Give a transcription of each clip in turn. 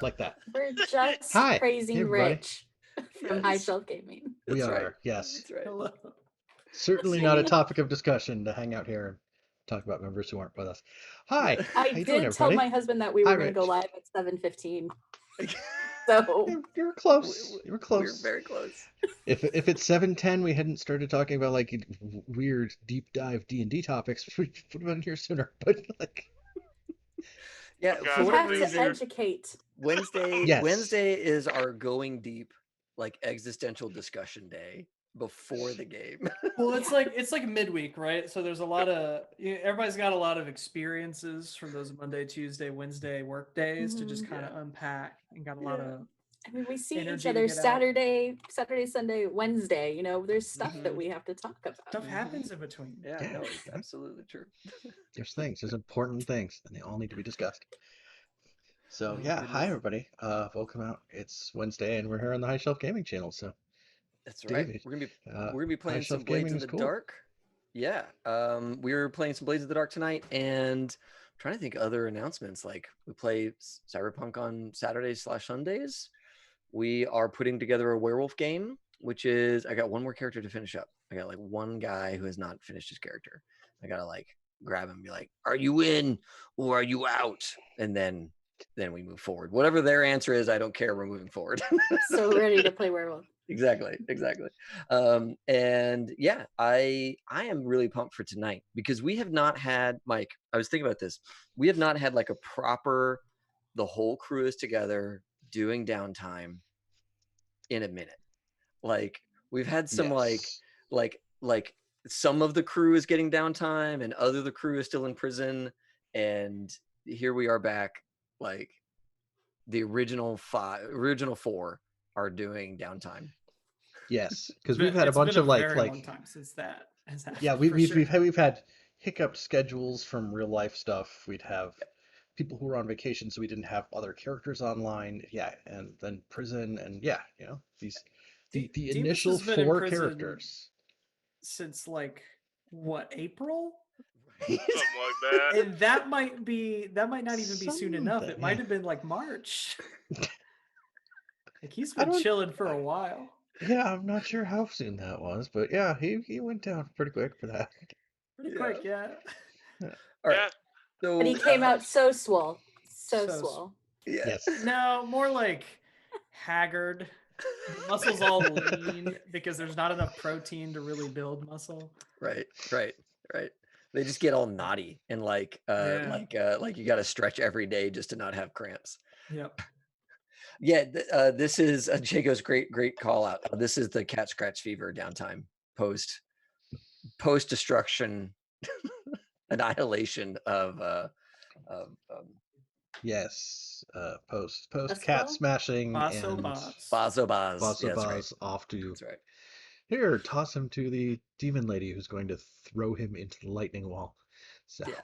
like that. We're just Hi. praising Hey, everybody. Rich from High Shelf Gaming. We That's are, right. yes. That's right. Hello. Certainly not a topic of discussion to hang out here and talk about members who aren't with us. Hi. I How you did doing, tell everybody? my husband that we Hi, were going to go Rich. live at 7:15. So You were close. You were close. We're very close. If it's 7:10, we hadn't started talking about like weird deep dive D&D topics, we would have been here sooner. But like, Yeah, Okay, for we whatever have to reason, educate. Wednesday Yes. Wednesday is our going deep, like existential discussion day before the game. Well, it's like midweek, right? So there's a lot of everybody's got a lot of experiences from those Monday, Tuesday, Wednesday work days to just kind of unpack, and got a lot of. I mean, we see each energy to other get out. Saturday, Sunday, Wednesday. You know, there's stuff that Mhm. we have to talk about. Stuff happens in between. Yeah, Yeah. no, it's absolutely true. there's things, there's important things, and they all need to be discussed. So Oh, yeah, hi goodness. everybody. Welcome out. It's Wednesday, and we're here on the High Shelf Gaming channel. So That's right. David, We're gonna uh, be High playing some Shelf Blades Gaming in is the cool. Dark. Yeah. We were playing some Blades of the Dark tonight, and I'm trying to think of other announcements. Like we play Cyberpunk on Saturdays/Sundays. We are putting together a werewolf game, which is I got one more character to finish up. I got like one guy who has not finished his character. I gotta like grab him and be like, "Are you in or are you out?" And then we move forward. Whatever their answer is, I don't care. We're moving forward. So ready to play werewolf. Exactly. And yeah, I am really pumped for tonight because we have not had, Mike, I was thinking about this. We have not had like a proper, the whole crew is together doing downtime in a minute. Like we've had some Yes. like some of the crew is getting downtime and other the crew is still in prison, and here we are back. Like the original four are doing downtime. Yes, because we've had a bunch been of very long like time since that has happened. yeah, for we've sure. we've had hiccuped schedules from real life stuff. We'd have people who were on vacation, so we didn't have other characters online. Yeah, and then prison, and yeah, these the Demas initial has been in 4 prison characters. since like what, April? Something like that. And that might not even be soon enough. Something, It might yeah. have been like March. Like he's I been don't- chilling for a while. Yeah, I'm not sure how soon that was, but yeah, he went down pretty quick for that. Pretty Yeah. quick, yeah. All right. Yeah. So But he came out so swole. So So swole. yeah. Yes. No, more like haggard. The muscle's all lean because there's not enough protein to really build muscle. Right. They just get all knotty and like you got to stretch every day just to not have cramps. Yep. Yeah, this is Jago's great call out. This is the cat scratch fever downtime post destruction annihilation of Yes. Post That's cat cool. smashing Basso and Boss. Bazo Baz. Basso Yeah, that's Baz off to That's right. here, toss him to the demon lady who's going to throw him into the lightning wall. So Yeah.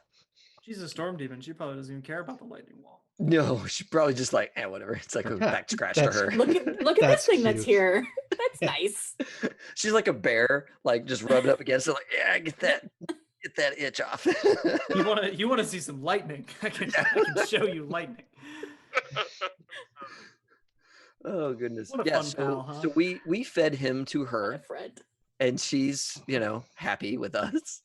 She's a storm demon. She probably doesn't even care about the lightning wall. No, she's probably just like, whatever. It's like a back scratch to her. Look at this That's thing that's cute. here. That's Yeah. nice. She's like a bear, like just rubbing up against it, like, yeah, get that itch off. You want to see some lightning? I can show you lightning. Oh goodness. What a Yeah, fun pal, huh? so we fed him to What a her, friend. and she's happy with us,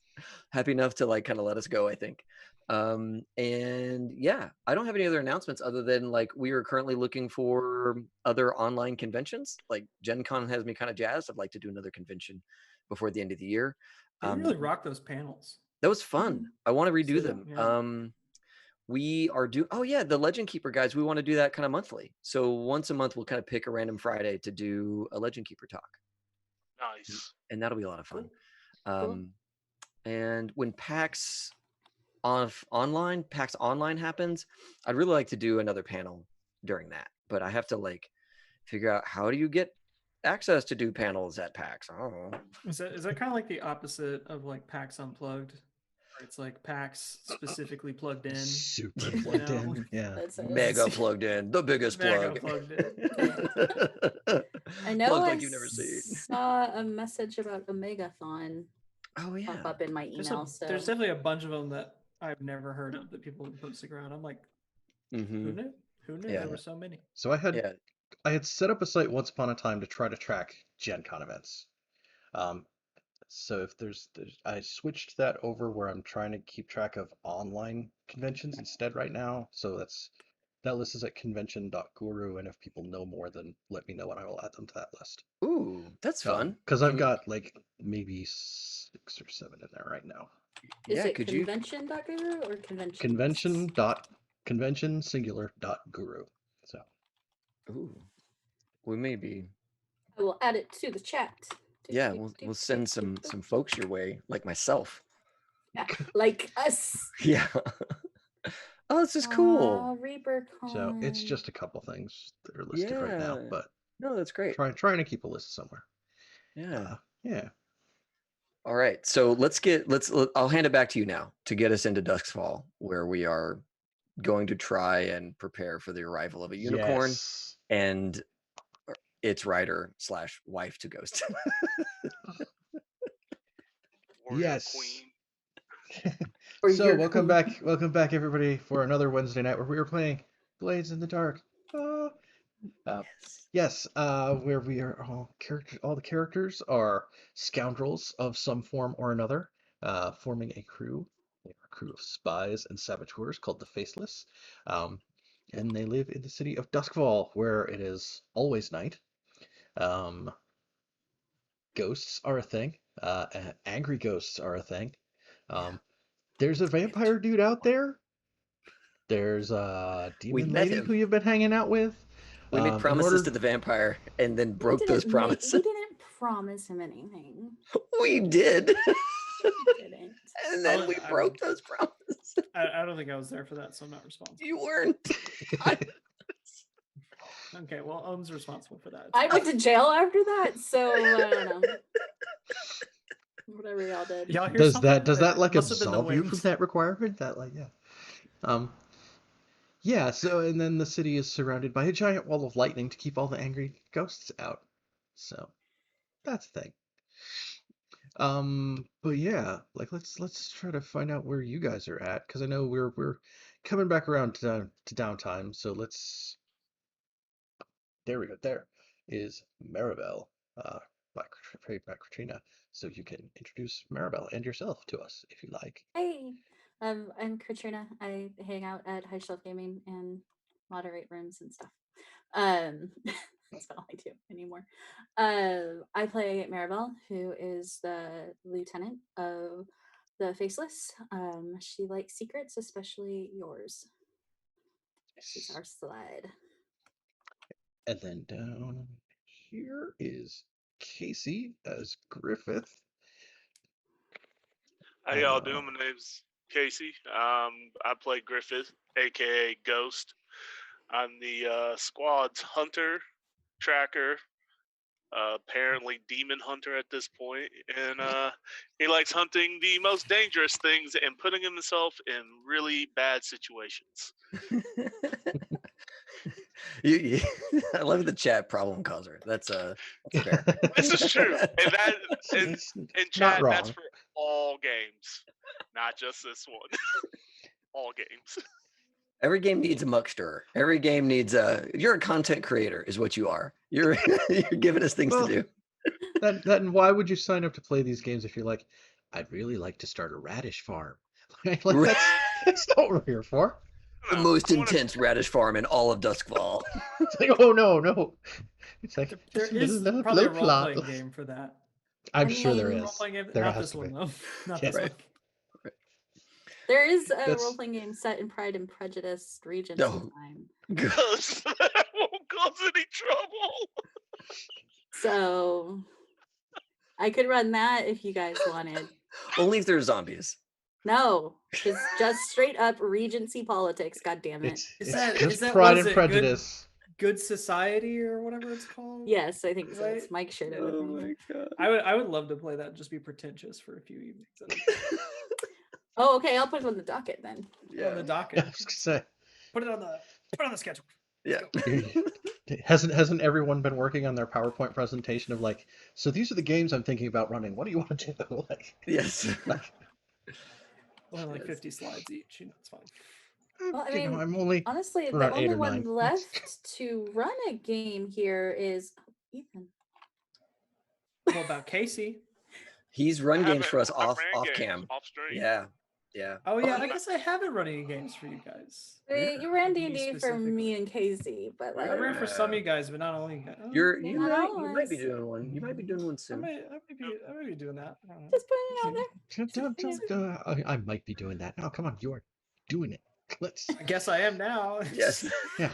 happy enough to like kind of let us go, I think. And yeah, I don't have any other announcements other than like we are currently looking for other online conventions. Like Gen Con has me kind of jazzed. I'd like to do another convention before the end of the year. You really rock those panels. That was fun. I want to redo So, them. yeah. We are the Legend Keeper guys, we want to do that kind of monthly. So once a month we'll kind of pick a random Friday to do a Legend Keeper talk. Nice. And that'll be a lot of fun. Cool. And when PAX online happens, I'd really like to do another panel during that. But I have to like figure out, how do you get access to do panels at PAX? I don't know. Is that kind of like the opposite of like PAX Unplugged? Where it's like PAX specifically plugged in. super plugged know? in. Yeah. That's Mega plugged in, the biggest Mega plug. plugged in. I know Plugs I like you've never seen. saw a message about a megathon Oh yeah. pop up in my email. There's definitely a bunch of them that I've never heard of that people are posting around. I'm like, Mhm. Who knew Yeah. there were so many? So I Yeah. had set up a site once upon a time to try to track Gen Con events. So if I switched that over where I'm trying to keep track of online conventions instead right now. So that list is at convention.guru, and if people know more, then let me know and I will add them to that list. Ooh, that's fun. Because Can I've you- got like maybe 6 or 7 in there right now. Is Yeah, it could you? convention.guru or convention? Convention singular dot guru. So Ooh, we may be. I will add it to the chat. Yeah, we'll send some folks your way, like myself. Yeah, like us. Yeah. Oh, this is cool. Reaper so it's Con. just a couple things that are listed right now, Yeah. but No, that's great. trying to keep a list somewhere. Yeah. Yeah. All right. So I'll hand it back to you now to get us into Duskfall, where we are going to try and prepare for the arrival of a unicorn Yes. and its rider / wife to Ghost. Warrior Yes. Queen. Or So your welcome queen. back everybody for another Wednesday night where we are playing Blades in the Dark. Yes, where we are all the characters are scoundrels of some form or another, forming a crew. They are a crew of spies and saboteurs called the Faceless. And they live in the city of Duskfall, where it is always night. Ghosts are a thing. Angry ghosts are a thing. There's a vampire dude out there. There's a We demon met lady him. who you've been hanging out with. We made In promises order to the vampire and then broke those We promises. didn't promise him anything. We did. We didn't. And then we I broke those promises. I don't think I was there for that, so I'm not responsible. You weren't. Okay, well, Ohm's responsible for that. I went to jail after that, so I don't know. Whatever y'all did. Y'all hear does something? that It like must have been the absolve you from wind. that requirement? That like yeah. So and then the city is surrounded by a giant wall of lightning to keep all the angry ghosts out. So that's the thing. But yeah, like let's try to find out where you guys are at, because I know we're coming back around to downtime. So there we go. There is Maribel, played by Katrina. So you can introduce Maribel and yourself to us if you like. Hey, I'm Katrina. I hang out at High Shelf Gaming and moderate rooms and stuff. That's all I do anymore. I play Maribel, who is the lieutenant of the Faceless. She likes secrets, especially yours. This is our slide. And then down here is Casey as Griffith. How y'all doing? My name's Casey. I play Griffith, aka Ghost. I'm the squad's hunter, tracker, apparently demon hunter at this point, and he likes hunting the most dangerous things and putting himself in really bad situations. I love the chat problem causer. That's fair. This is true, and that in Not chat wrong. that's for all games, not just this one. All games. Every game needs a muck stirrer. Every game needs you're a content creator is what you are. You're giving us things Well, to do. Then why would you sign up to play these games if you're like, I'd really like to start a radish farm? Like that's not what we're here for. The No, most I wanna- intense radish farm in all of Duskfall. It's like, oh no. It's like There just a is little probably a blow role plot. playing game for that. I'm I sure there mean, is. Role-playing game? There Not has this to one be. though. Not Yeah. this Right. one. There is a That's- role playing game set in Pride and Prejudice Regency No. time. Cause that won't cause any trouble. So I could run that if you guys wanted. Only if there's zombies. No, it's just straight up Regency politics. God damn it. It's Is just that- Pride was and it good? Prejudice. Good Society or whatever it's called. Yes, I think so. Right? It's Mike shared it Oh with me. my god. I would love to play that and just be pretentious for a few evenings. Oh, okay. I'll put it on the docket then. Put it on the I docket. was gonna Put it on the schedule. Yeah. say, hasn't everyone been working on their PowerPoint presentation of like, so these are the games I'm thinking about running. What do you want to do? Like, Yes. Only like Yes. 50 slides each. It's fine. Well, I You know, mean, I'm only honestly, the around 8 only or one 9. left to run a game here is Ethan. What about Casey? He's run games for us I've off ran games cam. off stream. Yeah, yeah. Oh yeah, Oh, I guess I have been running games for you guys. Wait, you ran Me D&D for specifically. me and Casey, but I like, ran for some of you guys, but not all you guys. Oh, You Not might be always. doing one. You might be doing one I soon. might be doing that. I don't know. just putting it out there. I might be doing that. No, come on, you are doing it. Let's. I guess I am now. Yes. Yeah.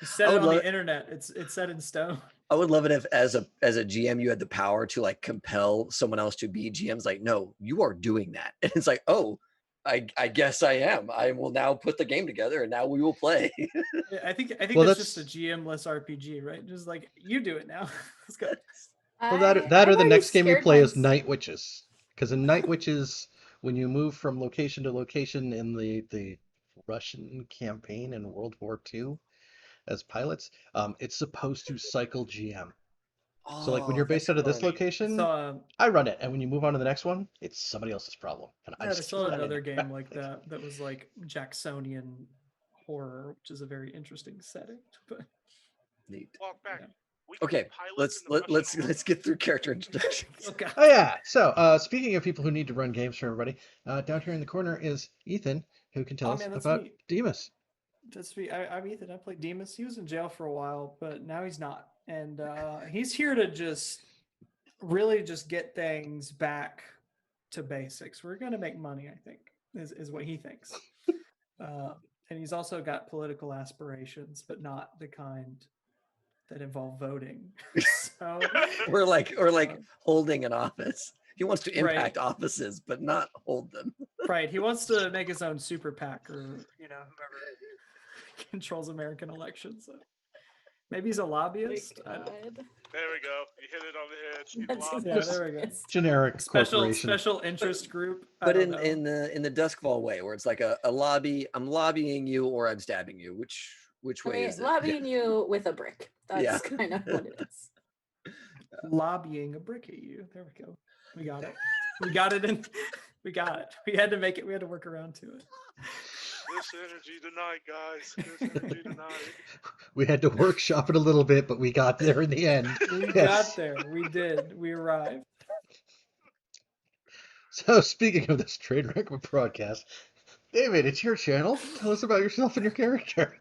You said I it would on love- the internet. It's set in stone. I would love it if, as a GM, you had the power to like compel someone else to be GMs. Like, no, you are doing that, and it's like, oh, I guess I am. I will now put the game together, and now we will play. Yeah, I think Well, that's just a that's- GM-less RPG, right? Just like you do it now. Let's go. Well, that I'm or the already next game you scared play is once. Night Witches, because in Night Witches, when you move from location to location in the Russian campaign in World War II as pilots, it's supposed to cycle GM. So like when you're based that's out of this fun. location, So I run it, and when you move on to the next one, it's somebody else's problem, and I I just saw run another it. game like that that was like Jacksonian horror, which is a very interesting setting. But Neat. Walk back. Yeah. We can Okay, be pilots in the let's Russian let's get through character introductions. oh god. Oh yeah. So speaking of people who need to run games for everybody, down here in the corner is Ethan, who can tell Oh us man, that's about me. Demas. That's me. I'm Ethan. I played Demas. He was in jail for a while, but now he's not, and he's here to just really just get things back to basics. We're gonna make money, I think, is what he thinks. And he's also got political aspirations, but not the kind that involve voting. So, Or like uh, holding an office. He wants to Right. impact offices, but not hold them. right, he wants to make his own super PAC, or whoever controls American elections. So maybe he's a lobbyist. I don't- God. There we go. You hit it on the head. He's That's lobbying. Yeah, there we go. hilarious. Generic corporation. Special interest group. I But don't in know. in the Duskfall way, where it's like a lobby, I'm lobbying you or I'm stabbing you. Which way is it? Lobbying you with a brick. That's Yeah. kind of what it is. Lobbying a brick at you. There we go. We got it. We got it in. We got it. We had to make it. We had to work around to it. This energy tonight, guys. This energy tonight. We had to workshop it a little bit, but we got there in the end. We Yes. got there. We did. We arrived. So speaking of this train wreck of a broadcast, David, it's your channel. Tell us about yourself and your character.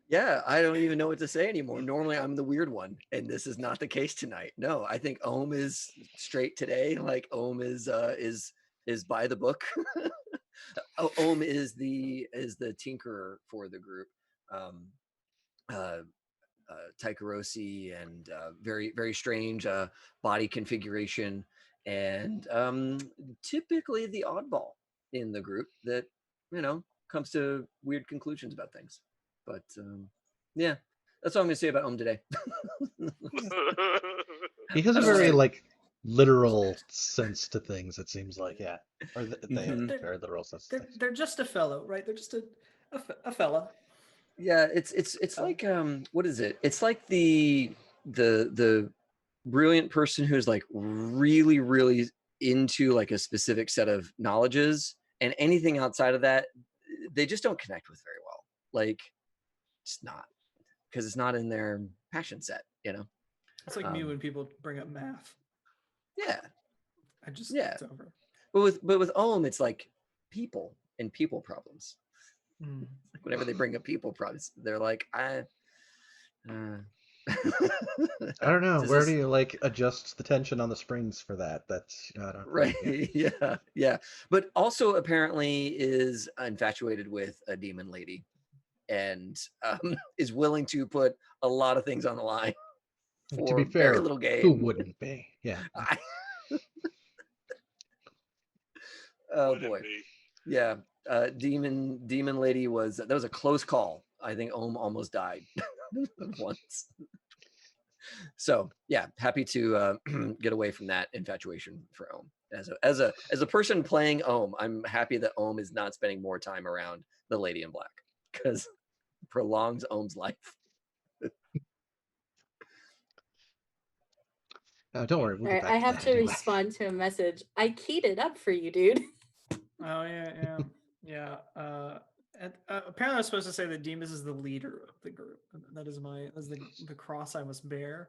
Yeah, I don't even know what to say anymore. Normally I'm the weird one, and this is not the case tonight. No, I think Ohm is straight today. Like Ohm is by the book. Ohm is the tinkerer for the group. Taikarosi and very very strange body configuration, and typically the oddball in the group that comes to weird conclusions about things. But yeah, that's all I'm gonna say about Ohm today. He has a That's very right. like literal sense to things. It seems like, yeah, or they have Mhm. a very literal sense to things. They're just a fellow, right? They're just a fella. Yeah, it's like what is it? It's like the brilliant person who's like really really into like a specific set of knowledges, and anything outside of that they just don't connect with very well. Like it's not, because it's not in their passion set, It's like me Um, when people bring up math. Yeah. It's over. But with Ohm, it's like people and people problems. Mm. Whenever they bring up people problems, they're like, I I don't know. Does Where this- do you like adjust the tension on the springs for that? That's I don't right. yeah. Yeah. But also apparently is infatuated with a demon lady, and is willing to put a lot of things on the line for To be very fair, little game. who wouldn't be? Yeah. Oh Wouldn't boy. be. Yeah. Demon lady was a close call. I think Ohm almost died once. So yeah, happy to get away from that infatuation for Ohm. As a person playing Ohm, I'm happy that Ohm is not spending more time around the lady in black, because prolongs Ohm's life. Don't worry, we'll All get right, back I to have that to anyway. respond to a message. I keyed it up for you, dude. Oh yeah. Apparently, I was supposed to say that Demas is the leader of the group. That's the cross I must bear,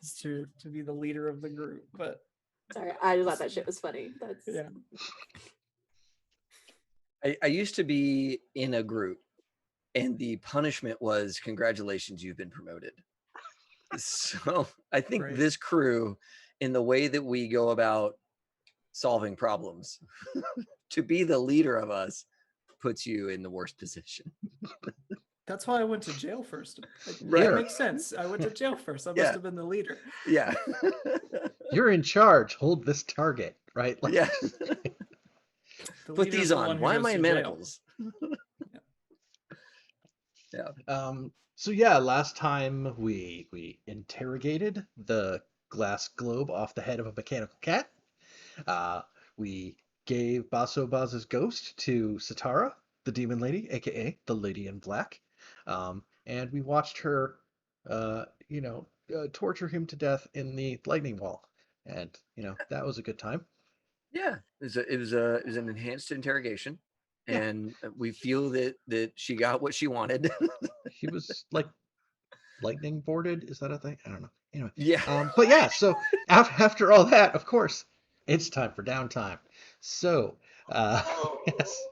is to be the leader of the group. But Sorry, I just thought that shit was funny. That's yeah, I used to be in a group, and the punishment was congratulations, you've been promoted. So I think Great. this crew, in the way that we go about solving problems, to be the leader of us puts you in the worst position. that's why I went to jail first. Right. That makes sense. I went to jail first. I must Yeah. have been the leader. Yeah. You're in charge. Hold this target, right? Like, Yeah. The Put leader's these the on. one who Why am goes I in to jail. manacles? Yeah. So yeah, last time we interrogated the glass globe off the head of a mechanical cat. We gave Baso Baz's ghost to Satara, the demon lady, aka the Lady in Black. And we watched her, torture him to death in the lightning wall. And that was a good time. Yeah. It was an enhanced interrogation. Yeah. And we feel that she got what she wanted. He was like lightning boarded. Is that a thing? I don't know. Anyway. Yeah. But yeah, so after all that, of course, it's time for downtime. So, yes,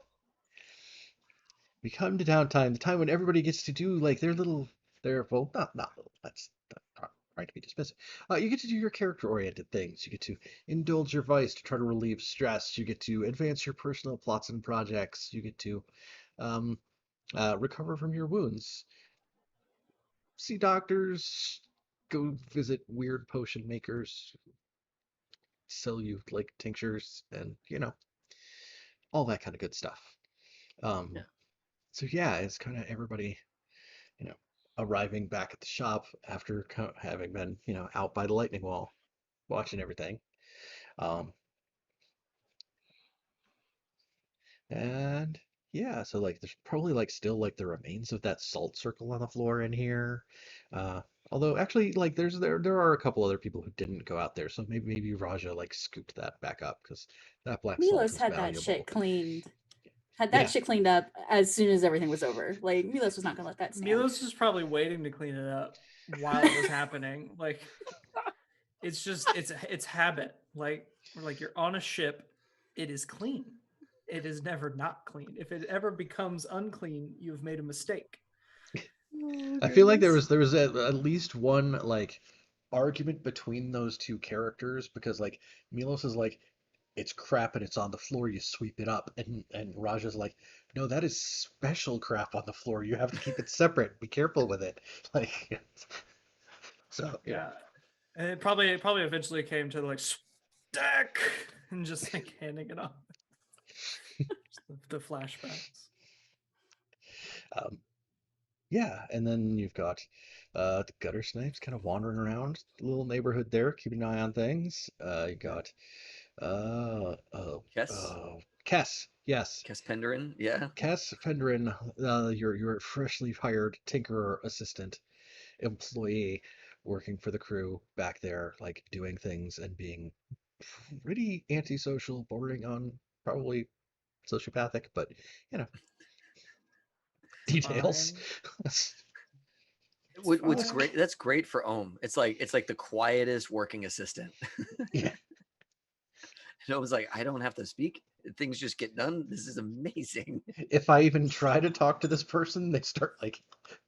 we come to downtime, the time when everybody gets to do like well, not little. That's not right to be dismissive. You get to do your character-oriented things. You get to indulge your vice to try to relieve stress. You get to advance your personal plots and projects. You get to recover from your wounds. See doctors, go visit weird potion makers, sell you like tinctures and all that kind of good stuff. Yeah. So yeah, it's kind of everybody, arriving back at the shop after having been, out by the lightning wall, watching everything. And yeah, so like there's probably like still like the remains of that salt circle on the floor in here. Uh, Although actually like there are a couple other people who didn't go out there, so maybe Raja like scooped that back up because that black salt Milos was had that shit valuable. cleaned. Had Yeah. that shit cleaned up as soon as everything was over. Like Milos was not gonna let that stand. Milos was probably waiting to clean it up while it was happening. Like, it's habit. Like you're on a ship, it is clean. It is never not clean. If it ever becomes unclean, you have made a mistake. I feel like there was at least one like argument between those two characters because like Milos is like it's crap and it's on the floor, you sweep it up, and Raja's like, no, that is special crap on the floor, you have to keep it separate, be careful with it. Like, so Yeah. And it probably eventually came to like stack and just like handing it off. The flashbacks. Yeah, and then you've got the gutter snipes kind of wandering around the little neighborhood there, keeping an eye on things. You got Kes? Kess, yes. Kes Penderin. Yeah. Cass Fenderin, your freshly hired tinkerer assistant employee working for the crew back there, like doing things and being pretty antisocial, bordering on probably sociopathic, but details. What's fine. great? That's great for Ohm. It's like the quietest working assistant. Yeah. And Ohm's like, I don't have to speak. Things just get done. This is amazing. If I even try to talk to this person, they start like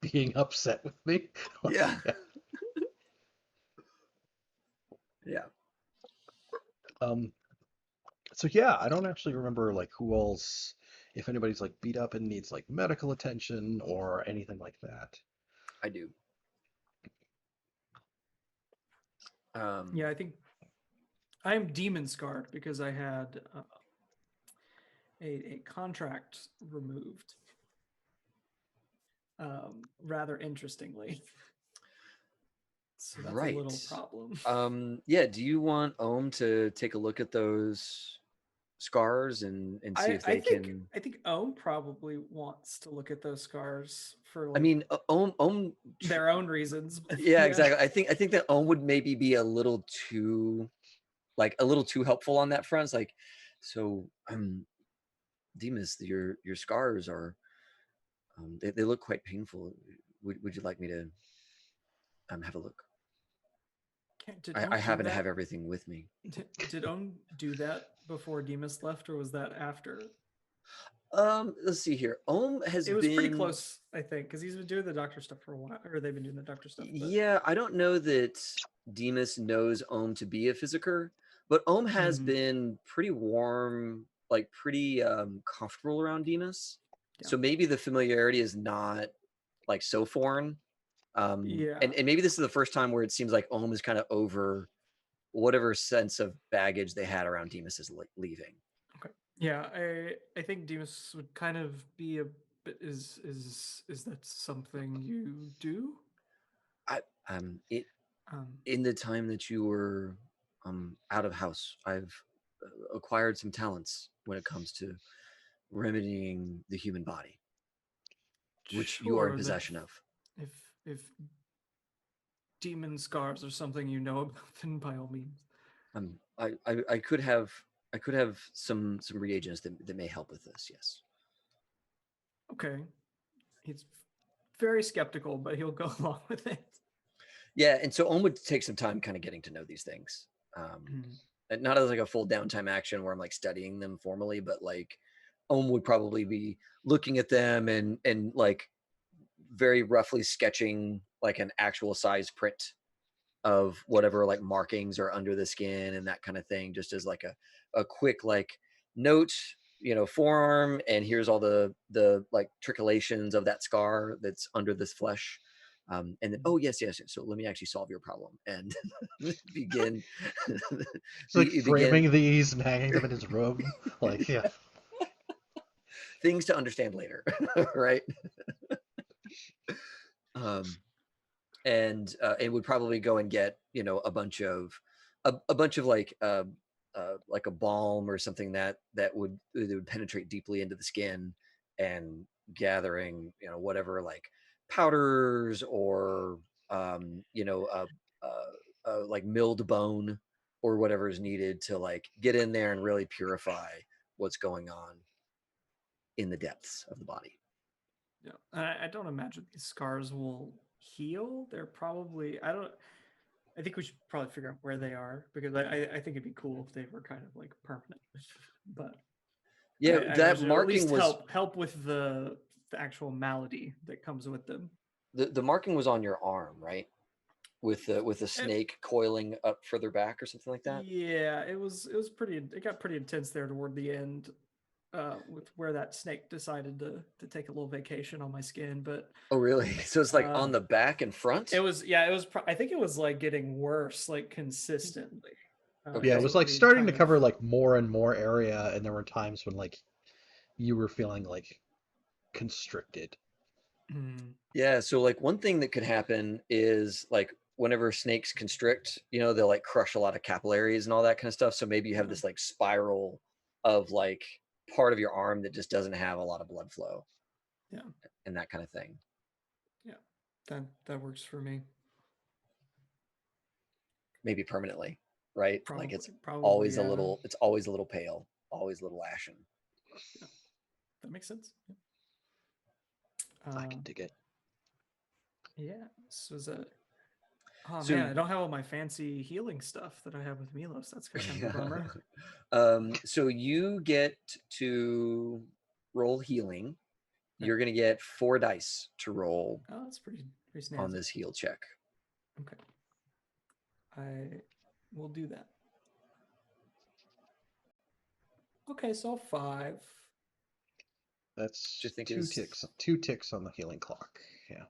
being upset with me. Yeah. Yeah. So yeah, I don't actually remember like who else, if anybody's like beat up and needs like medical attention or anything like that. I do. Yeah, I think I am demon scarred because I had a contract removed. Rather interestingly. So that's a little problem. Yeah. Do you want Ohm to take a look at those scars and see if they can? I think Ohm probably wants to look at those scars for like I mean, Ohm. their own reasons. Yeah, exactly. I think that Ohm would maybe be a little too helpful on that front. It's like, so Demas, your scars are they look quite painful. Would you like me to have a look? Did I Ohm do happen to that? have everything with me. Did Ohm do that before Demas left, or was that after? Let's see here. Ohm has It was pretty been close, I think, because he's been doing the doctor stuff for a while, or they've been doing the doctor stuff. But... Yeah, I don't know that Demas knows Ohm to be a physiker, but Ohm has Mhm. been pretty warm, like pretty comfortable around Demas. Yeah. So maybe the familiarity is not like so foreign. Yeah. And maybe this is the first time where it seems like Ohm is kind of over whatever sense of baggage they had around Demas is leaving. Okay. Yeah, I think Demas would kind of be a bit. Is that something you do? It Um, in the time that you were out of house, I've acquired some talents when it comes to remedying the human body, which you are in sure. possession of. If demon scars are something you know about, then by all means. I could have some reagents that may help with this. Yes. Okay. He's very skeptical, but he'll go along with it. Yeah, and so Ohm would take some time kind of getting to know these things. And not as like a full downtime action where I'm like studying them formally, but like Ohm would probably be looking at them and like very roughly sketching like an actual size print of whatever like markings are under the skin and that kind of thing, just as like a quick like note, forearm, and here's all the like trickulations of that scar that's under this flesh. And then, oh yes, so let me actually solve your problem and begin. It's like begin framing these and hanging them in his room. Like, yeah. things to understand later, right? And it would probably go and get a bunch of like a balm or something that would penetrate deeply into the skin and gathering whatever like powders or like milled bone or whatever is needed to like get in there and really purify what's going on in the depths of the body. Yeah, I don't imagine these scars will heal. They're probably. I think we should probably figure out where they are because I think it'd be cool if they were kind of like permanent. But yeah, I that imagine it'll at least marking was help with the actual malady that comes with them. the marking was on your arm, right? With the It- snake coiling up further back or something like that. Yeah, it was pretty. It got pretty intense there toward the end, with where that snake decided to take a little vacation on my skin. But Oh, really? So it's like uh, on the back and front? it was yeah, it was. I think it was like getting worse, like consistently. Okay. Yeah, it Because was like we starting kind to of cover like more and more area, and there were times when like you were feeling like constricted. Yeah, so like one thing that could happen is like whenever snakes constrict, they'll like crush a lot of capillaries and all that kind of stuff. So maybe you have this like spiral of like part of your arm that just doesn't have a lot of blood flow. Yeah. And that kind of thing. Yeah, that works for me. Maybe permanently, right? Probably, like it's probably always yeah. a little pale, always a little ashen. Yeah. That makes sense. I can dig it. Yeah, this was a. Oh So- man, I don't have all my fancy healing stuff that I have with Milos. That's kind of a bummer. So you get to roll healing. You're going to get 4 dice to roll Oh, that's pretty snazzy. on this heal check. Okay. I will do that. Okay, so 5. That's Which I think two is- ticks. 2 ticks on the healing clock. Yeah.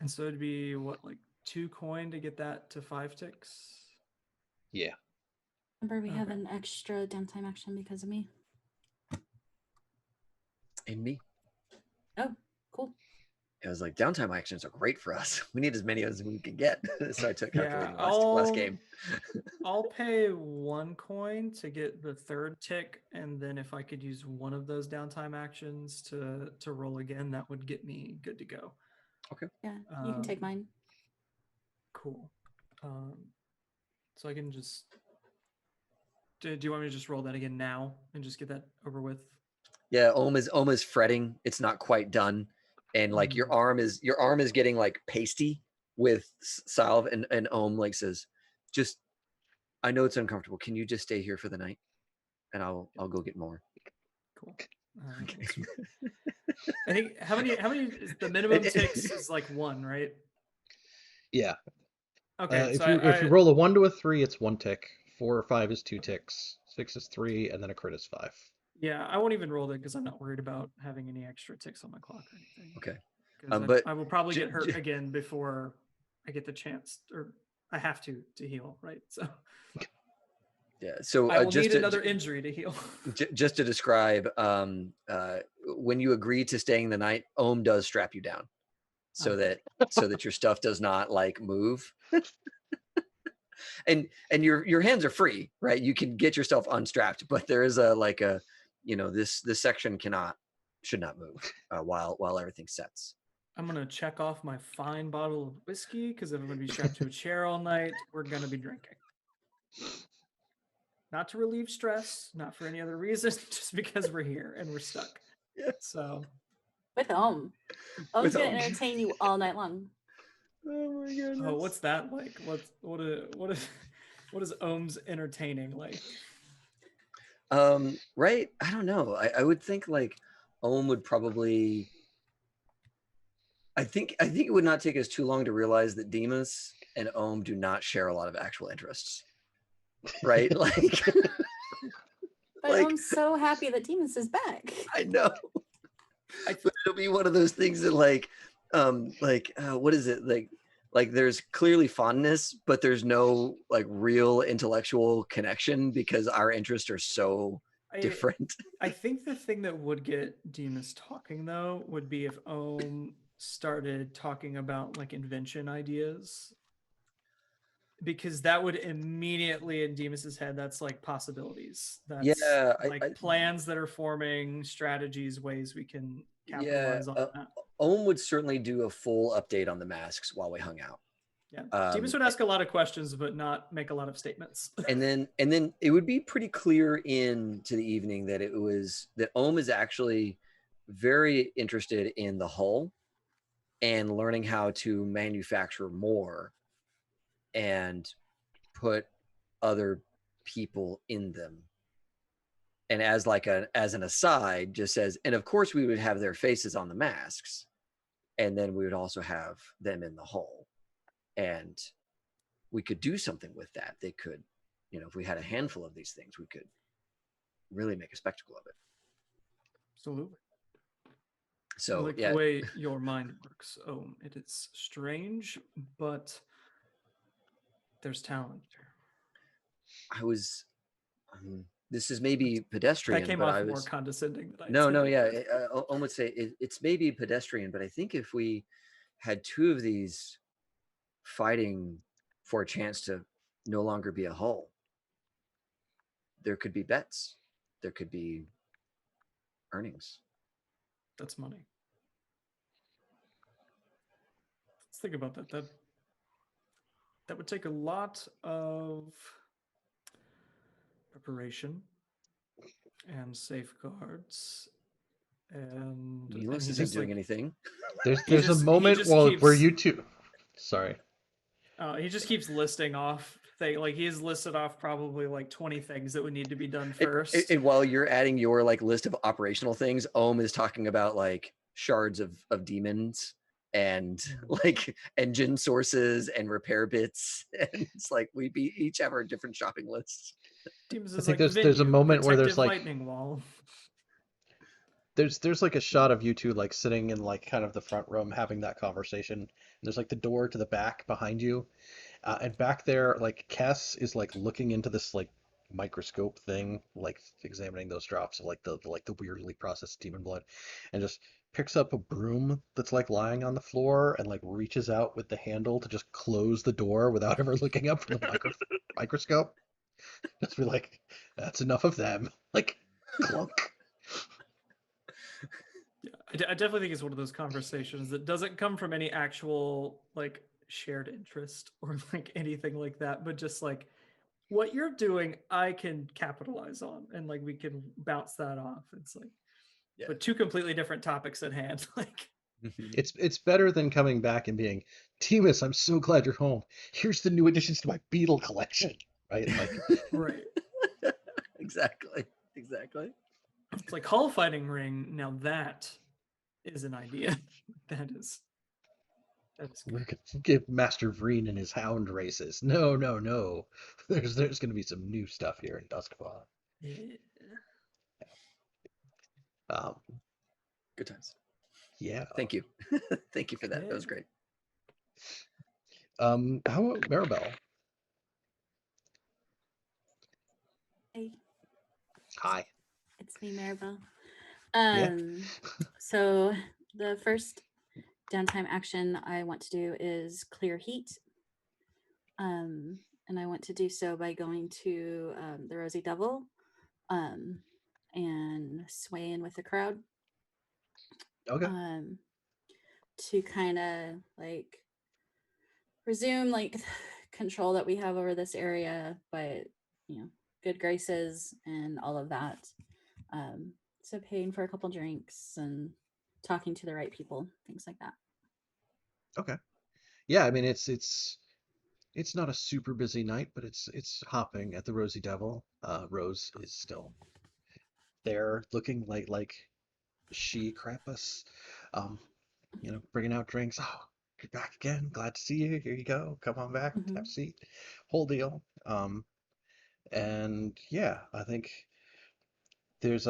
And so it'd be what, like 2 coin to get that to 5 ticks? Yeah. Remember, we have Okay. an extra downtime action because of me. And me. Oh, cool. It was like downtime actions are great for us. We need as many as we can get. So I took Yeah, calculating last game. I'll pay 1 coin to get the 3rd tick, and then if I could use one of those downtime actions to roll again, that would get me good to go. Yeah, you can take Um, mine. Cool. So I can just. Do you want me to just roll that again now and just get that over with? Yeah, Ohm is fretting. It's not quite done, and like your arm is getting like pasty with salve, and Ohm like says, "Just, I know it's uncomfortable. Can you just stay here for the night, and I'll go get more." Cool. Okay. I think how many is the minimum ticks is like 1, right? Yeah. Okay, so If you roll a 1 to a 3, it's 1 tick. 4 or 5 is 2 ticks. 6 is 3, and then a crit is 5. yeah, I won't even roll that because I'm not worried about having any extra ticks on my clock or anything. Okay. Because But I will probably get hurt again before I get the chance, or I have to heal, right? So yeah, so I will just need to, another injury to heal. just to describe, when you agree to staying the night, Ohm does strap you down, so Okay. that your stuff does not like move. and your hands are free, right? You can get yourself unstrapped, but there is this section should not move while everything sets. I'm gonna check off my fine bottle of whiskey because if I'm gonna be strapped to a chair all night, we're gonna be drinking. Not to relieve stress, not for any other reason, just because we're here and we're stuck. Yeah. So With Ohm's With gonna Ohm. entertain you all night long. Oh my goodness. oh, what's that like? What is Ohm's entertaining like? Right? I don't know. I would think like Ohm would probably. I think it would not take us too long to realize that Demas and Ohm do not share a lot of actual interests, right? Like, But Ohm's so happy that Demas is back. I know. But it'll be one of those things that what is it like? There's clearly fondness, but there's no like real intellectual connection because our interests are so different. I think the thing that would get Demas talking though would be if Ohm started talking about like invention ideas, because that would immediately in Demas's head that's like possibilities. That's plans that are forming, strategies, ways we can capitalize on that. Ohm would certainly do a full update on the masks while we hung out. Yeah, Demas would ask a lot of questions but not make a lot of statements. and then it would be pretty clear into the evening that Ohm is actually very interested in the hull and learning how to manufacture more and put other people in them. And as an aside, just says, and of course we would have their faces on the masks, and then we would also have them in the hull, and we could do something with that. They could, if we had a handful of these things, we could really make a spectacle of it. Absolutely. So I like the way your mind works. It is strange, but there's talent. This is maybe pedestrian. That came off more condescending than I would say it's maybe pedestrian, but I think if we had two of these fighting for a chance to no longer be a hull, there could be bets, there could be earnings. That's money. Let's think about that. That would take a lot of preparation and safeguards. And Needless isn't doing anything. There's a moment where you two. Sorry. He just keeps listing off he has listed off probably like 20 things that would need to be done first. And while you're adding your like list of operational things, Ohm is talking about like shards of demons and like engine sources and repair bits, and it's like we each have our different shopping lists. Demons I think there's a moment where there's like lightning wall. There's like a shot of you two like sitting in like kind of the front room having that conversation. And there's like the door to the back behind you, and back there like Cass is like looking into this like microscope thing, like examining those drops of like the weirdly processed demon blood, and just picks up a broom that's like lying on the floor and like reaches out with the handle to just close the door without ever looking up from the microscope. Just be like, that's enough of them. Like clunk. Yeah, I definitely think it's one of those conversations that doesn't come from any actual like shared interest or like anything like that, but just like what you're doing, I can capitalize on, and like we can bounce that off. It's like Yeah. but two completely different topics at hand. Like, It's better than coming back and being, Timus, I'm so glad you're home. Here's the new additions to my Beetle collection. Right? Like, right. exactly. Exactly. It's like Hall Fighting Ring. Now that is an idea. That is we good. could give Master Vreen and his hound races. No, no, no. There's going to be some new stuff here in Duskfall. Yeah. Good times. Yeah. Thank you. Thank you for that. That was great. How about Maribel? Hey, Hi. it's me, Maribel. Yeah. So the first downtime action I want to do is clear heat. And I want to do so by going to the Rosy Devil and swaying with the crowd. Okay. To kind of like resume like control that we have over this area, but good graces and all of that. So paying for a couple drinks and talking to the right people, things like that. Okay. Yeah, I mean it's not a super busy night, but it's hopping at the Rosy Devil. Rose is still there, looking like she Krampus, bringing out drinks. Oh, you're back again. Glad to see you. Here you go. Come on back. Have a seat. Whole deal. And yeah, I think there's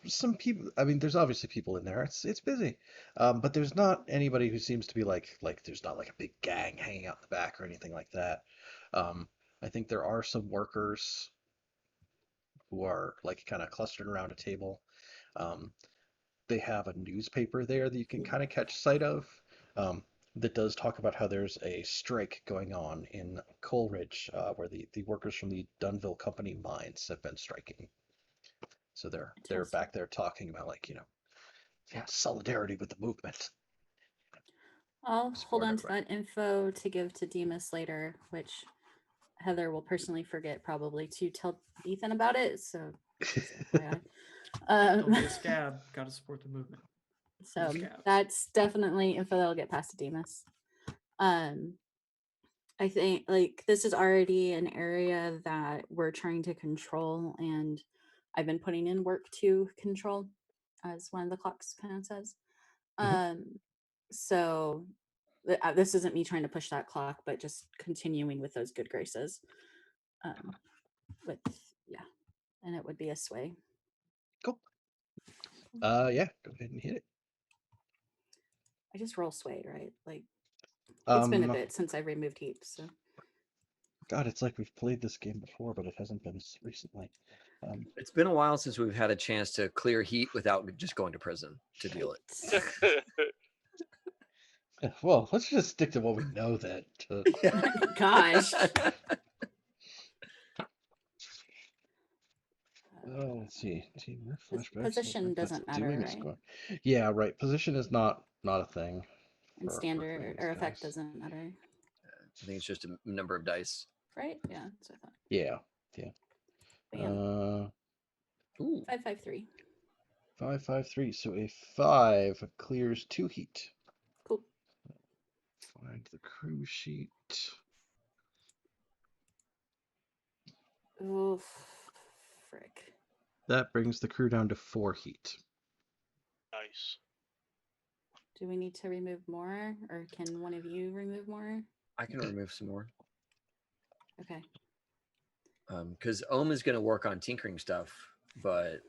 some people. I mean, there's obviously people in there. It's busy, but there's not anybody who seems to be like there's not like a big gang hanging out in the back or anything like that. Um, I think there are some workers who are like kind of clustered around a table. Um, they have a newspaper there that you can kind of catch sight of. Um, that does talk about how there's a strike going on in Coleridge, where the workers from the Dunville Company mines have been striking. So they're back there talking about yeah, solidarity with the movement. I'll hold Support on to everybody. that info to give to Demas later, which Heather will personally forget probably to tell Ethan about it. So just FYI. Don't be a scab. Got to support the movement. So scabs. that's definitely info that'll get passed to Demas. I think like this is already an area that we're trying to control, and I've been putting in work to control, as one of the clocks kind of says. So this isn't me trying to push that clock, but just continuing with those good graces. With yeah, and it would be a sway. Cool. Yeah, go ahead and hit it. I just roll sway, right? Like it's been a bit since I removed heat, so. God, it's like we've played this game before, but it hasn't been recently. It's been a while since we've had a chance to clear heat without just going to prison to deal it. Well, let's just stick to what we know then. Gosh. Let's see. Team flashbacks. Position doesn't matter, right? Yeah, right. Position is not a thing. And standard or effect guys. doesn't matter. I think it's just a number of dice. Right? Yeah, that's what I thought. Yeah. Bam. 553. 553. So a 5 clears 2 heat. Cool. Find the crew sheet. Oh, frick. That brings the crew down to 4 heat. Nice. Do we need to remove more, or can one of you remove more? I can remove some more. Okay. Because Ohm is going to work on tinkering stuff, but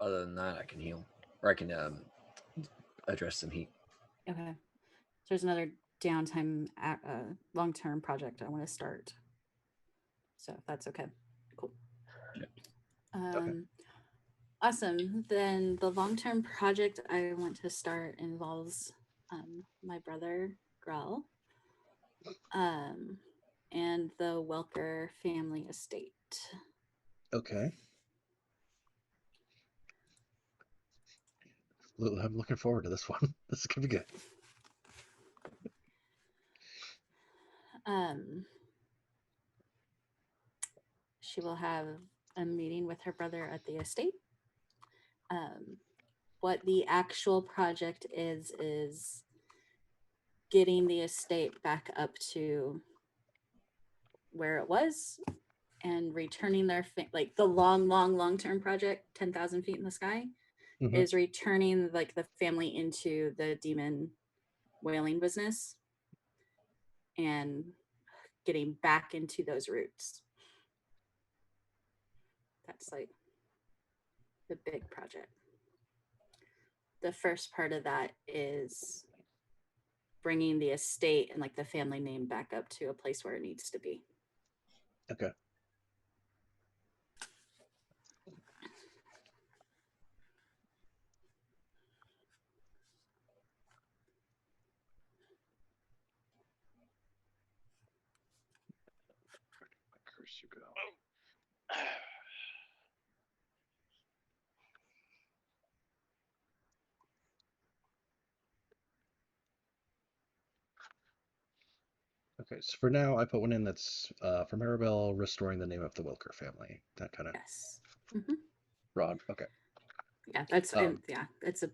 other than that, I can heal, or I can address some heat. Okay. There's another downtime, long-term project I want to start. So if that's okay. Cool. Yeah. Okay. Awesome. Then the long-term project I want to start involves my brother Grell and the Welker family estate. Okay. I'm looking forward to this one. This is gonna be good. She will have a meeting with her brother at the estate. what the actual project is getting the estate back up to where it was and returning their like the long-term project, 10,000 feet in the sky, Mhm. is returning like the family into the demon whaling business and getting back into those roots. That's like the big project. The first part of that is bringing the estate and like the family name back up to a place where it needs to be. Okay. Cursor go. Okay, so for now, I put one in that's for Maribel, restoring the name of the Wilker family. That kind of Yes. Mm-hmm. broad. Okay. Yeah, that's Um, yeah, it's a.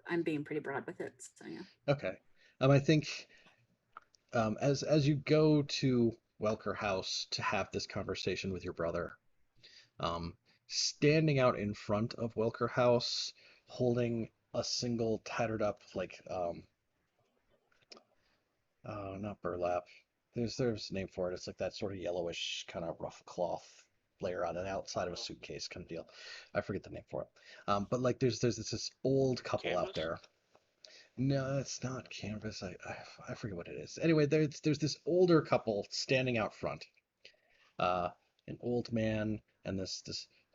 I'm being pretty broad with it, so yeah. okay. I think as you go to Welker House to have this conversation with your brother, um, standing out in front of Welker House, holding a single tattered up like not burlap. There's a name for it. It's like that sort of yellowish kind of rough cloth layer on the outside of a suitcase kind of deal. I forget the name for it. But like there's this old couple out Canvas? there. No, it's not canvas. I forget what it is. Anyway, there's this older couple standing out front. Uh, an old man and this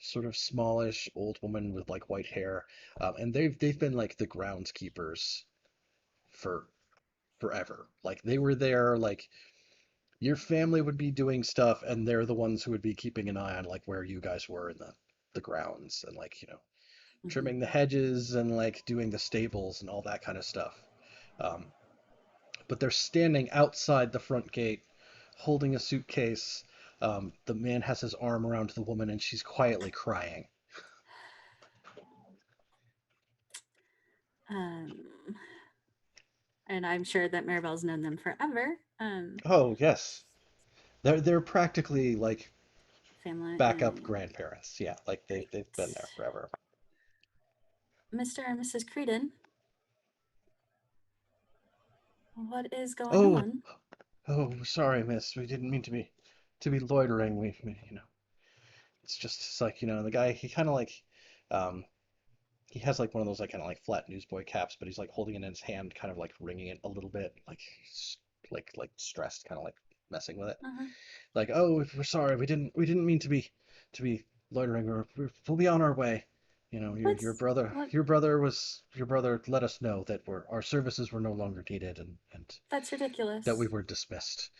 sort of smallish old woman with like white hair. And they've been like the groundskeepers for forever. Like they were there, like your family would be doing stuff, and they're the ones who would be keeping an eye on like where you guys were in the grounds and like Mm-hmm. trimming the hedges and like doing the stables and all that kind of stuff. Um, but they're standing outside the front gate, holding a suitcase. The man has his arm around the woman, and she's quietly crying. Um, and I'm sure that Maribel's known them forever. Oh yes, they're practically like Family backup and grandparents. Yeah, like they've been there forever. Mr. and Mrs. Creedon. What is going Oh, on? oh, sorry, miss. We didn't mean to be loitering. It's just it's like, the guy, he kind of like, um, he has like one of those like kind of like flat newsboy caps, but he's like holding it in his hand, kind of like wringing it a little bit, like, like stressed, kind of like messing with it. Uh-huh. Like, oh, we're sorry. We didn't mean to be loitering. We'll be on our way. What's what? Your brother let us know that our services were no longer needed and That's that we ridiculous. were dismissed.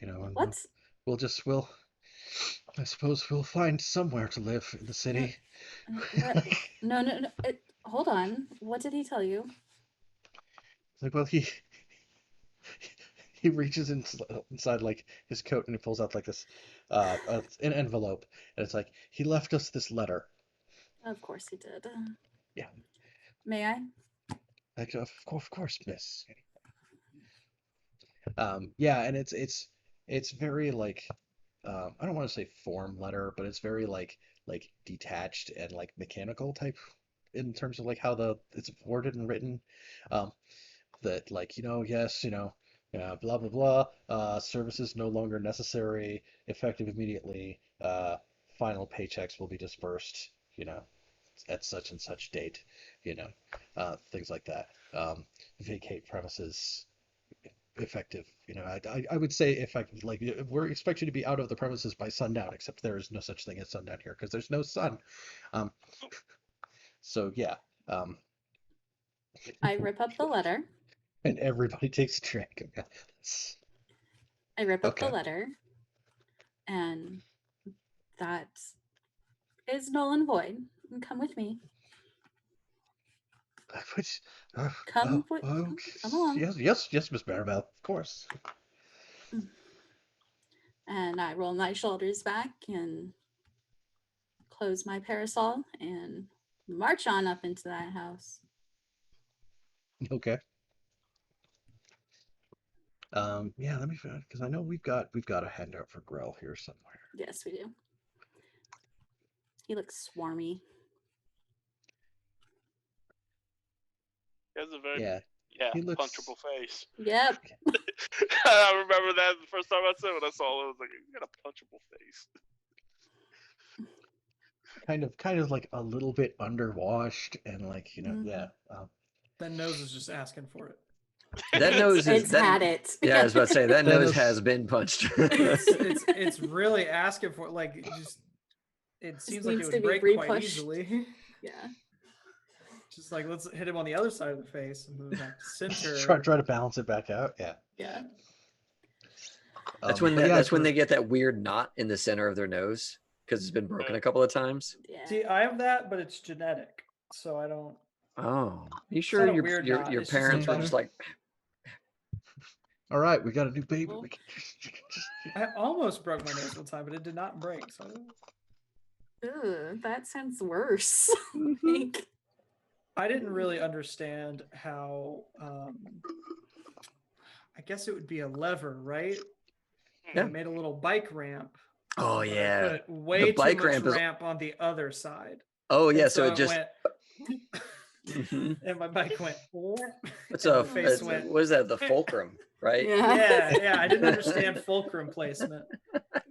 And What's we'll I suppose we'll find somewhere to live in the city. what? Like, No. Hold on. What did he tell you? like, well, he reaches inside like his coat and he pulls out like this an envelope, and it's like he left us this letter. Of course he did. Yeah, May I? like of course, miss. Yeah, and it's very like I don't want to say form letter, but it's very like detached and like mechanical type in terms of like how it's worded and written. Um, that like yes, blah blah blah, services no longer necessary, effective immediately, final paychecks will be dispersed at such and such date, you know things like that. Vacate premises effective, I would say effective, like we're expect you to be out of the premises by sundown, except there is no such thing as sundown here because there's no sun. um so yeah. um I rip up the letter. and everybody takes a drink. Okay. I rip up the Okay. letter, and that is null and void. Come with me. Which, Come with. oh, Come along. yes, Miss Maribel, of course. And I roll my shoulders back and close my parasol and march on up into that house. Okay. Yeah, let me find because I know we've got a handout for Grell here somewhere. Yes, we do. He looks swarmy. He has a very Yeah, he looks punchable face. Yep. I remember that the first time I saw it. When I saw it, I was like, "You got a punchable face." kind of like a little bit underwashed and like Mhm. yeah. That nose is just asking for it. That nose is It's that. had it. Yeah, I was about to say that That nose nose- has been punched. It's really asking for it. Like it seems like it needs to would be break quite re-pushed. easily. Yeah. Just like let's hit him on the other side of the face and move back to center. try to balance it back out. Yeah. Yeah. That's when But yeah, that's when for- they get that weird knot in the center of their nose because it's been broken a couple of times. Yeah. See, I have that, but it's genetic, so I don't. Oh, you It's sure not a weird knot, your it's just a parents were bump. just like, all right, we got a new baby. Oh. We can I almost broke my nose one time, but it did not break. So Ugh, that sounds worse. Mm-hmm. Like, I didn't really understand how. I guess it would be a lever, right? Yeah. They made a little bike ramp. oh but I yeah, put way too bike much ramp is- ramp on the other side. oh yeah. And So it just went, Mhm. and my bike went. What's and a my face it's- went. what is that? The fulcrum, right? yeah. Yeah, I didn't understand fulcrum placement.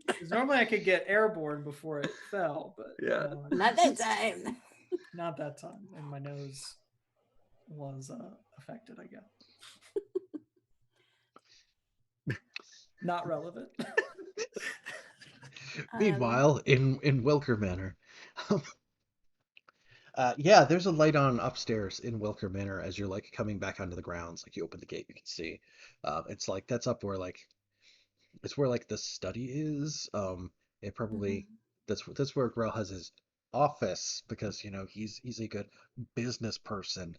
Because normally I could get airborne before it fell, but Yeah. Not that time. not that time. And my nose was affected, I guess. Not relevant. Meanwhile, in Welker Manor, yeah, there's a light on upstairs in Welker Manor as you're like coming back onto the grounds. Like you open the gate, you can see. It's like that's up where like it's where like the study is. It probably that's where Grell has his office because you know he's a good business person.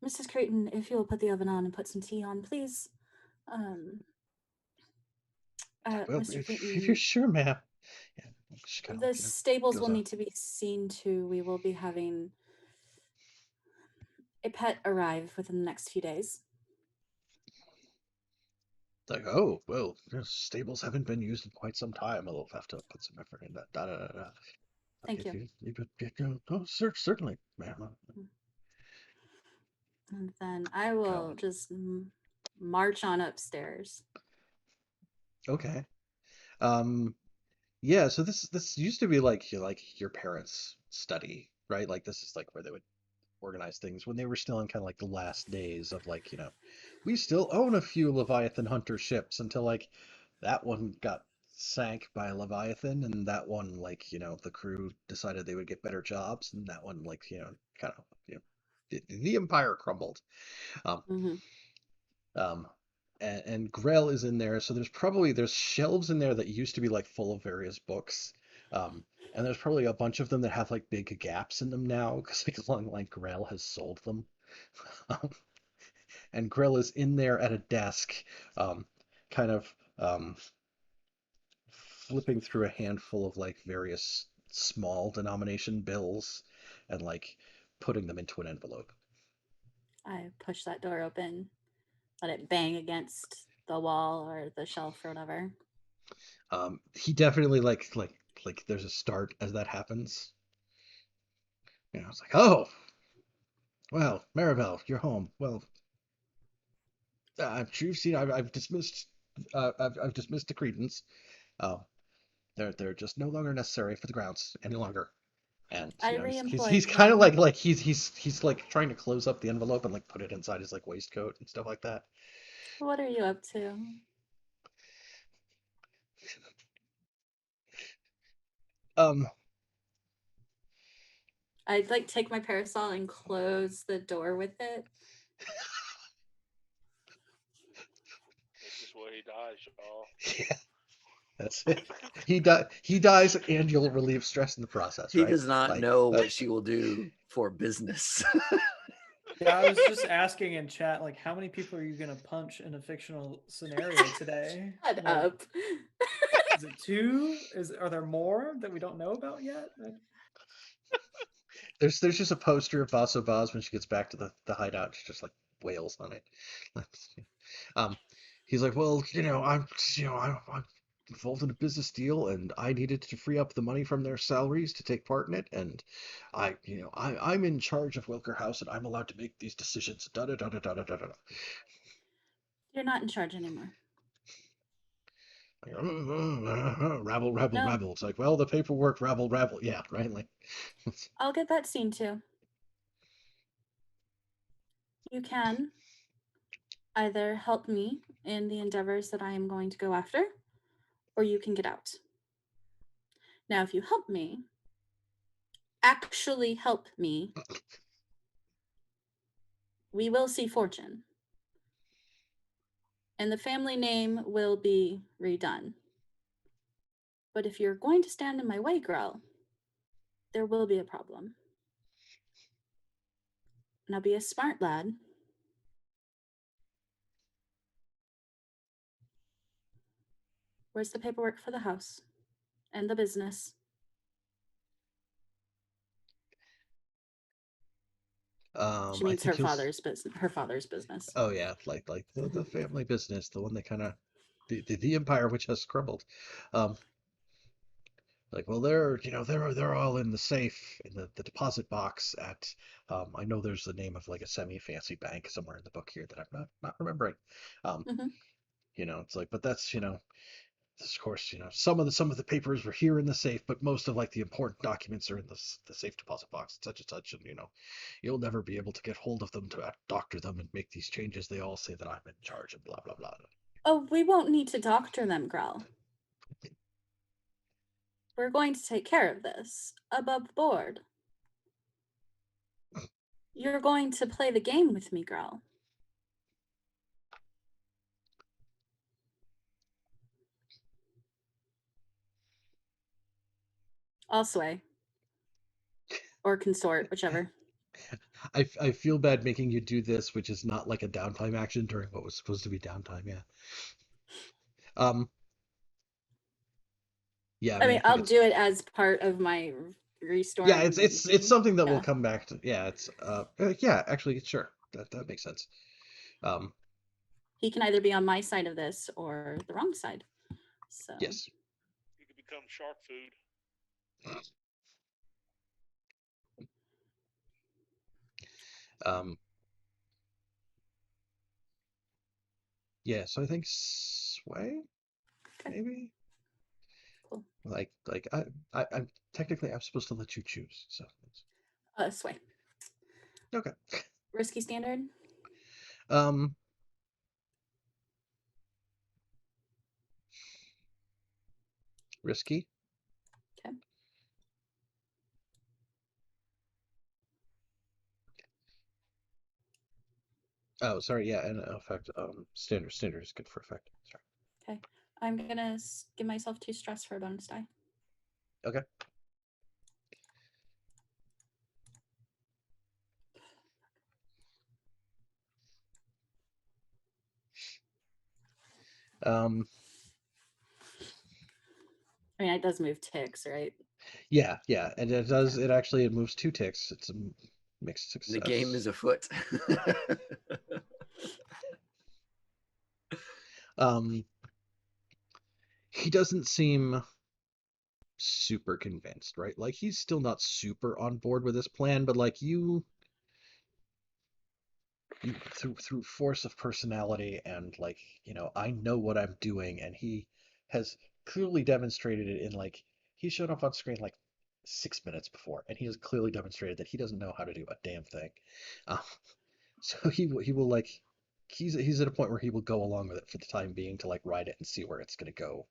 Mrs. Creighton, if you'll put the oven on and put some tea on, please. Well, Mr. if you're Creighton, sure, ma'am. Yeah, just kind the of stables goes will on. need to be seen to. We will be having a pet arrive within the next few days. Like, oh, well, the stables haven't been used in quite some time. I'll have to put some effort in that. Da, da, da, da. Thank you. Certainly, ma'am. And then I will just march on upstairs. Okay. Yeah, so this used to be like your parents' study, right? Like this is like where they would organize things when they were still in kind of like the last days of like, you know, we still own a few Leviathan hunter ships until like that one got sank by a Leviathan and that one like, you know, the crew decided they would get better jobs and that one like, you know, kind of, you know, the empire crumbled. Mhm. And Grell is in there, so there's shelves in there that used to be like full of various books, and there's probably a bunch of them that have like big gaps in them now because like along like Grell has sold them, and Grell is in there at a desk, kind of flipping through a handful of like various small denomination bills, and like putting them into an envelope. I push that door open, let it bang against the wall or the shelf or whatever. He definitely like there's a start as that happens. You know, it's like, oh, well, Maribel, you're home. Well, you've seen I've dismissed I've dismissed the credence. They're just no longer necessary for the grounds any longer. And I you know, re-employ he's kind of him. like he's like trying to close up the envelope and like put it inside his like waistcoat and stuff like that. What are you up to? I'd like take my parasol and close the door with it. This is where he dies, y'all. Yeah, that's it. He dies, and you'll relieve stress in the process. He right? does not Like, know what she will do for business. Yeah, I was just asking in chat, like, how many people are you gonna punch in a fictional scenario today? Shut Like, up. Is it two? Are there more that we don't know about yet? There's just a poster of Vaso Vaz when she gets back to the hideout. She just like wails on it. um, he's like, well, I'm involved in a business deal, and I needed to free up the money from their salaries to take part in it, and I'm in charge of Wilker House, and I'm allowed to make these decisions. Da da da da da da da. You're not in charge anymore. Rabble, rabble, No. rabble. It's like, well, the paperwork, rabble, rabble. Yeah, right. Like, I'll get that scene too. You can either help me in the endeavors that I am going to go after, or you can get out. Now, if you help me, actually help me, we will see fortune. And the family name will be redone. But if you're going to stand in my way, Grell, there will be a problem. Now be a smart lad. Where's the paperwork for the house and the business? She I means think her he'll. father's business. Her father's business. Oh yeah, like the family business, the one that kind of the empire which has crumbled. Um, like, well, they're all in the safe in the deposit box at. I know there's the name of like a semi-fancy bank somewhere in the book here that I'm not remembering. Um, Mhm. It's like, but that's of course, some of the papers were here in the safe, but most of like the important documents are in the safe deposit box, such and such, and you'll never be able to get hold of them to doctor them and make these changes. They all say that I'm in charge and blah blah blah. Oh, we won't need to doctor them, Grell. We're going to take care of this above board. You're going to play the game with me, Grell. I'll sway. Or consort, whichever. I feel bad making you do this, which is not like a downtime action during what was supposed to be downtime. Yeah. Um. Yeah. I I mean, mean, I think I'll it's do it as part of my restoring. yeah. It's scene. something that will Yeah. come back to. Yeah. It's yeah. Actually, sure. That makes sense. Um. He can either be on my side of this or the wrong side. So Yes. You could become shark food. Um. Yeah. So I think sway okay, maybe. cool. Like I'm technically I'm supposed to let you choose. So Sway. okay. Risky standard. Um. Risky. Okay. Oh, sorry. Yeah, and effect. Standard is good for effect. Sorry. Okay. I'm gonna give myself 2 stress for a bonus die. Okay. Um. I mean, it does move ticks, right? Yeah, yeah, and it does. It actually it moves 2 ticks. It's a mixed success. The game is afoot. Um. He doesn't seem super convinced, right? Like he's still not super on board with this plan, but like you through force of personality and like I know what I'm doing, and he has clearly demonstrated it in like he showed up on screen like 6 minutes before, and he has clearly demonstrated that he doesn't know how to do a damn thing. um, so he will like he's at a point where he will go along with it for the time being to like ride it and see where it's going to go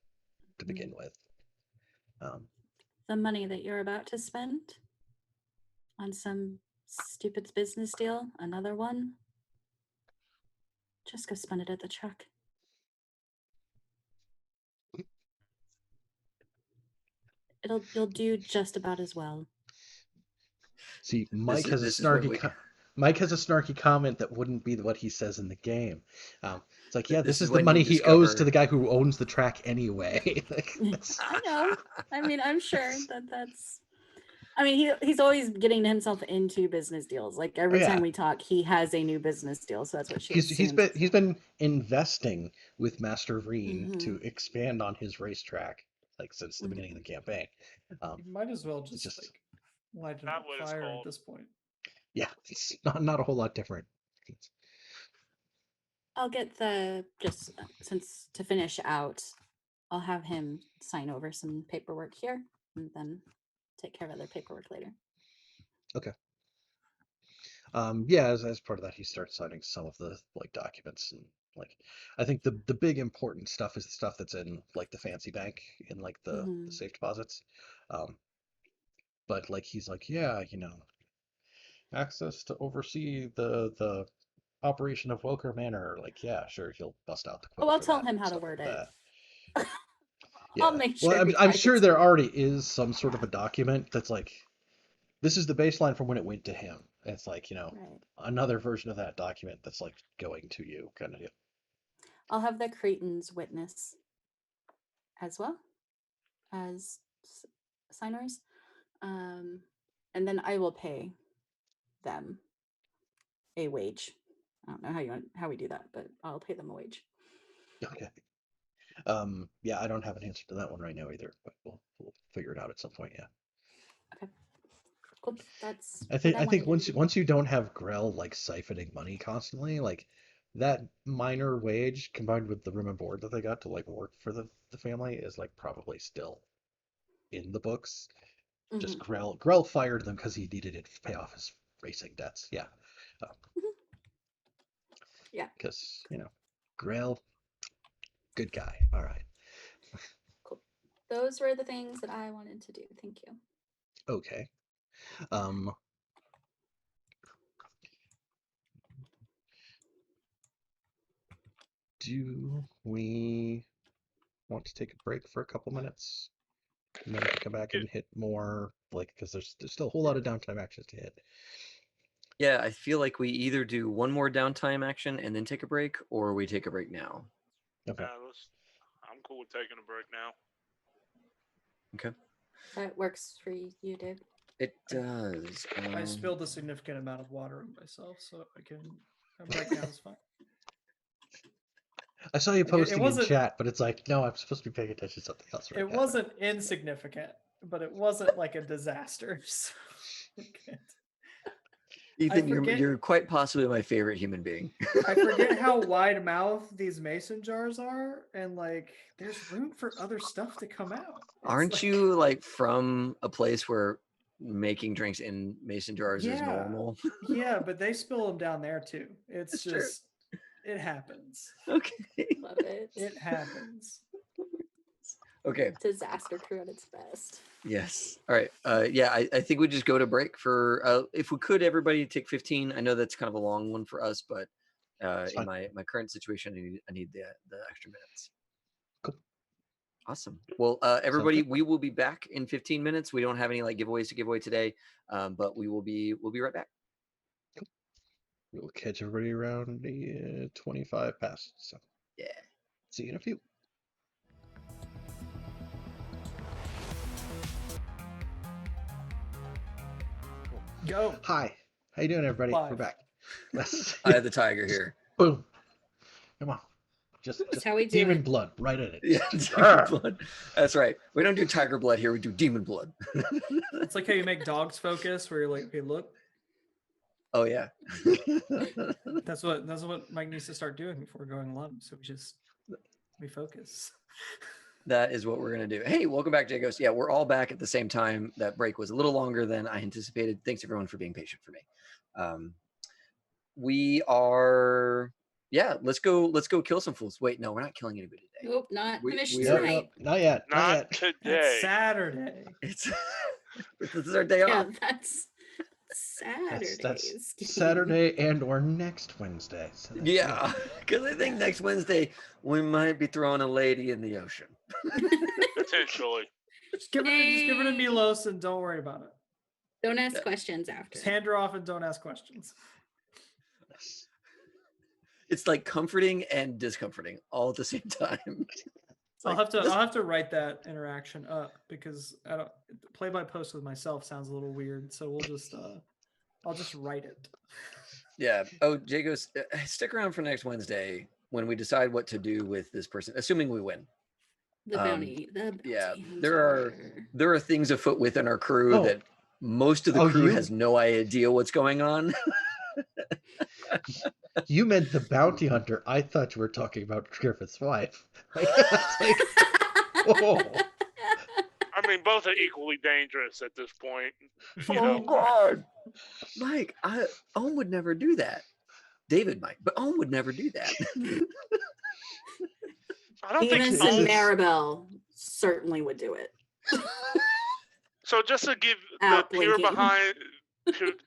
to begin with. The money that you're about to spend on some stupid business deal, another one, just go spend it at the truck. You'll do just about as well. See, Mike has a This is when snarky Mike has a snarky comment that wouldn't be what he says in the game. It's like, yeah, this this is is the when you money he owes to discover. the guy who owns the track anyway. Like, I know. I mean, I'm sure that's I mean, he's always getting himself into business deals. Like every yeah. time we talk, he has a new business deal. So that's what she He's assumes. he's been investing with Master Reen Mhm. to expand on his racetrack like since the beginning of the campaign. You might as well It's just just like light it Not on what it's fire at called. this point. yeah, it's not a whole lot different. I'll get just since to finish out, I'll have him sign over some paperwork here and then take care of other paperwork later. Okay. Yeah, as part of that, he starts signing some of the like documents and like I think the big important stuff is the stuff that's in like the fancy bank in like the safe deposits. But like he's like, yeah, access to oversee the operation of Woker Manor. Like, yeah, sure, he'll bust out the Oh, quote I'll for tell that him and how to stuff word like it. that. I'll Yeah. make Well, sure. I'm he sure gets there it. already is some sort of a Yeah. document that's like, this is the baseline from when it went to him. And it's like, Right. another version of that document that's like going to you kind of deal. I'll have the Cretans witness as well as signers, and then I will pay them a wage. I don't know how we do that, but I'll pay them a wage. Okay. Yeah, I don't have an answer to that one right now either, but we'll figure it out at some point. Yeah. Okay. Cool. That's I what think I I think wanted to do. once you don't have Grell like siphoning money constantly, like that minor wage combined with the room and board that they got to like work for the family is like probably still in the books. Just Grell fired them because he needed it to pay off his racing debts. Yeah. Yeah. Because Grell, good guy. All right. Cool. Those were the things that I wanted to do. Thank you. Okay. Do we want to take a break for a couple minutes and then we can come back and hit more like because there's still a whole lot of downtime actions to hit. Yeah, I feel like we either do one more downtime action and then take a break, or we take a break now. Okay. I'm cool with taking a break now. Okay. That works for you, Dave. It does. I spilled a significant amount of water on myself, so I can a break now is fine. I saw you Like, posting in chat, but it's like, no, I'm supposed to be paying attention to something else right now. It wasn't insignificant, but it wasn't like a disaster. So Ethan, you're quite possibly my favorite human being. I forget how wide mouthed these mason jars are, and like there's room for other stuff to come out. Aren't you like from a place where making drinks in mason jars is normal? Yeah, but they spill them down there too. It's just it happens. Okay. Love it. It happens. Okay. Disaster crew at its best. Yes. All right. Yeah, I think we just go to break for if we could, everybody take 15. I know that's kind of a long one for us, but in my current situation, I need the extra minutes. Cool. Awesome. Well, everybody, we will be back in 15 minutes. We don't have any like giveaways to give away today, but we'll be right back. Cool. We'll catch everybody around the 25 past. So yeah. See you in a few. Go. Hi. How you doing, everybody? Live. We're back. I have the tiger here. Boom. Come on. Just how we do demon it. blood right in it. Yeah, demon blood. That's right. We don't do tiger blood here. We do demon blood. It's like how you make dogs focus, where you're like, okay, look. Oh yeah. That's what Mike needs to start doing before going live. So we focus. That is what we're gonna do. Hey, welcome back, Jagos. Yeah, we're all back at the same time. That break was a little longer than I anticipated. Thanks everyone for being patient for me. We are. Yeah, let's go kill some fools. Wait, no, we're not killing anybody today. Nope, not finished we are- tonight. Not yet. Not today. That's Saturday. It's this is our day Yeah, off. that's Saturdays. That's Saturday and or next Wednesday. So Yeah, because I think next Wednesday we might be throwing a lady in the ocean. Potentially. Just give it to Milos and don't worry about it. Don't ask questions after. Just hand her off and don't ask questions. It's like comforting and discomforting all at the same time. I'll like, have to write that interaction up because I don't play by post with myself sounds a little weird. So we'll just I'll just write it. Yeah. Oh, Jagos, stick around for next Wednesday when we decide what to do with this person, assuming we win. The bounty. Yeah, hunter. there are things afoot within our crew Oh. that most of the Oh, crew you- has no idea what's going on. You meant the bounty hunter. I thought you were talking about Griffith's wife. Like, it's like, oh. I mean, both are equally dangerous at this point. You Oh know, God, Mike, Owen would never do that. David might, but Owen would never do that. I don't think Venus it's- and it's- Maribel certainly would do it. so. Just to give the Out peer blinking. behind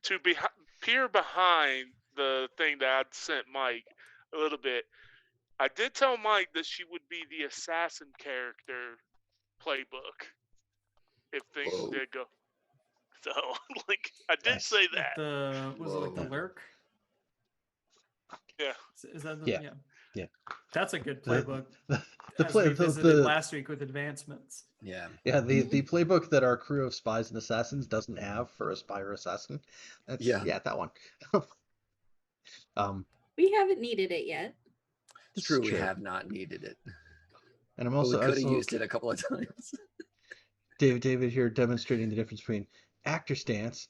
to be peer behind the thing that I'd sent Mike a little bit. I did tell Mike that she would be the assassin character playbook if things Whoa. did go. So, like, I did Nice. say that. Was it like the Whoa. lurk? Yeah. Is that the, Yeah. Yeah. That's a good The- playbook. The as play we visited the last week with advancements. Yeah. yeah the playbook that our crew of spies and assassins doesn't have for a spy or assassin. That's Yeah. that one. We haven't needed it yet. It's true, we have not needed it, And I'm but we also could have used it a couple of times. David here demonstrating the difference between actor stance.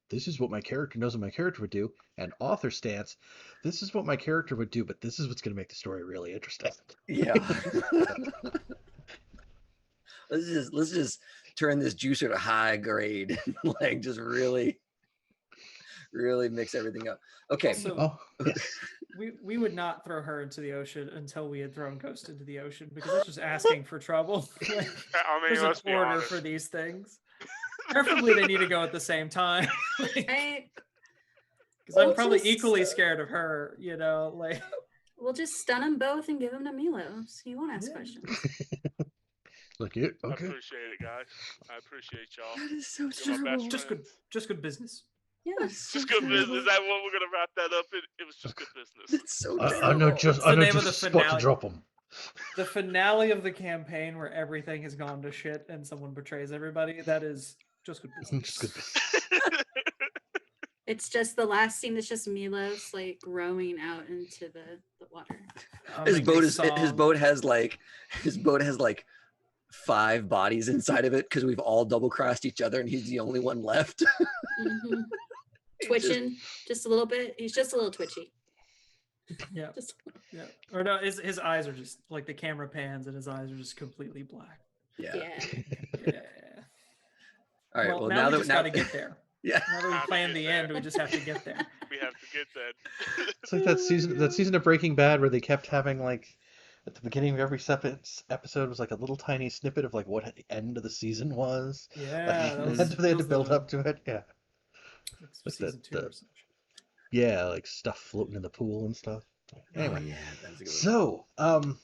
This is what my character knows what my character would do, and author stance. This is what my character would do, but this is what's going to make the story really interesting. Yeah. let's just turn this juicer to high grade, like just really mix everything up. Okay. Also, Oh, yes. we would not throw her into the ocean until we had thrown Ghost into the ocean because that's just asking for trouble. Like, I mean, there's an let's be order honest. for these things. Preferably, they need to go at the same time. I, Because I'm Well, probably just- equally scared of her. You know, like we'll just stun them both and give them to Milo, so you won't ask Yeah. questions. Look it. I Okay. appreciate it, guys. I appreciate y'all. That is so You're my terrible. best friends. just good business. Yeah. That's so Just good business. terrible. Is that what we're gonna wrap that up in? It was just good business. That's so I terrible. know just It's I the know name of just the spot to finale. drop them. The finale of the campaign where everything has gone to shit and someone betrays everybody. That is just good business. Just good business. It's just the last scene that's just Milos like rowing out into the water. His Humming boat the is his song. boat has like 5 bodies inside of it because we've all double crossed each other and he's the only one left. hmm Twitching just a little bit. He's just a little twitchy. Yeah, Just yeah. Or no, his eyes are just like the camera pans and his eyes are just completely black. Yeah. yeah. Yeah. All right. Well, now we that just got to get there. yeah. Now that we Gotta planned get the there. end, we just have to get there. We have to get that. It's like that season of Breaking Bad where they kept having like at the beginning of every episode was like a little tiny snippet of like what the end of the season was. Yeah, Like, that they had to was build the- up to it. Yeah. that's Like season two or something. Yeah, like stuff floating in the pool and stuff. Anyway. Oh, yeah, that's a good one. So,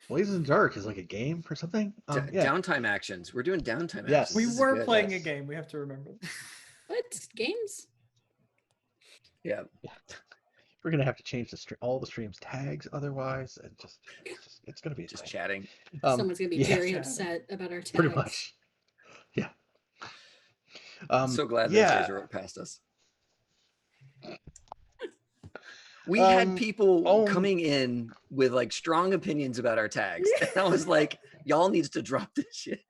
Blazing Dark is like a game or something. Yeah. Downtime actions. We're doing downtime Yes. actions. We This is were good. playing a yes. game. We have to remember. What games? Yeah. We're gonna have to change all the streams tags otherwise, and it's gonna be a Just thing. chatting. Someone's gonna be yeah, very Yeah. upset about our tags. pretty much. Yeah. So glad that yeah. Fraser wrote past us. We had people coming in with like strong opinions about our tags. And I was like, y'all needs to drop this shit.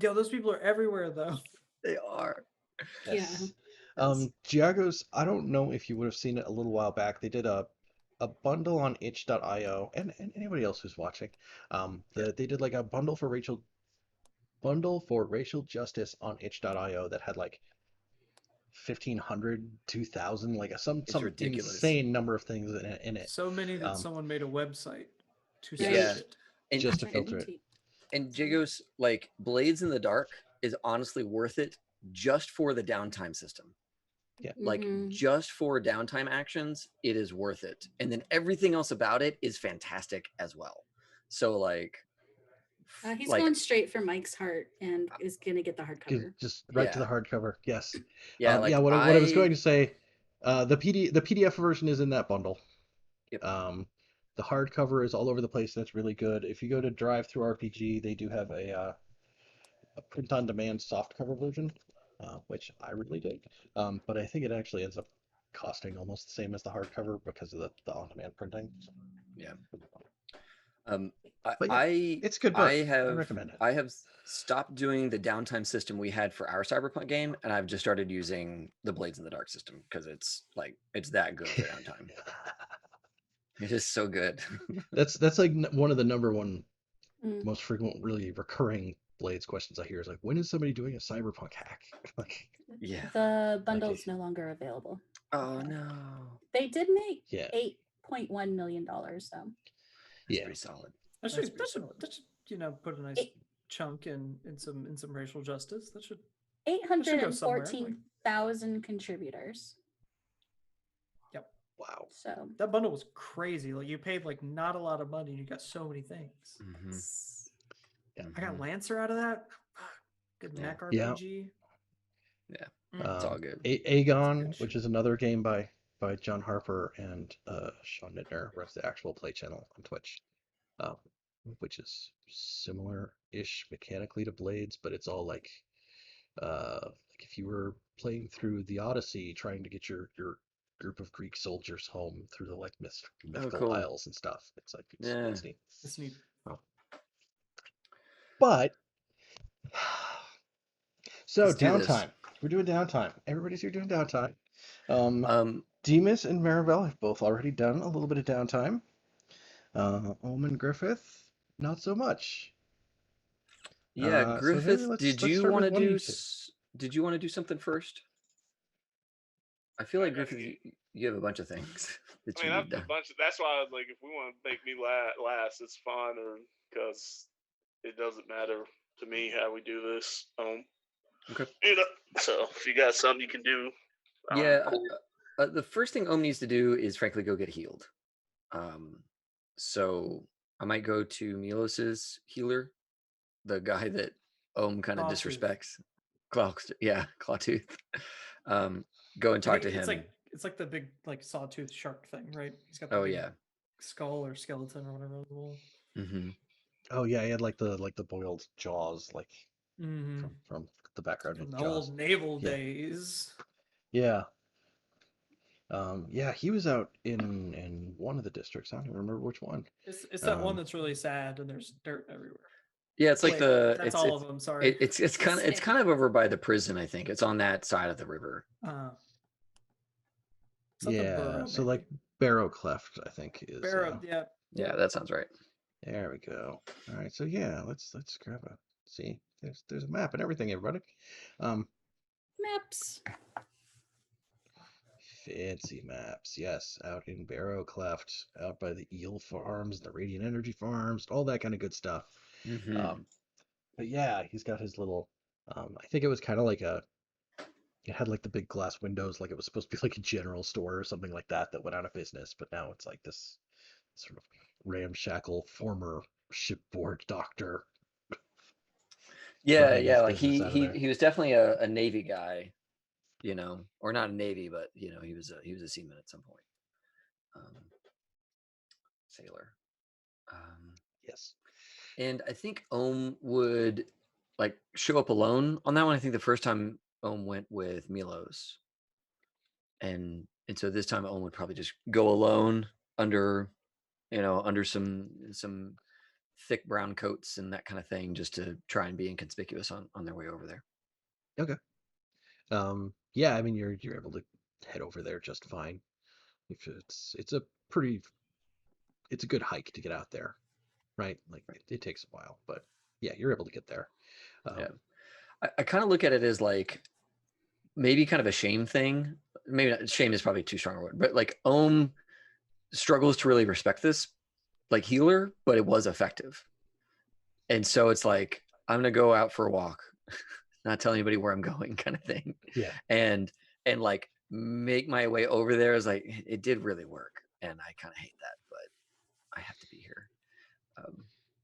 Yo, those people are everywhere though. They are. Yes. Giago's, I don't know if you would have seen it a little while back. They did a bundle on itch.io and anybody else who's watching. They did like a bundle for racial justice on itch.io that had like 1,500, 2,000, like some ridiculous. insane number of things in it. So many that Um, someone made a website to Yeah. search Yeah. it. And Just to filter it. And Jigos, like Blades in the Dark is honestly worth it just for the downtime system. Like Mhm. just for downtime actions, it is worth it. And then everything else about it is fantastic as well. So like He's like, going straight for Mike's heart and is gonna get the hardcover. Just right to Yeah. the hardcover. Yes. yeah, like What I was going to say, the PDF version is in that bundle. Yep. The hardcover is all over the place. That's really good. If you go to Drive Through RPG, they do have a print-on-demand softcover version, which I really dig. But I think it actually ends up costing almost the same as the hardcover because of the on-demand printing. Yeah. Um, But yeah, I it's a good I book. I have recommend it. I have stopped doing the downtime system we had for our Cyberpunk game, and I've just started using the Blades in the Dark system because it's that good for downtime. It is so good. That's like one of the number one Mm. most frequent, really recurring Blades questions I hear is like, when is somebody doing a cyberpunk hack? Like, Yeah. The bundle's no longer available. Oh no. They did make yeah, $8.1 million though. That's yeah. pretty solid. That That's should, pretty solid. put a nice It- chunk in some racial justice. That should go somewhere, like- 814,000 contributors. Yep. Wow. So That bundle was crazy. Like you paid like not a lot of money and you got so many things. Mhm. I got Lancer out of that. Good Yeah. mech Yeah. RPG. Yeah. Mm. It's all good. Aegon, It's good which is another game by John Harper and Sean Nittner, runs the actual play channel on Twitch, um, which is similar-ish mechanically to Blades, but it's all like if you were playing through the Odyssey, trying to get your group of Greek soldiers home through the like mythical cool. isles and stuff. It's like Yeah. it's neat. It's neat. But so Let's do this. downtime. We're doing downtime. Everybody's here doing downtime. Um, Demas and Maribel have both already done a little bit of downtime. Omen Griffith, not so much. yeah, So maybe Griffith, let's did you start want to with one of do you two. did you want to do something first? I feel like Griffith, you have a bunch of things that I you mean, need I've done. a bunch. That's why I was like, if we want to make me last, it's fine, or because it doesn't matter to me how we do this. Okay. You know, so if you got something you can do, Yeah, cool. the first thing Ohm needs to do is frankly go get healed. So I might go to Milos's healer, the guy that Ohm kind of Clawtooth. disrespects. Clawtooth. Go and talk to him. It's like the big like sawtooth shark thing, right? He's got the Oh big yeah. skull or skeleton or whatever on the wall. Mm-hmm. Oh yeah, he had like the boiled jaws, like Mm-hmm. from the background From of the Jaws. old naval Yeah. days. Yeah. Yeah, he was out in one of the districts. I don't even remember which one. It's that one that's really sad and there's dirt everywhere. Yeah, it's like Wait, the that's it's all it's of them. Sorry. it's kind of over by the prison. I think it's on that side of the river. Something Yeah, Burrow, so maybe. like Barrow Cleft, I think is. Barrow, yeah. Yeah, that sounds right. There we go. All right, so yeah, let's grab a see. There's a map and everything, everybody. maps. Fancy maps, yes, out in Barrow Cleft, out by the Eel Farms, the Radiant Energy Farms, all that kind of good stuff. Mm-hmm. But yeah, he's got his little. I think it was kind of like it had like the big glass windows, like it was supposed to be like a general store or something like that went out of business. But now it's like this sort of ramshackle former shipboard doctor. Yeah, running his like business out of there. he was definitely a Navy guy, or not a Navy, but he was a seaman at some point. Sailor. Yes. And I think Ohm would like show up alone on that one. I think the first time Ohm went with Milos, and so this time Ohm would probably just go alone under some thick brown coats and that kind of thing, just to try and be inconspicuous on their way over there. Okay. Yeah, I mean you're able to head over there just fine. If it's a good hike to get out there, right? Like it takes a while, but yeah, you're able to get there. Yeah, I kind of look at it as like maybe kind of a shame thing. Maybe not, shame is probably too strong a word, but like Ohm struggles to really respect this like healer, but it was effective. And so it's like, I'm gonna go out for a walk, not tell anybody where I'm going, kind of thing. Yeah. And like make my way over there is like it did really work, and I kind of hate that, but I have to be here.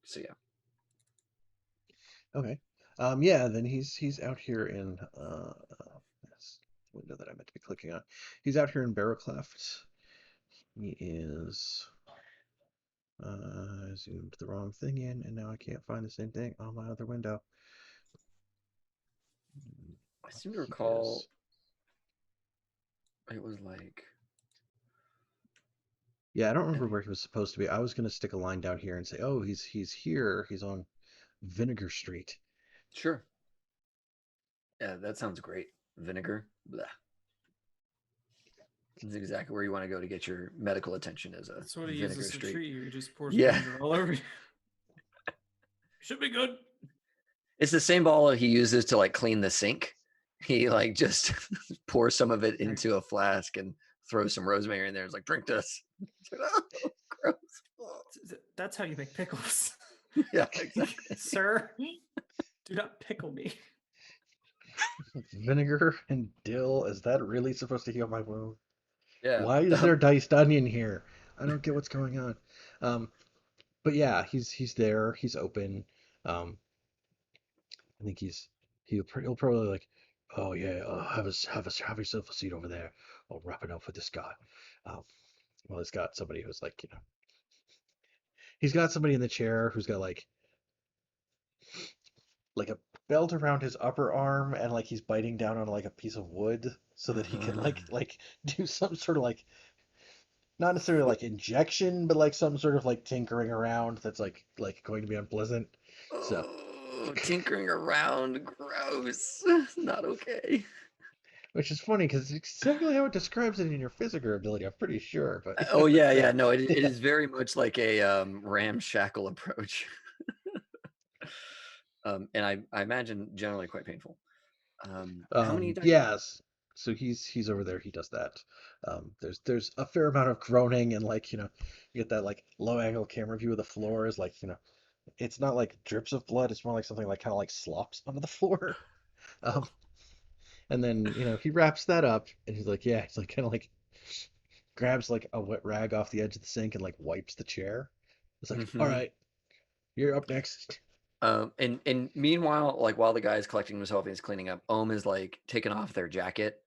So yeah. Okay. Yeah, then he's out here in this window that I meant to be clicking on. He's out here in Barrow Cleft. He is I zoomed the wrong thing in, and now I can't find the same thing on my other window. I seem to Here it recall is. it was like Yeah, I don't remember where he was supposed to be. I was gonna stick a line down here and say, "Oh, he's here. He's on Vinegar Street." sure. Yeah, that sounds great. Vinegar. Blah. That's exactly where you want to go to get your medical attention is a That's what he Vinegar uses to Street. treat you. He just pours Yeah. vinegar all over you. Should be good. It's the same bottle he uses to like clean the sink. He like just pours some of it into a flask and throws some rosemary in there. It's like, drink this. It's like, oh, gross. That's how you make pickles. Yeah, exactly. Sir, do not pickle me. Vinegar and dill. Is that really supposed to heal my wound? Yeah. Why is there diced onion here? I don't get what's going on. But yeah, he's there. He's open. I think he'll probably like, oh yeah, have yourself a seat over there. I'll wrap it up for this guy. Well, he's got somebody who's like, he's got somebody in the chair who's got like a belt around his upper arm, and like he's biting down on like a piece of wood so that he can like do some sort of like, not necessarily like injection, but like some sort of like tinkering around that's like going to be unpleasant. So Oh, tinkering around, gross. Not okay. which is funny because it's exactly how it describes it in your physical ability, I'm pretty sure. But Oh yeah. No, it is very much like a ramshackle approach. And I imagine generally quite painful. How many dice? Yes. So he's over there. He does that. There's a fair amount of groaning and like you get that like low angle camera view of the floor is like it's not like drips of blood. It's more like something like kind of like slops onto the floor. Um, and then he wraps that up and he's like yeah. He's like kind of like grabs like a wet rag off the edge of the sink and like wipes the chair. It's like all right, you're up next. And meanwhile, like while the guy is collecting himself and he's cleaning up, Ohm is like taking off their jacket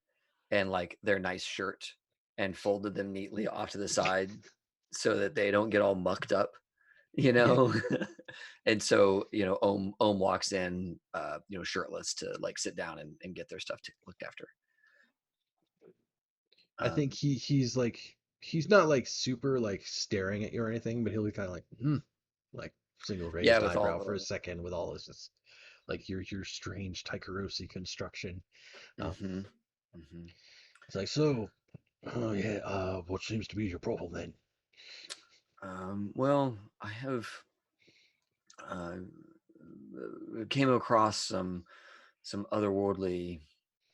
and like their nice shirt and folded them neatly off to the side so that they don't get all mucked up, And so, Ohm walks in, shirtless to like sit down and get their stuff looked after. I think he's like he's not like super like staring at you or anything, but he'll be kind of like single raised with eyebrow all for a second with all this just like your strange Taikarosi construction. It's like so. Oh yeah. What seems to be your problem then? Well, I have came across some otherworldly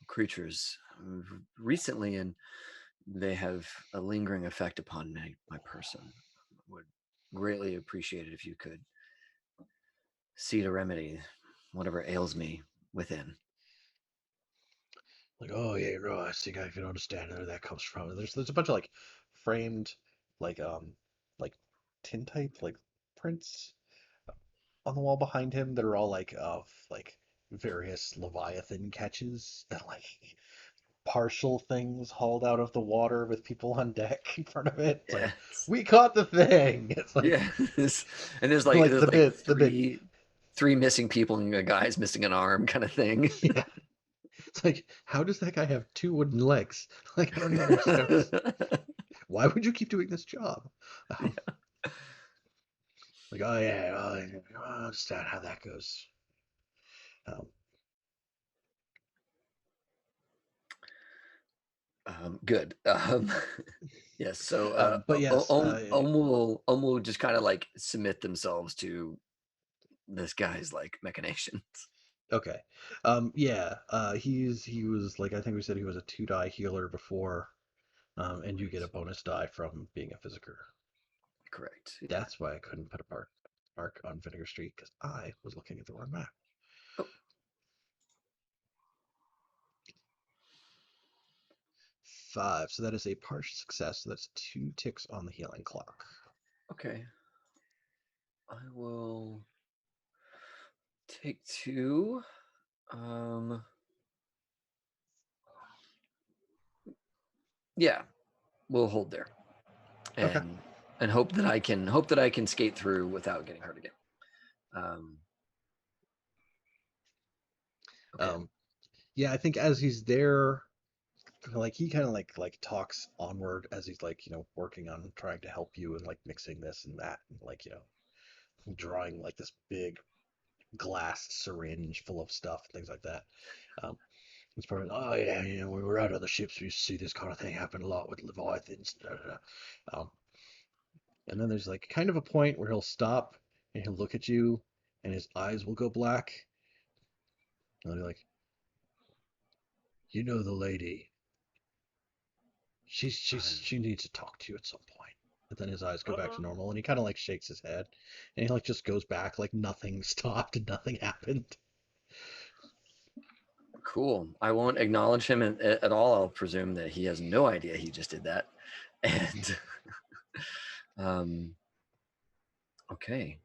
creatures recently, and they have a lingering effect upon my person. Would greatly appreciate it if you could see to remedy whatever ails me within. Like, oh yeah, right. I think I can understand where that comes from. There's a bunch of like framed like like tintype like prints on the wall behind him that are all like of like various Leviathan catches and like partial things hauled out of the water with people on deck in front of it. It's like we caught the thing. It's like and there's like three missing people and a guy's missing an arm kind of thing. Yeah. It's like, how does that guy have 2 wooden legs? Like, I don't even understand. Why would you keep doing this job? Like, oh yeah, I understand how that goes. Good. Yes. So, but yes, will just kind of like submit themselves to this guy's like machinations. okay. Yeah. He was like I think we said he was a 2-die healer before, and you get a bonus die from being a physiker. Correct. Yeah. That's why I couldn't put a mark on Vinegar Street because I was looking at the wrong map. Oh. 5, so that is a partial success. So that's 2 ticks on the healing clock. Okay. I will take 2. Yeah, we'll hold there. And and hope that I can skate through without getting hurt again. Okay. Yeah, I think as he's there, like he kind of like talks onward as he's like working on trying to help you and like mixing this and that and like drawing like this big glass syringe full of stuff and things like that. Um, it's probably, oh yeah, when we were out on the ships, we used to see this kind of thing happen a lot with Leviathans. Da, da, da. And then there's like kind of a point where he'll stop and he'll look at you, and his eyes will go black, and he'll be like, "You know the lady. She needs to talk to you at some point." But then his eyes go back to normal, and he kind of like shakes his head, and he like just goes back like nothing stopped and nothing happened. Cool. I won't acknowledge him at all. I'll presume that he has no idea he just did that. And okay.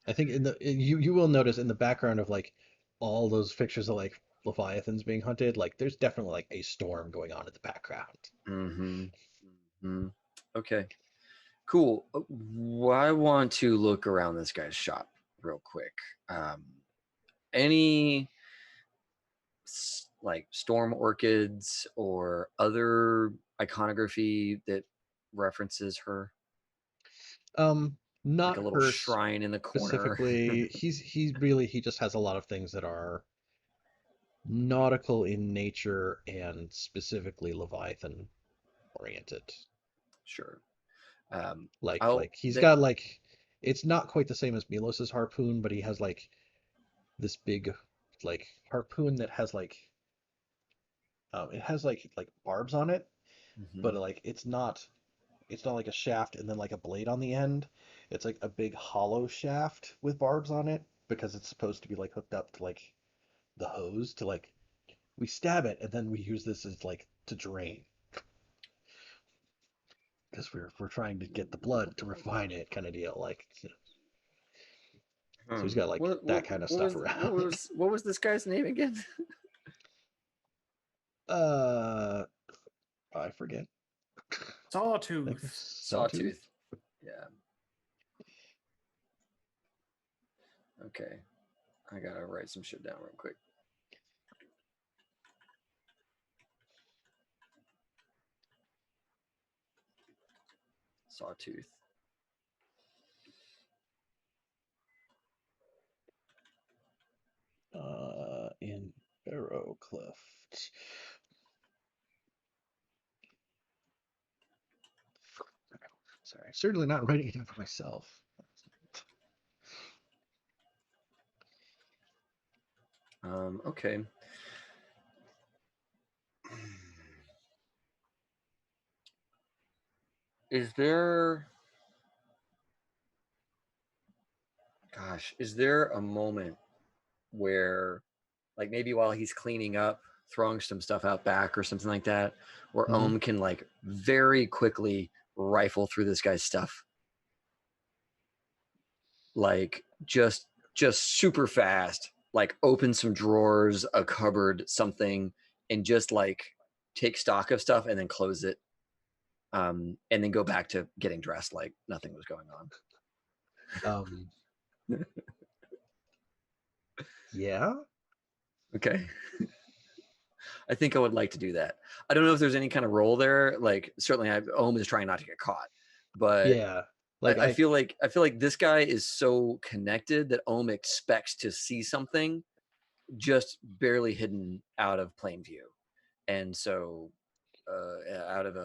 I think you will notice in the background of like all those pictures of like Leviathans being hunted, like there's definitely like a storm going on in the background. Okay. Cool. I want to look around this guy's shop real quick. Any like storm orchids or other iconography that references her? Not Like a little her shrine in the corner. specifically. He just has a lot of things that are nautical in nature and specifically Leviathan oriented. Sure. Like he's got like, it's not quite the same as Milos's harpoon, but he has like this big like harpoon that has like it has like barbs on it, but like it's not like a shaft and then like a blade on the end. It's like a big hollow shaft with barbs on it because it's supposed to be like hooked up to like the hose to like, we stab it and then we use this as like to drain because we're trying to get the blood to refine it kind of deal. Like so he's got like that kind of stuff around. What was this guy's name again? I forget. Sawtooth. Sawtooth. Yeah. Okay. I gotta write some shit down real quick. Sawtooth. In Barrow Cleft. Sorry, I'm certainly not writing it down for myself. Okay. Is there a moment where, like maybe while he's cleaning up, throwing some stuff out back or something like that, where Ohm can like very quickly rifle through this guy's stuff? Like just super fast, like open some drawers, a cupboard, something, and just like take stock of stuff and then close it. And then go back to getting dressed like nothing was going on. Yeah. Okay. I think I would like to do that. I don't know if there's any kind of role there. Like certainly Ohm is trying not to get caught, but yeah, like I feel like this guy is so connected that Ohm expects to see something just barely hidden out of plain view. And so out of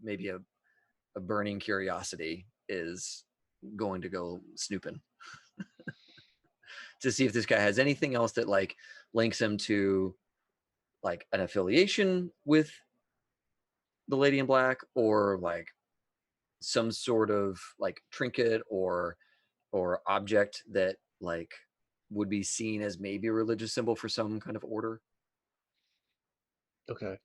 maybe a burning curiosity is going to go snooping to see if this guy has anything else that like links him to like an affiliation with the Lady in Black, or like some sort of like trinket or object that like would be seen as maybe a religious symbol for some kind of order. Okay.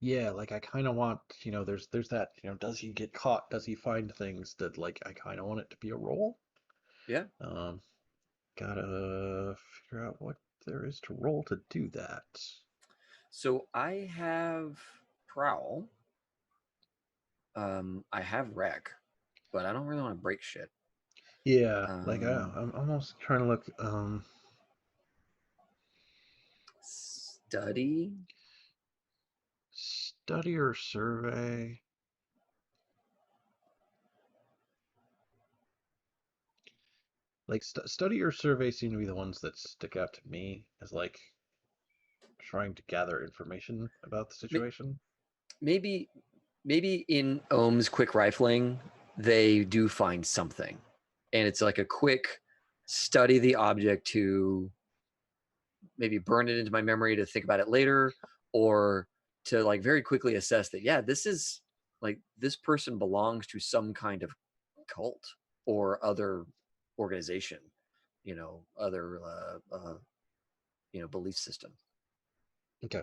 Yeah, like I kind of want, there's that, does he get caught? Does he find things that like I kind of want it to be a role? Yeah. Gotta figure out what there is to roll to do that. So I have Prowl. I have wreck, but I don't really want to break shit. Yeah, like Um, I'm almost trying to look. Study. Study or survey. Like study or survey seem to be the ones that stick out to me as like trying to gather information about the situation. Maybe in Ohm's quick rifling, they do find something, and it's like a quick study the object to maybe burn it into my memory to think about it later, or to like very quickly assess that, yeah, this is like this person belongs to some kind of cult or other organization, other belief system. Okay.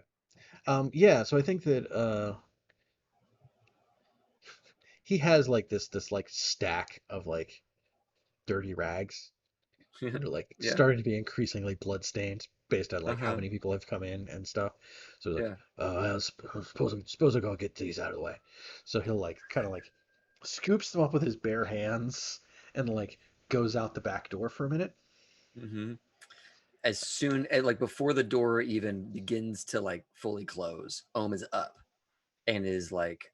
Yeah, so I think that he has like this like stack of like dirty rags that are like Yeah. starting to be increasingly bloodstained based on like how Uh-huh. many people have come in and stuff. So he's like, Yeah. suppose I'll go get these out of the way. So he'll like kind of like scoops them up with his bare hands and like goes out the back door for a minute. Mm-hmm. As soon as like before the door even begins to like fully close, Ohm is up and is like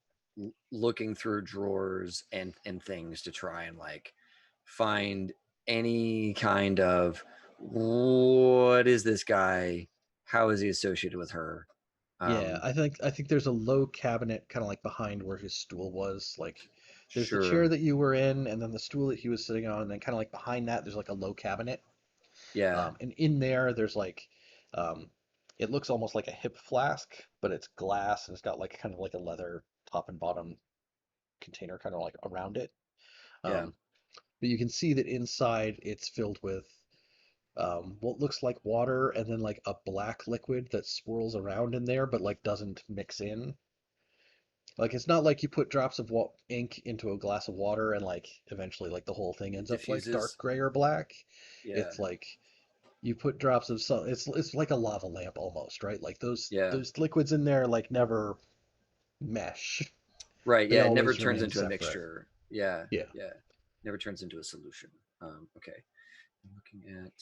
looking through drawers and things to try and like find any kind of, what is this guy, how is he associated with her? Yeah, I think there's a low cabinet kind of like behind where his stool was. Like there's the chair Sure. that you were in, and then the stool that he was sitting on, and then kind of like behind that there's like a low cabinet. Yeah. And in there there's like um, it looks almost like a hip flask, but it's glass and it's got like kind of like a leather top and bottom container kind of like around it. Yeah. But you can see that inside it's filled with what looks like water and then like a black liquid that swirls around in there, but like doesn't mix in. Like it's not like you put drops of ink into a glass of water and like eventually like the whole thing ends up like dark Diffuses. gray or black. Yeah. It's like you put drops of some. It's like a lava lamp almost, right? Like Yeah. those liquids in there like never mesh. Right. They Yeah. It never always turns remain into a separate. mixture. Yeah. Yeah. Yeah. Never turns into a solution. Okay. I'm looking at.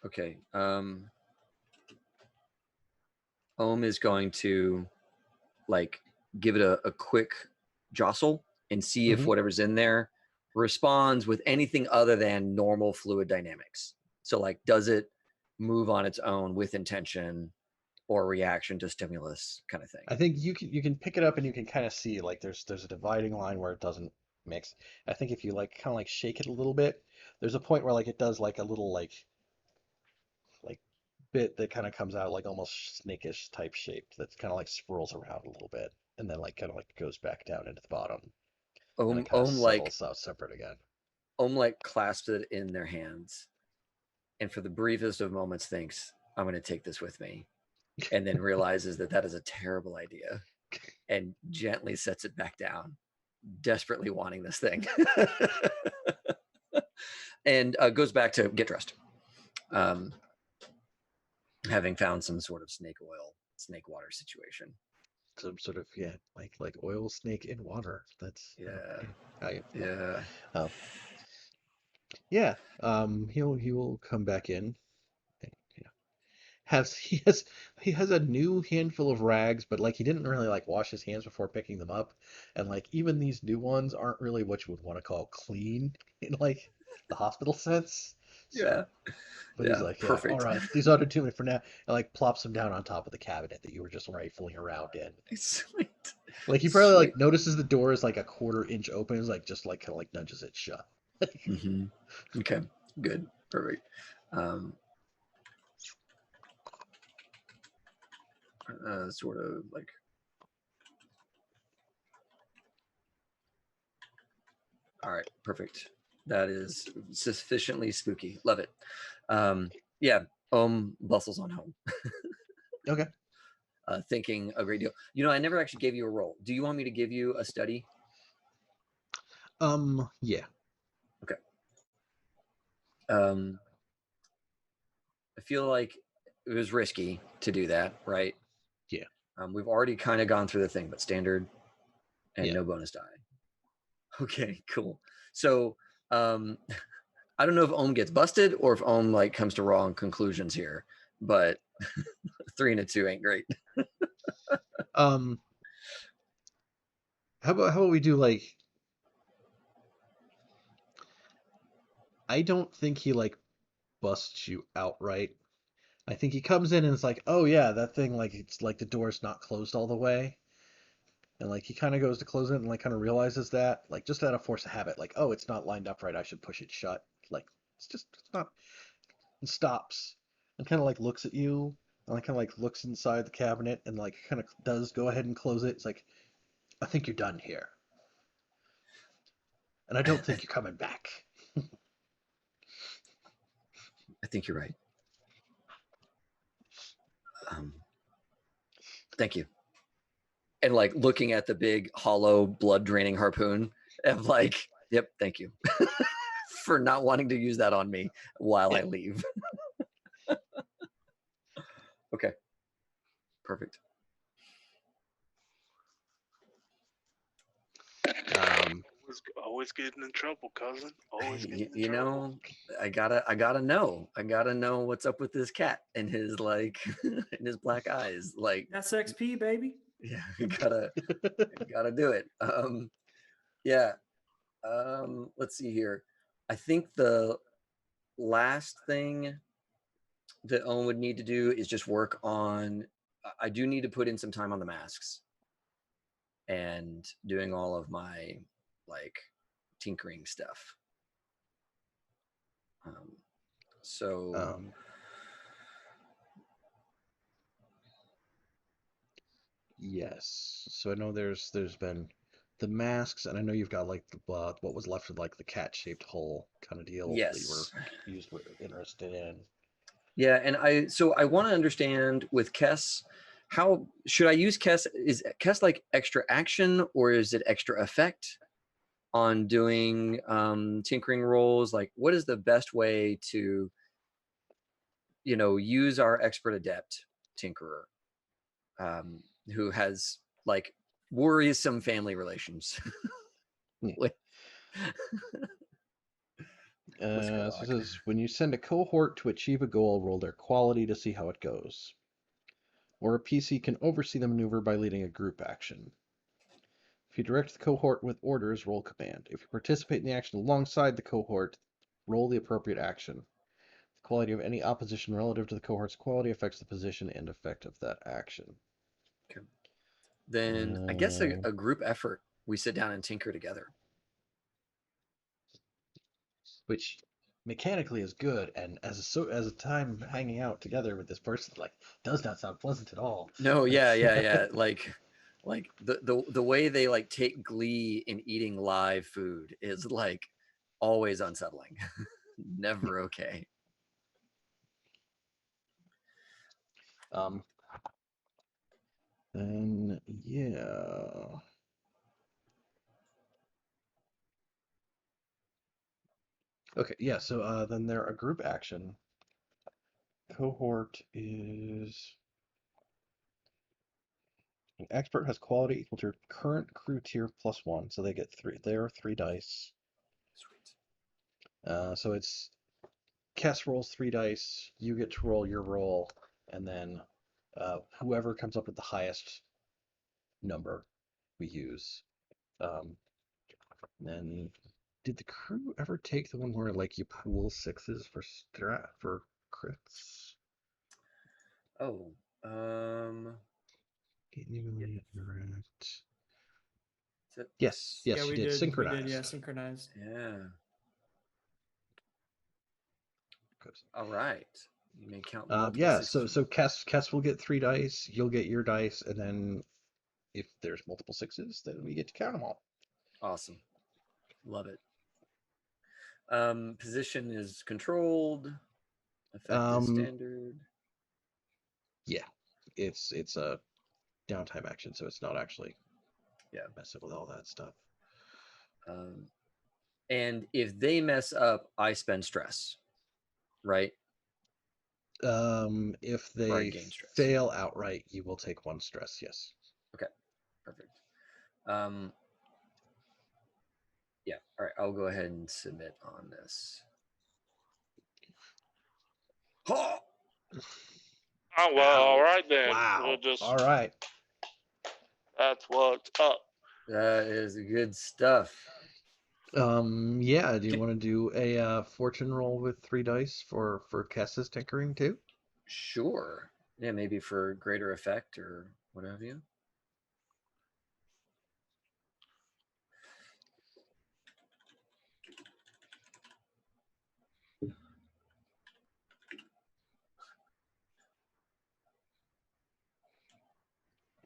Okay. Ohm is going to like give it a quick jostle and see if Hmm. whatever's in there responds with anything other than normal fluid dynamics. So like, does it move on its own with intention or reaction to stimulus kind of thing? I think you can pick it up and you can kind of see like there's a dividing line where it doesn't mix. I think if you like kind of like shake it a little bit, there's a point where like it does like a little like bit that kind of comes out like almost snakish type shape that's kind of like swirls around a little bit and then like kind of like goes back down into the bottom and it kind of Ohm like settles out separate again. clasps it in their hands, and for the briefest of moments thinks, I'm going to take this with me, and then realizes that that is a terrible idea and gently sets it back down, desperately wanting this thing. And goes back to get dressed, having found some sort of snake water situation. Some sort of like oil snake in water. That's Yeah. um, yeah. He will come back in. And, he has a new handful of rags, but like he didn't really like wash his hands before picking them up, and like even these new ones aren't really what you would want to call clean in like the hospital sense. So, but he's like, yeah, all Perfect. right, these ought to do it for now, and like plops them down on top of the cabinet that you were just rifling around in. Sweet. Like he probably like notices the door is like a quarter-inch open, is like just like kind of like nudges it shut. Mm-hmm. Okay, good, perfect. Sort of like, all right, perfect. That is sufficiently spooky. Love it. Yeah, bustles on home. Okay. Thinking a great deal. I never actually gave you a roll. Do you want me to give you a study? Yeah. I feel like it was risky to do that, right? Yeah. We've already kind of gone through the thing, but standard and Yeah. no bonus die. Okay, cool. So I don't know if Ohm gets busted or if Ohm like comes to wrong conclusions here, but 3 and a 2 ain't great. How about we do like, I don't think he like busts you outright. I think he comes in and it's like, oh yeah, that thing, like it's like the door's not closed all the way. And like he kind of goes to close it and like kind of realizes that, like just out of force of habit, like, oh, it's not lined up right, I should push it shut. Like it's not, and stops and kind of like looks at you and like kind of like looks inside the cabinet and like kind of does go ahead and close it. It's like, I think you're done here. And I don't think you're coming back. I think you're right. Thank you. And like looking at the big hollow blood draining harpoon of like, yep, thank you for not wanting to use that on me while I leave. Okay. Perfect. Always getting in trouble, cousin. Always getting in You trouble. know, I gotta know what's up with this cat and his like and his black eyes. Like That's XP, baby. yeah, gotta do it. Yeah. Let's see here. I think the last thing that Owen would need to do is just work on. I do need to put in some time on the masks and doing all of my like tinkering stuff. So Yes. So I know there's been the masks, and I know you've got like the what was left of like the cat-shaped hole kind of deal that you were yes, interested in. yeah, and I want to understand with Kess, how should I use Kess? Is Kess like extra action or is it extra effect on doing tinkering rolls? Like, what is the best way to use our expert adept tinkerer who has like worrisome family relations Yeah. with So it says, when you send a cohort to achieve a goal, roll their quality to see how it goes. Or a PC can oversee the maneuver by leading a group action. If you direct the cohort with orders, roll command. If you participate in the action alongside the cohort, roll the appropriate action. The quality of any opposition relative to the cohort's quality affects the position and effect of that action. Okay. Then I guess a group effort. We sit down and tinker together. Which mechanically is good, and as a time hanging out together with this person, like, does not sound pleasant at all. No, yeah. Like the way they like take glee in eating live food is like always unsettling. Never okay. Then yeah. Okay, yeah, so then they're a group action. Cohort is an expert has quality equal to your current crew tier +1, so they get 3. There are 3 dice. Sweet. So it's Kess rolls 3 dice, you get to roll your roll, and then whoever comes up with the highest number we use. Then did the crew ever take the one where like you pool 6s for crits? Oh, Interact. that, Yes, Yeah, you we did. did. Synchronized. We did. Yeah, synchronized. yeah. Good. All right. You may count multiple Yeah, sixes. so Kess will get 3 dice, you'll get your dice, and then if there's multiple 6s, then we get to count them all. Awesome. Love it. Position is controlled. Effect is standard. Yeah, it's a downtime action, so it's not actually messing with all that stuff. And if they mess up, I spend stress, right? If Or I they gain stress. fail outright, you will take 1 stress. Yes. Okay, perfect. Yeah, all right, I'll go ahead and submit on this. Oh! Oh well, all Ow. right then. Wow. We'll just. All right. That's what's up. That is good stuff. Yeah. Do you want to do a fortune roll with 3 dice for Kessa's tinkering too? Sure. Yeah, maybe for greater effect or what have you.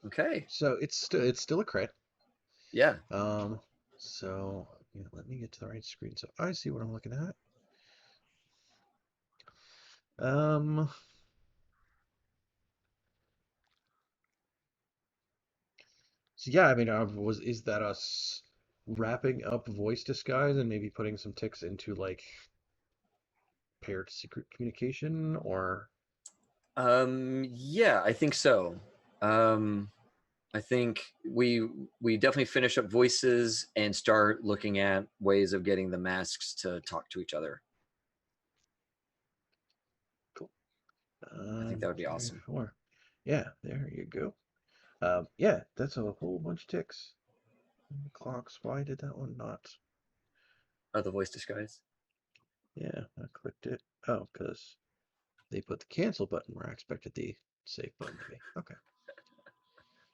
Okay. So it's still a crit. Yeah. So yeah, let me get to the right screen so I see what I'm looking at. So yeah, I mean, is that us wrapping up voice disguise and maybe putting some ticks into like paired secret communication, or Yeah, I think so. I think we definitely finish up voices and start looking at ways of getting the masks to talk to each other. cool. I think that would be awesome. 4. Yeah, there you go. Yeah, that's a whole bunch of ticks. Clocks. Why did that one not? Oh, the voice disguise. Yeah, I clicked it. Oh, because they put the cancel button where I expected the save button to be. Okay.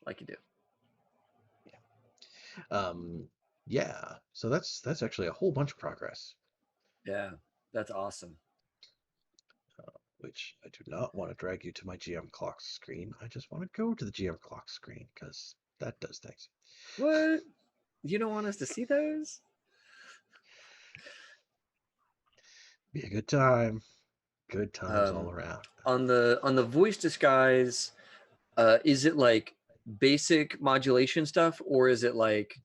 Like you do. Yeah. So that's actually a whole bunch of progress, Yeah, that's awesome. which I do not want to drag you to my GM clock screen. I just want to go to the GM clock screen because that does things. What? You don't want us to see those? Be a good time. Good times all around. On the voice disguise, is it like basic modulation stuff, or is it like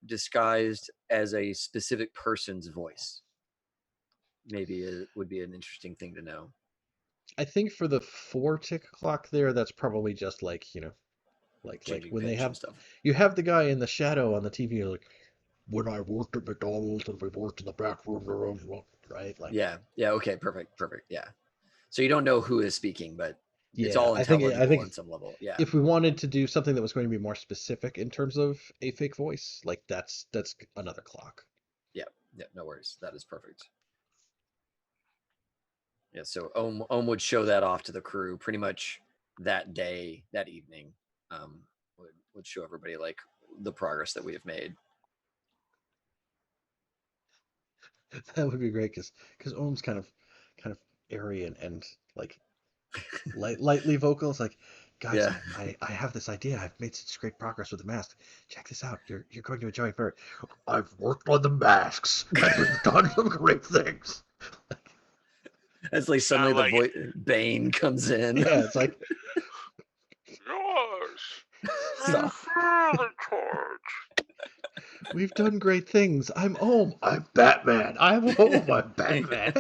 disguised as a specific person's voice? Maybe it would be an interesting thing to know. I think for the 4 tick clock there, that's probably just like, like Changing when they pitch have and stuff. you have the guy in the shadow on the TV, you're like, when I worked at McDonald's and we worked in the back room, right? Like, Yeah. Okay. Perfect. Yeah. So you don't know who is speaking, but it's yeah, all I think intelligible on some level. Yeah. if we wanted to do something that was going to be more specific in terms of a fake voice, like that's another clock. Yeah. No worries. That is perfect. Yeah. So Ohm would show that off to the crew pretty much that day, that evening. Would show everybody like the progress that we have made. That would be great because Ohm's kind of airy and like lightly vocal. It's like, guys, Yeah. I have this idea. I've made such great progress with the mask. Check this out. You're going to enjoy it very. I've worked on the masks and we've done some great things. It's like suddenly Sound the like voice Bane comes in. Yeah, it's like, Yours. So- Further charge. we've done great things. I'm Ohm. I'm Batman. I'm Ohm. I'm Batman.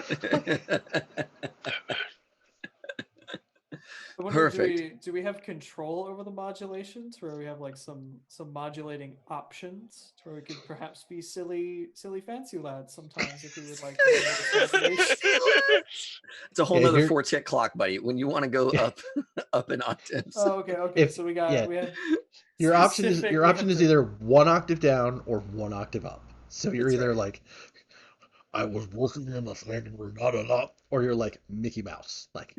I wonder, Perfect. do we have control over the modulations, where we have like some modulating options, to where we could perhaps be silly fancy lads sometimes if we would like to make assassination? It's a whole Yeah, nother here- 4-tick clock, buddy. When you want to go up in octaves. Oh, okay. If- So we yeah. have Your option is specific- we have to- either 1 octave down or 1 octave up. So you're That's either right. like, I was working in the thing and we're not enough, or you're like Mickey Mouse, like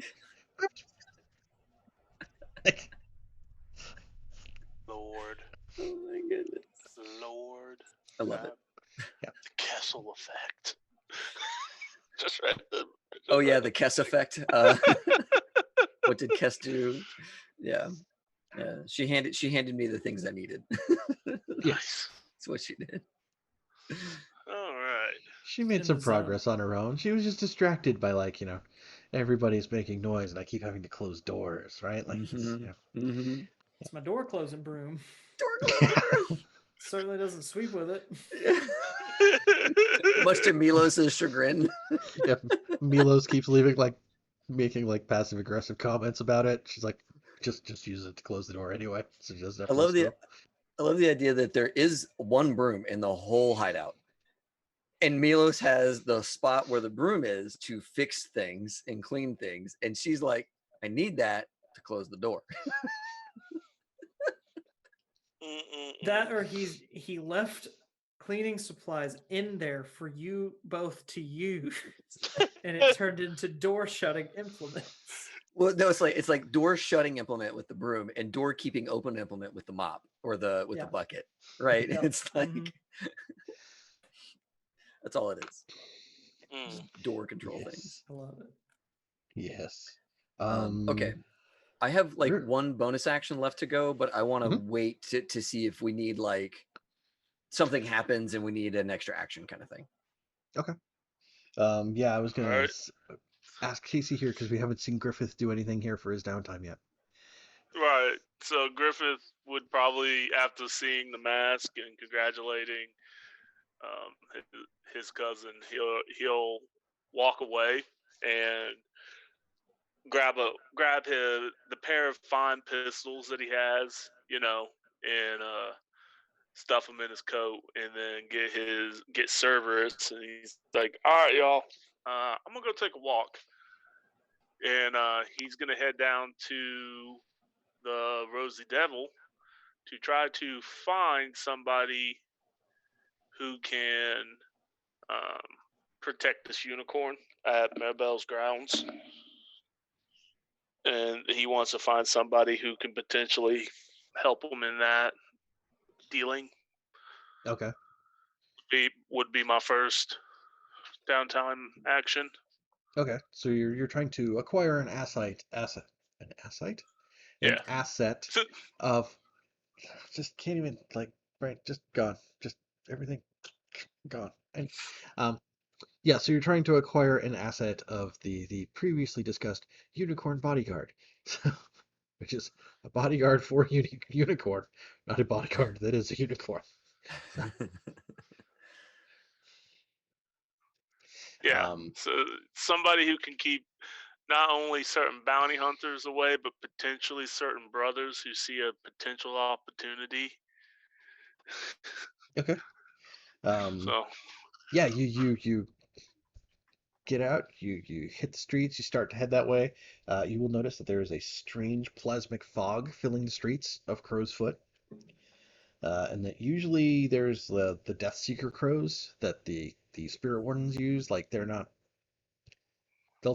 Lord. Oh my goodness. Lord. I love it. Yeah. The Kessel effect. Just read them. Oh yeah, the Kess effect. What did Kess do? Yeah. She handed me the things I needed. Nice. That's what she did. All right. she made In some the zone. progress on her own. She was just distracted by everybody's making noise and I keep having to close doors, right? Like, It's my door closing broom. Door closer. Certainly doesn't sweep with it. Much to Milos's chagrin. Yeah, Milos keeps making like passive aggressive comments about it. She's like, just use it to close the door anyway. So she doesn't have I to love listen to the I love the idea that there is one broom in the whole hideout. And Milos has the spot where the broom is to fix things and clean things. And she's like, I need that to close the door. That or he left cleaning supplies in there for you both to use, and it turned into door shutting implements. Well, no, it's like door shutting implement with the broom and door keeping open implement with the mop or the Yeah. bucket, right? Yep. It's like Mhm. that's all it is. Mm. Just door control Yes. things. I love it. Yes. Okay. I have like Sure. one bonus action left to go, but I want to wait to see if we need like something happens and we need an extra action kind of thing. Yeah, I was gonna Alright. ask Casey here because we haven't seen Griffith do anything here for his downtime yet. Right. So Griffith would probably, after seeing the mask and congratulating his cousin, he'll walk away and grab the pair of fine pistols that he has, and stuff them in his coat, and then get Cerberus, and he's like, "All right, y'all, I'm gonna go take a walk," and he's gonna head down to the Rosy Devil to try to find somebody who can um, protect this unicorn at Maribel's grounds. And he wants to find somebody who can potentially help him in that dealing. Okay. Would be my first downtime action. Okay. So you're trying to acquire an Yeah. asset So, of just can't even like right just gone just everything gone and yeah, so you're trying to acquire an asset of the previously discussed unicorn bodyguard, which is a bodyguard for a unicorn, not a bodyguard that is a unicorn. yeah. So somebody who can keep not only certain bounty hunters away, but potentially certain brothers who see a potential opportunity. Okay. So Yeah, you get out, you hit the streets, you start to head that way. You will notice that there is a strange plasmic fog filling the streets of Crow's Foot. And that usually there's the Death Seeker crows that the spirit wardens use. Like they'll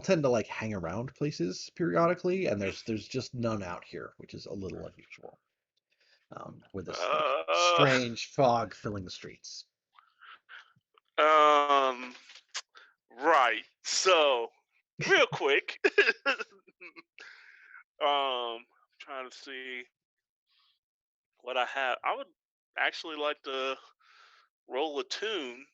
tend to like hang around places periodically, and there's just none out here, which is a little unusual. With this like strange fog filling the streets. Right. So, real quick, trying to see what I have. I would actually like to roll a tune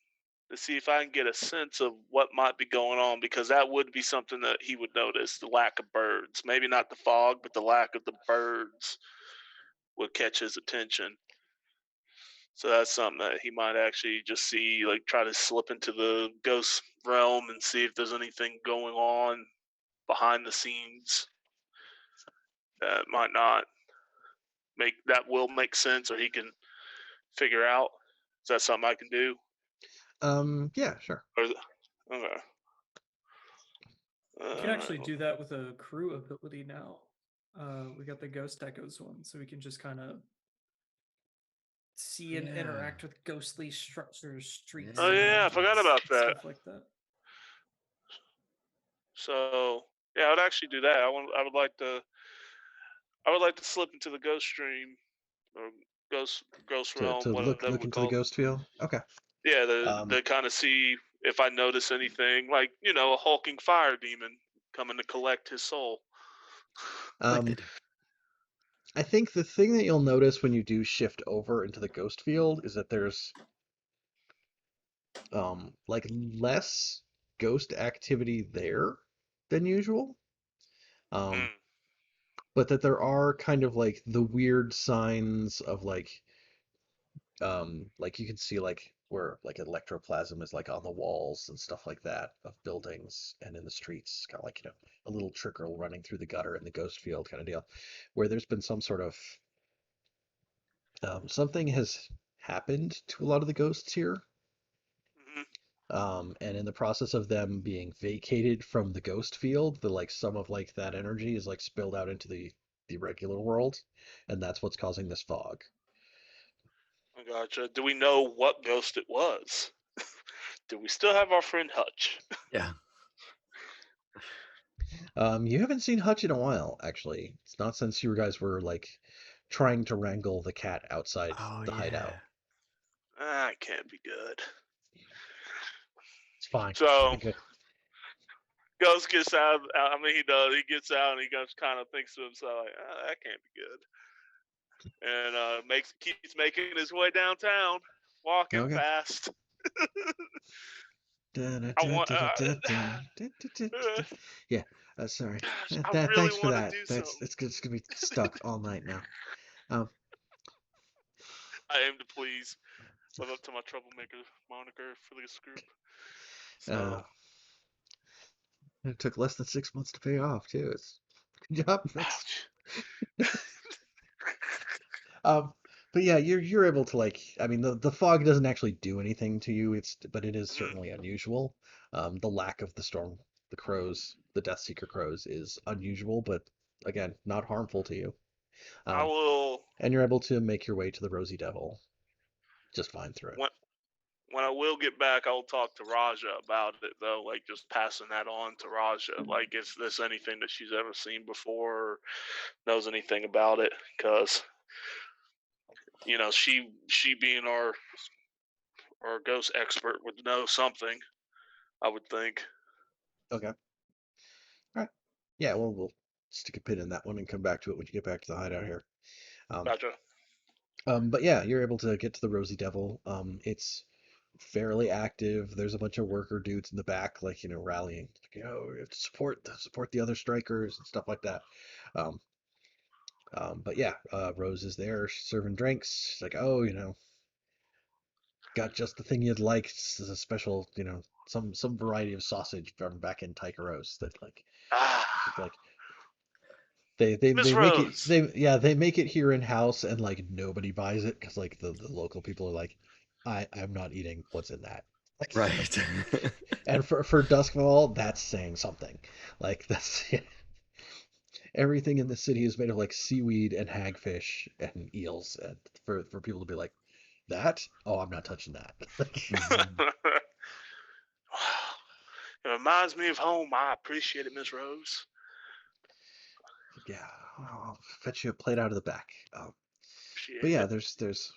to see if I can get a sense of what might be going on, because that would be something that he would notice, the lack of birds. Maybe not the fog, but the lack of the birds would catch his attention. So that's something that he might actually just see, like try to slip into the ghost realm and see if there's anything going on behind the scenes that might not will make sense, or he can figure out. Is that something I can do? Yeah, sure. Okay. You can actually do that with a crew ability now. We got the Ghost Echoes one, so we can just kind of see and interact with ghostly structures, streets. Oh yeah, I forgot about that. Stuff like that. So yeah, I would actually do that. I would like to slip into the ghost stream or ghost realm, To look whatever we into the call it. ghost field. Okay. Yeah, to kind of see if I notice anything, like a hulking fire demon coming to collect his soul. I think the thing that you'll notice when you do shift over into the ghost field is that there's like less ghost activity there than usual. But that there are kind of like the weird signs of like you can see like where like electroplasm is like on the walls and stuff like that of buildings and in the streets, kind of like, a little trickle running through the gutter in the ghost field kind of deal, where there's been some sort of something has happened to a lot of the ghosts here. Mhm. And in the process of them being vacated from the ghost field, some of like that energy is like spilled out into the regular world, and that's what's causing this fog. I gotcha. Do we know what ghost it was? Do we still have our friend Hutch? Yeah. You haven't seen Hutch in a while, actually. It's not since you guys were like trying to wrangle the cat outside Oh the hideout. yeah. That can't be good. It's fine. So Be good. Ghost gets out. I mean, he does. He gets out and he goes, kind of thinks to himself, like, that can't be good. And keeps making his way downtown, walking Okay. fast. Da-da, I want. da-da-da-da-da-da-da-da-da. Yeah, sorry. Gosh, I really Thanks for want to that. do That's something. it's gonna be stuck all night now. Um, I aim to please live up to my troublemaker moniker for this group. uh, So it took less than 6 months to pay off too. It's good job. ouch. Um, but yeah, you're able to like. I mean, the fog doesn't actually do anything to you. But it is Mhm. certainly unusual. The lack of the crows, the Deathseeker crows, is unusual, but again, not harmful to you. I Um, will and you're able to make your way to the Rosy Devil just fine through it. when when I will get back, I'll talk to Raja about it though, like just passing that on to Raja, like is this anything that she's ever seen before or knows anything about it? Because she being our ghost expert would know something, I would think. Okay. All right. Yeah. Well, we'll stick a pin in that one and come back to it when you get back to the hideout here. Um, Gotcha. but yeah, you're able to get to the Rosy Devil. It's fairly active. There's a bunch of worker dudes in the back, like, rallying, like, we have to support the other strikers and stuff like that. Um, but yeah, Rose is there. She's serving drinks. She's like, oh, got just the thing you'd like. This is a special, some variety of sausage from back in Tykeros that Ah, like they Miss make it Rose. they make it here in house and like nobody buys it because like the local people are like, I'm not eating what's in that. Right. And for Duskfall, that's saying something. Like that's everything in the city is made of like seaweed and hagfish and eels, and for people to be like that, oh, I'm not touching that. Mhm. It reminds me of home. I appreciate it, Miss Rose. Yeah, I'll fetch you a plate out of the back. But Appreciate yeah, it. there's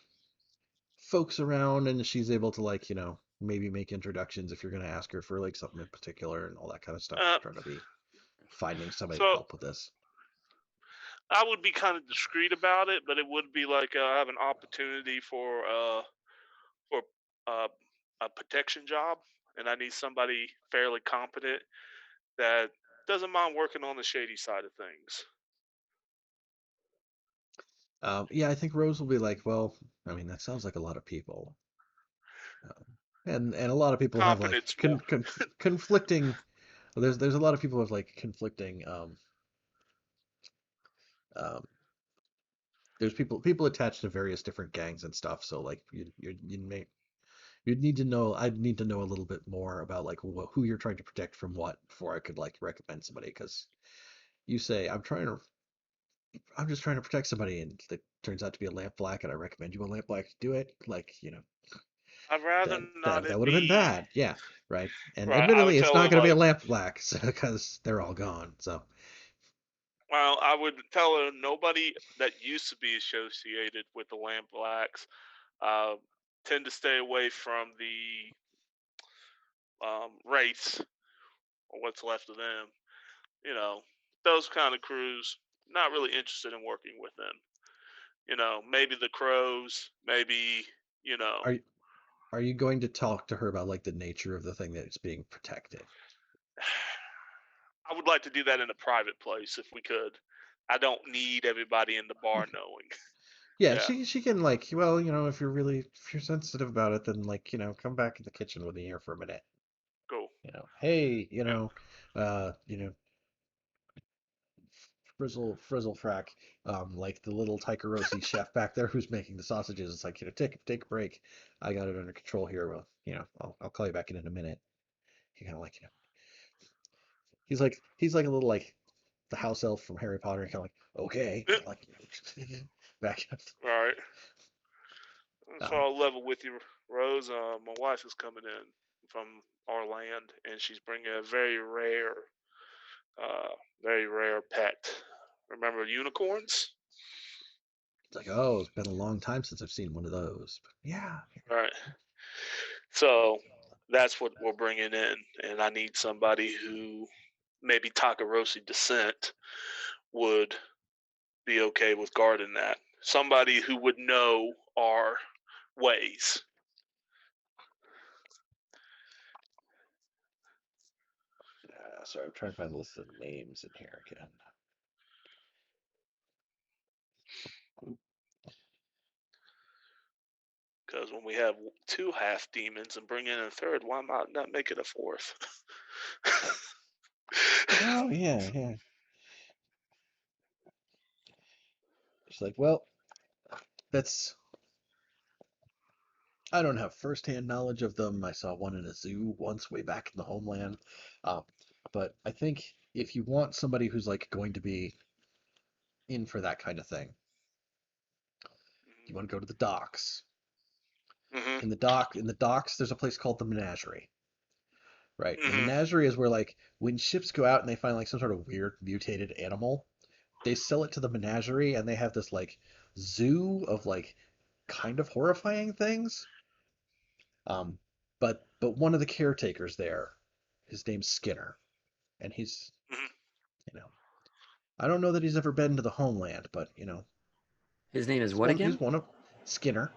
folks around, and she's able to like maybe make introductions if you're gonna ask her for like something in particular and all that kind of stuff. Uh, Trying to be finding somebody to so help with this. I would be kind of discreet about it, but it would be like I have an opportunity for uh, a protection job, and I need somebody fairly competent that doesn't mind working on the shady side of things. Yeah, I think Rose will be like, well, I mean, that sounds like a lot of people. Um, and a lot of people have like Competence more. conflicting. There's a lot of people with like conflicting. Um, there's people attached to various different gangs and stuff. So like you'd need to know. I'd need to know a little bit more about like who you're trying to protect from what before I could like recommend somebody. Because you say I'm just trying to protect somebody, and it turns out to be a lamp black, and I recommend you a lamp black to do it. Like I'd rather that not that it would have been be bad. Yeah, right. And right. I would admittedly, it's tell not her going to be a like, lamp black because they're all gone. So, well, I would tell her nobody that used to be associated with the Lamp Blacks uh, tend to stay away from the race or what's left of them. You know, those kind of crews, not really interested in working with them. Maybe the crows, maybe, you know, are are you going to talk to her about like the nature of the thing that's being protected? I would like to do that in a private place if we could. I don't need everybody in the bar knowing. Yeah, Yeah, she can like, well, if you're sensitive about it, then like, come back in the kitchen with me here for a minute. cool. Hey, Yeah. uh, frizzle frack, like the little Taikarosi chef back there who's making the sausages. It's like, take a break. I got it under control here. Well, I'll call you back in a minute. He kind of like, he's like a little like the house elf from Harry Potter, kind of like, okay, like back up. All right. So Um, I'll level with you, Rose. My wife is coming in from our land, and she's bringing a very rare pet. Remember unicorns? it's like, oh, it's been a long time since I've seen one of those. But yeah, Right. So that's what we're bringing in, and I need somebody who maybe Takarosi descent would be okay with guarding that. Somebody who would know our ways. sorry, I'm trying to find the list of names in here again. Because when we have two half demons and bring in a third, why not make it a fourth? Oh yeah. She's like, well, I don't have firsthand knowledge of them. I saw one in a zoo once way back in the homeland. Um, but I think if you want somebody who's like going to be in for that kind of thing, you want to go to the docks. Mm-hmm. In the docks, there's a place called the Menagerie. Right. And the Mm-hmm. Menagerie is where like when ships go out and they find like some sort of weird mutated animal, they sell it to the Menagerie and they have this like zoo of like kind of horrifying things. Um, but one of the caretakers there, his name's Skinner, and he's, Mm-hmm. you know, I don't know that he's ever been to the homeland, but His name is he's what he's again? one of Skinner.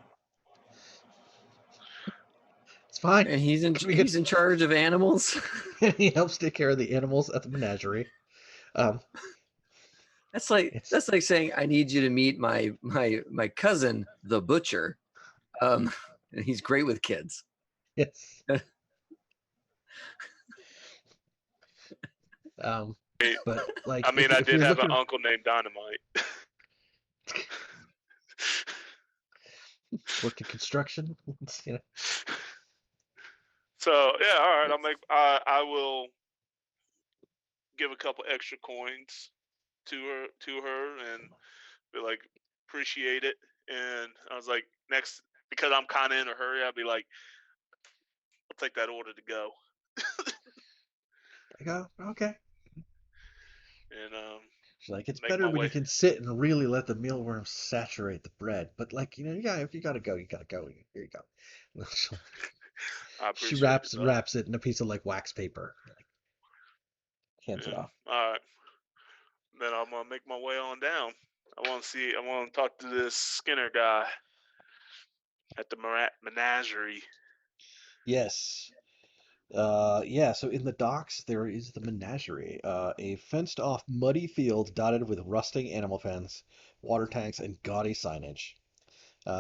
It's fine. And he's in We he's in charge of animals. he helps take care of the animals at the Menagerie. Um, That's like it's saying I need you to meet my cousin, the butcher. And he's great with kids. it's um, but like I mean, I if did you're have an looking uncle named Dynamite. worked in construction, So yeah, all right. I will give a couple extra coins to her and be like appreciate it. And I was like next because I'm kind of in a hurry. I'll be like, I'll take that order to go. I go, okay. And She's like, it's make better my when way. you can sit and really let the mealworms saturate the bread. But like, yeah, if you gotta go, you gotta go. Here you go. I She appreciate it, though. wraps it in a piece of like wax paper, like, hands it Yeah. off. All right. Then I'm gonna make my way on down. I want to talk to this Skinner guy at the menagerie. Yes. Yeah, so in the docks there is the menagerie, a fenced-off muddy field dotted with rusting animal pens, water tanks, and gaudy signage.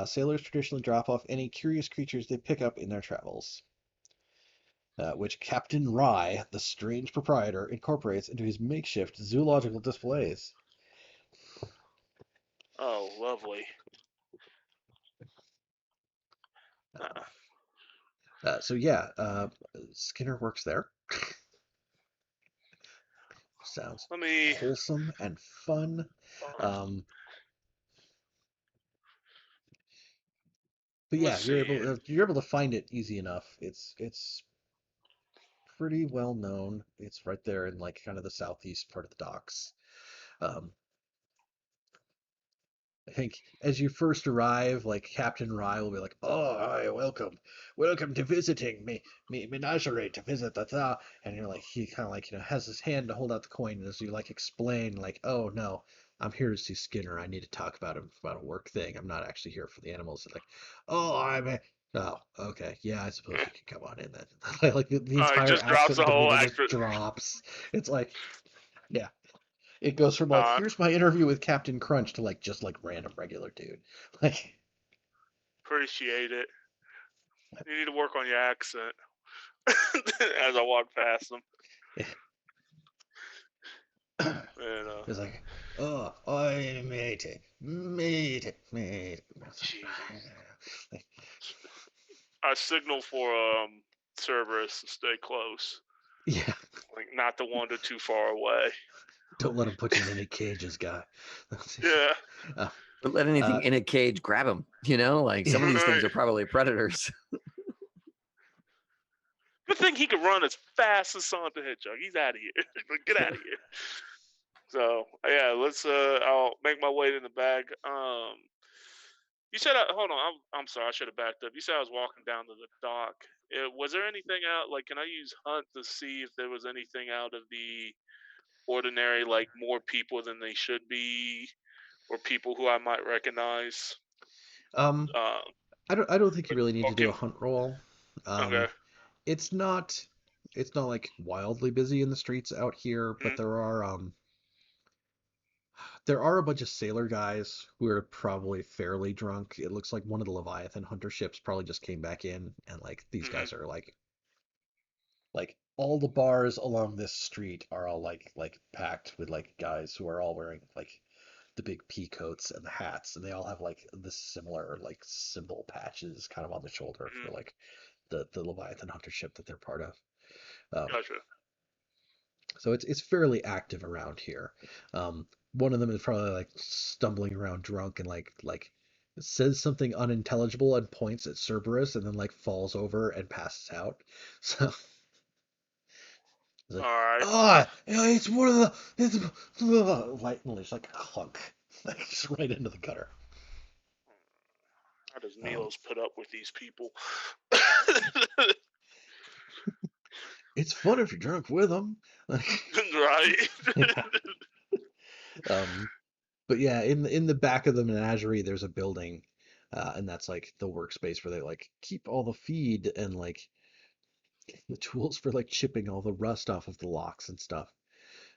Sailors traditionally drop off any curious creatures they pick up in their travels, which Captain Rye, the strange proprietor, incorporates into his makeshift zoological displays. Oh, lovely. Uh, so yeah, Skinner works there. Sounds Let me. wholesome and fun. Um, but yeah, Let's see. you're able to find it easy enough. It's pretty well known. It's right there in like kind of the southeast part of the docks. Um, I think as you first arrive, like Captain Rye will be like, "Oh, hi, welcome to visiting me menagerie to visit the," and you're like, he kind of like has his hand to hold out the coin as you like explain like, "Oh no, I'm here to see Skinner. I need to talk about him about a work thing. I'm not actually here for the animals." It's like, "Oh, oh, okay, yeah, I suppose you can come on in then." Like the He entire just drops accent a of the whole movie just extra. drops. It's like, yeah. It goes from like, Uh, here's my interview with Captain Crunch to like just like random regular dude. Like, appreciate it. You need to work on your accent. As I walk past them, and it's like, oh, I made it. jeez, Like, I signal for Cerberus to stay close, yeah, like not to wander too far away. don't let him put you in any cages, guy. Yeah, Uh, Don't let anything uh, in a cage grab him. Like some of these things right. are probably predators. Good thing he could run as fast as Sonic the Hedgehog. He's out of here. Get out of here. So yeah, let's. I'll make my way in the bag. You said, hold on. I'm sorry. I should have backed up. You said I was walking down to the dock. Was there anything out? Like, can I use Hunt to see if there was anything out of the ordinary? Like more people than they should be, or people who I might recognize. um, Uh, I don't think you but really need to do a walking. hunt roll. Okay. It's not like wildly busy in the streets out here, but Mm-hmm. there are a bunch of sailor guys who are probably fairly drunk. It looks like one of the Leviathan hunter ships probably just came back in, and like these Mm-hmm. guys are like all the bars along this street are all like packed with like guys who are all wearing like the big pea coats and the hats, and they all have like the similar like symbol patches kind of on the shoulder Mm-hmm. for like the Leviathan hunter ship that they're part of. Um, Gotcha. so it's fairly active around here. One of them is probably like stumbling around drunk and like says something unintelligible and points at Cerberus and then like falls over and passes out. So it's All like, right. ah, it's one of the it's like it's like a clunk, like just right into the gutter. How does Um, Milos put up with these people? it's fun if you're drunk with them. Right. Yeah. But yeah, in the back of the menagerie, there's a building, and that's like the workspace where they like keep all the feed and like the tools for like chipping all the rust off of the locks and stuff.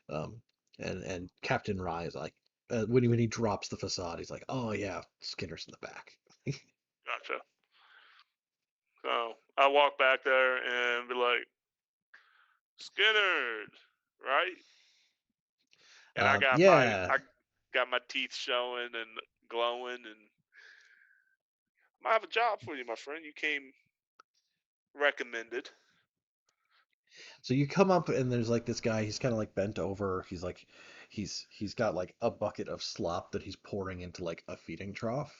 Um, and Captain Rye is like, when he drops the facade, he's like, oh yeah, Skinner's in the back. Gotcha. So I walk back there and be like, Skinner, right? And Yeah. I got my teeth showing and glowing, and I have a job for you, my friend. You came recommended. So you come up and there's like this guy. He's kind of like bent over. He's like, he's got like a bucket of slop that he's pouring into like a feeding trough.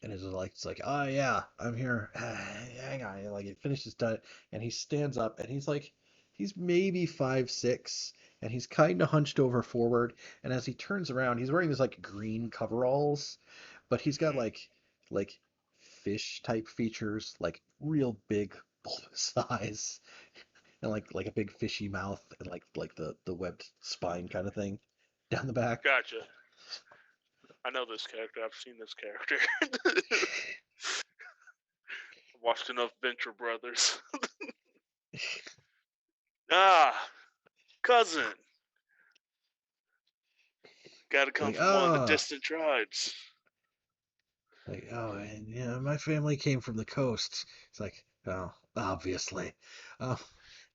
And it's like, oh yeah, I'm here. Hang on. And, like he finishes done, and he stands up, and he's maybe 5'6", and he's kind of hunched over forward. And as he turns around, he's wearing these like green coveralls, but he's got Mm-hmm. like fish type features, like real big bulbous eyes, and like a big fishy mouth, and like the webbed spine kind of thing down the back. Gotcha. I know this character. I've seen this character. Watched enough Venture Brothers. Ah, cousin. Got to come Like, from one of the oh, distant tribes. and my family came from the coast. It's like, oh, obviously. Oh,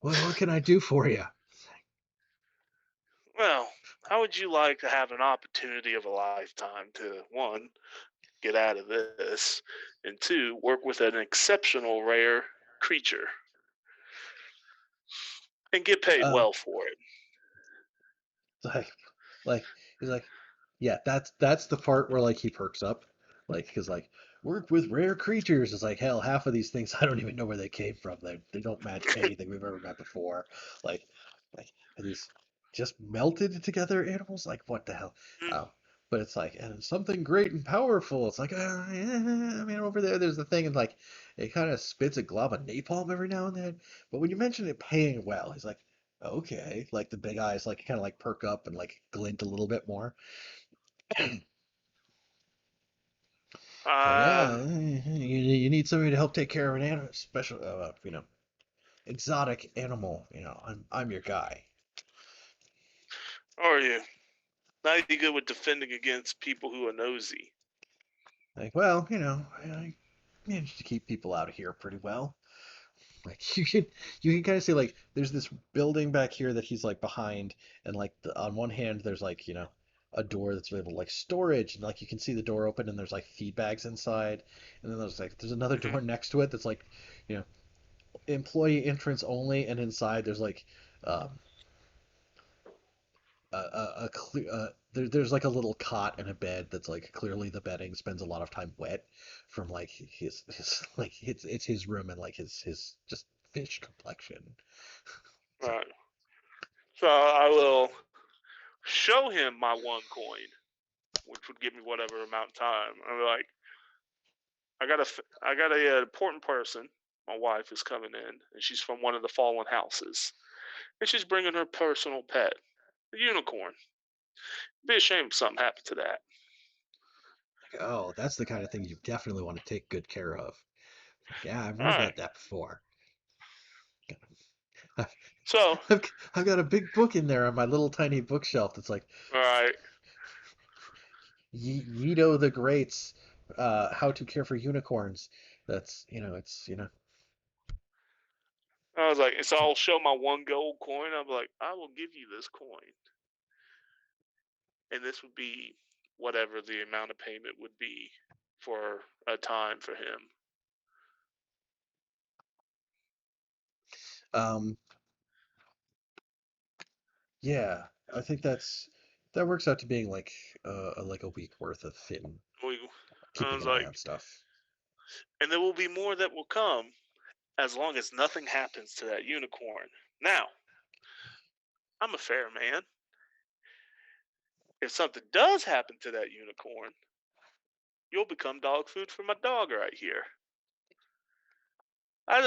what can I do for you? Well, how would you like to have an opportunity of a lifetime to, one, get out of this, and two, work with an exceptional rare creature and get paid Uh, well for it? it's like he's like, yeah, that's the part where like he perks up, like because like work with rare creatures. It's like hell, half of these things I don't even know where they came from. They don't match anything we've ever met before. Like like are these just melted together animals? Like what the hell? Mm, Oh, but it's like and something great and powerful. It's like I mean over there's the thing and like it kind of spits a glob of napalm every now and then. But when you mention it paying well, he's like. Okay, like the big eyes, like kind of like perk up and like glint a little bit more. So yeah, Um, you need somebody to help take care of an animal, special, exotic animal. I'm your guy. How are you? Not you good with defending against people who are nosy. Like, well, I managed to keep people out of here pretty well. Like you can kind of see like there's this building back here that he's like behind, and like on one hand there's like a door that's labeled like storage, and like you can see the door open and there's like feed bags inside, and then there's another Mhm. door next to it that's like you know employee entrance only, and inside there's like um, there's like a little cot and a bed that's like clearly the bedding spends a lot of time wet from like his like it's his room and like his just fish complexion. So Right. So I will show him my one coin, which would give me whatever amount of time. I'm like, I got a important person. My wife is coming in, and she's from one of the fallen houses, and she's bringing her personal pet, a unicorn. Be a shame if something happened to that. like, oh, that's the kind of thing you definitely want to take good care of. Like, yeah, I've All read right. that before. I've, So, I've got a big book in there on my little tiny bookshelf that's like all right. Yedo the Great's How to Care for Unicorns. That's I was like, so I'll show my one gold coin. I'm like, I will give you this coin, and this would be whatever the amount of payment would be for a time for him. um yeah, I think that works out to being like a week worth of Finn I keeping was an eye like, on stuff. and there will be more that will come as long as nothing happens to that unicorn. Now, I'm a fair man. If something does happen to that unicorn, you'll become dog food for my dog right here. I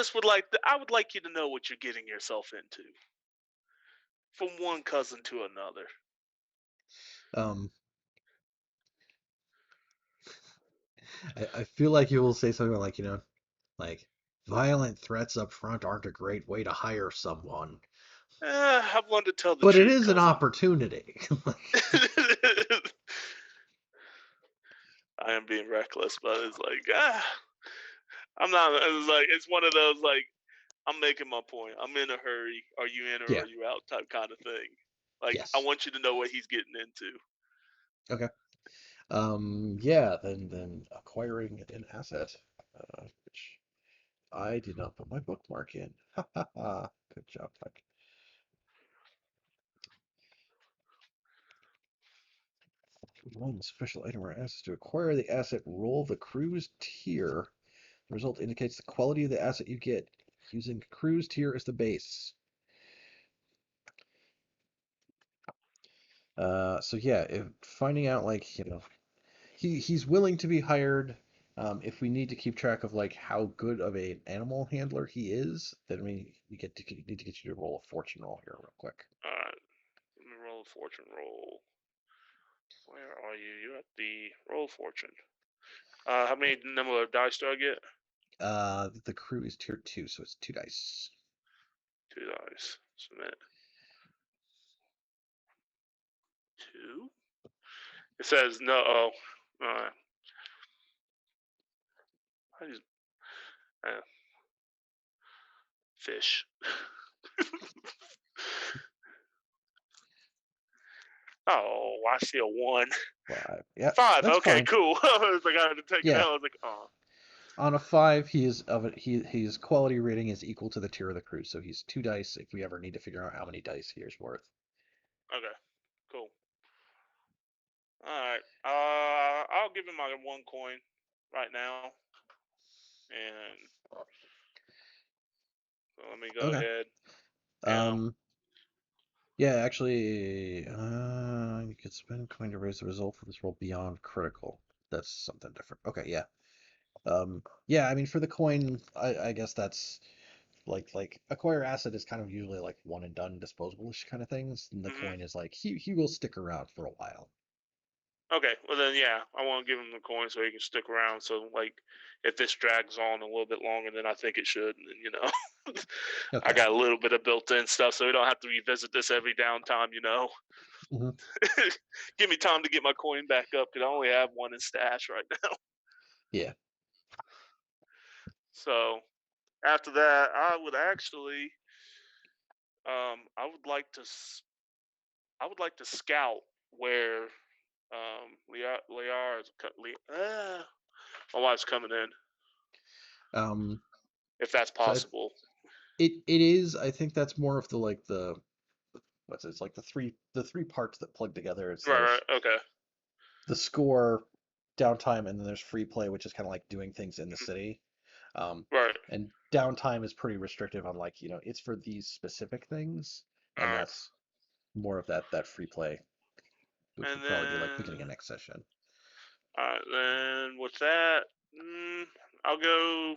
would like you to know what you're getting yourself into. From one cousin to another. Um, I feel like you will say something like like violent threats up front aren't a great way to hire someone, I've learned to tell the but it truth, is an cousin. opportunity. I am being reckless, but it's like, I'm not. It's like it's one of those like I'm making my point. I'm in a hurry. Are you in or Yeah. are you out? Type kind of thing. Like I Yes. want you to know what he's getting into. Okay. Yeah, then acquiring an asset, which I did not put my bookmark in. Ha ha ha. Good job, Mike. One special item or assets to acquire the asset, roll the cruise tier. The result indicates the quality of the asset you get using cruise tier as the base. So yeah, finding out like he's willing to be hired. If we need to keep track of like how good of an animal handler he is, then we need to get you to roll a fortune roll here real quick. All right. Let me roll a fortune roll. Where are you? You're at the roll fortune. How many number of dice do I get? The crew is tier 2, so it's 2 dice. 2 dice. Submit. 2. It says no. Oh, I just fish. Oh, I see a 1. 5. Yeah, 5. that's Okay, fine. cool. I was like, I had to take it Yeah. out. I was like, oh. On a 5, his quality rating is equal to the tier of the crew, so he's 2 dice if we ever need to figure out how many dice he is worth. Okay, cool. All right. I'll give him my 1 coin right now, and so let me go Okay. ahead. Yeah, actually, you could spend coin to raise the result for this roll beyond critical. That's something different. Okay, yeah. Yeah, I mean for the coin, I guess that's like acquire asset is kind of usually like one and done disposable-ish kind of things, and the Mhm. coin is like he will stick around for a while. Okay, well then, yeah, I want to give him the coin so he can stick around. So, like, if this drags on a little bit longer than I think it should, then I Okay. got a little bit of built-in stuff, so we don't have to revisit this every downtime. Mhm. Give me time to get my coin back up because I only have one in stash right now. Yeah. So after that, I would actually, I would like to, I would like to scout where Liar is. My wife's coming in, Um, if that's so possible. it is. I think that's more of the what's it? It's like the three parts that plug together. It's Right, there's right, okay. the score, downtime, and then there's free play, which is kind of like doing things in the city. Right. And downtime is pretty restrictive on like, it's for these specific things, All and right. that's more of that free play, which And would probably be like beginning of then, next session. all right, then with that, I'll go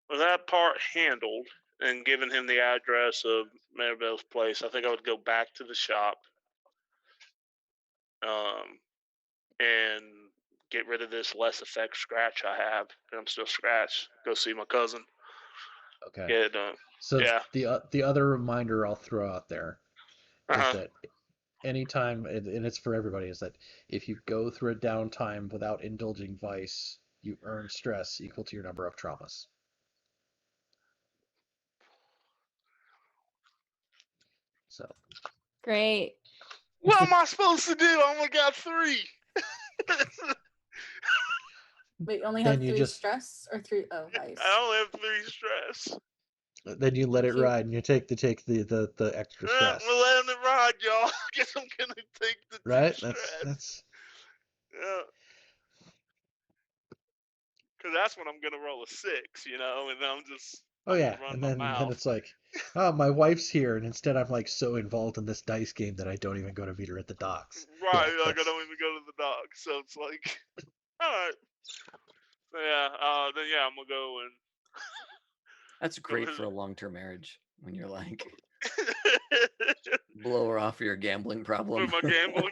with that part handled and giving him the address of Maribel's place. I think I would go back to the shop, and get rid of this less effect scratch I have. I'm still scratched. Go see my cousin. Okay. Get it done. So Yeah. the other reminder I'll throw out there is Uh-huh. that anytime, and it's for everybody, is that if you go through a downtime without indulging vice, you earn stress equal to your number of traumas. So Great. What am I supposed to do? I only got 3. Wait, you only then have you 3 just stress or 3? Oh, vice. I only have 3 stress. then you let it Cute. ride and you take the extra stress. We're letting it ride, y'all. Guess I'm gonna take the 2 Right? stress. That's Yeah. Because that's when I'm gonna roll a 6, and then I'm Oh gonna yeah, run and my then mouth. it's like, oh, my wife's here, and instead I'm like so involved in this dice game that I don't even go to meet her at the docks. Right, Yeah, like I that's don't even go to the dock, so it's like, all right. So yeah, then yeah, I'm gonna go and That's go great for a visit. long-term marriage when you're like blow her off of your gambling problem. With my gambling.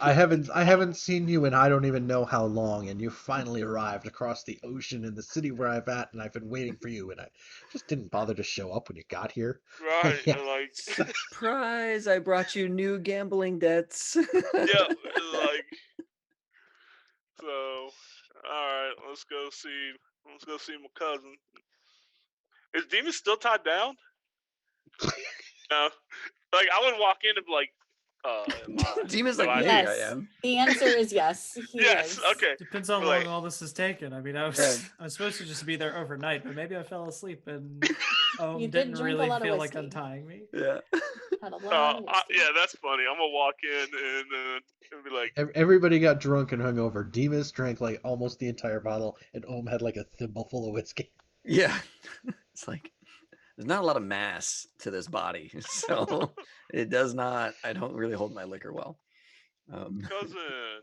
I haven't seen you in I don't even know how long, and you finally arrived across the ocean in the city where I'm at, and I've been waiting for you, and I just didn't bother to show up when you got here. Right, Yeah, like, Surprise! I brought you new gambling debts. yeah, like, so, all right, let's go see my cousin. Is Demon still tied down? No, like I would walk in and be like, Demon's no, like, I maybe didn't. I Yes. am. The answer is yes. He Yes, is. okay. Depends how But long like, all this has taken. I mean, I Yeah. was supposed to just be there overnight, but maybe I fell asleep and You did didn't drink a really lot of feel like whiskey. untying me. Yeah. Had a lot of whiskey. yeah, that's funny. I'm gonna walk in and be like, everybody got drunk and hungover. Demas drank like almost the entire bottle, and Ohm had like a thimble full of whiskey. Yeah. It's like there's not a lot of mass to this body, so it does not. I don't really hold my liquor well. cousin,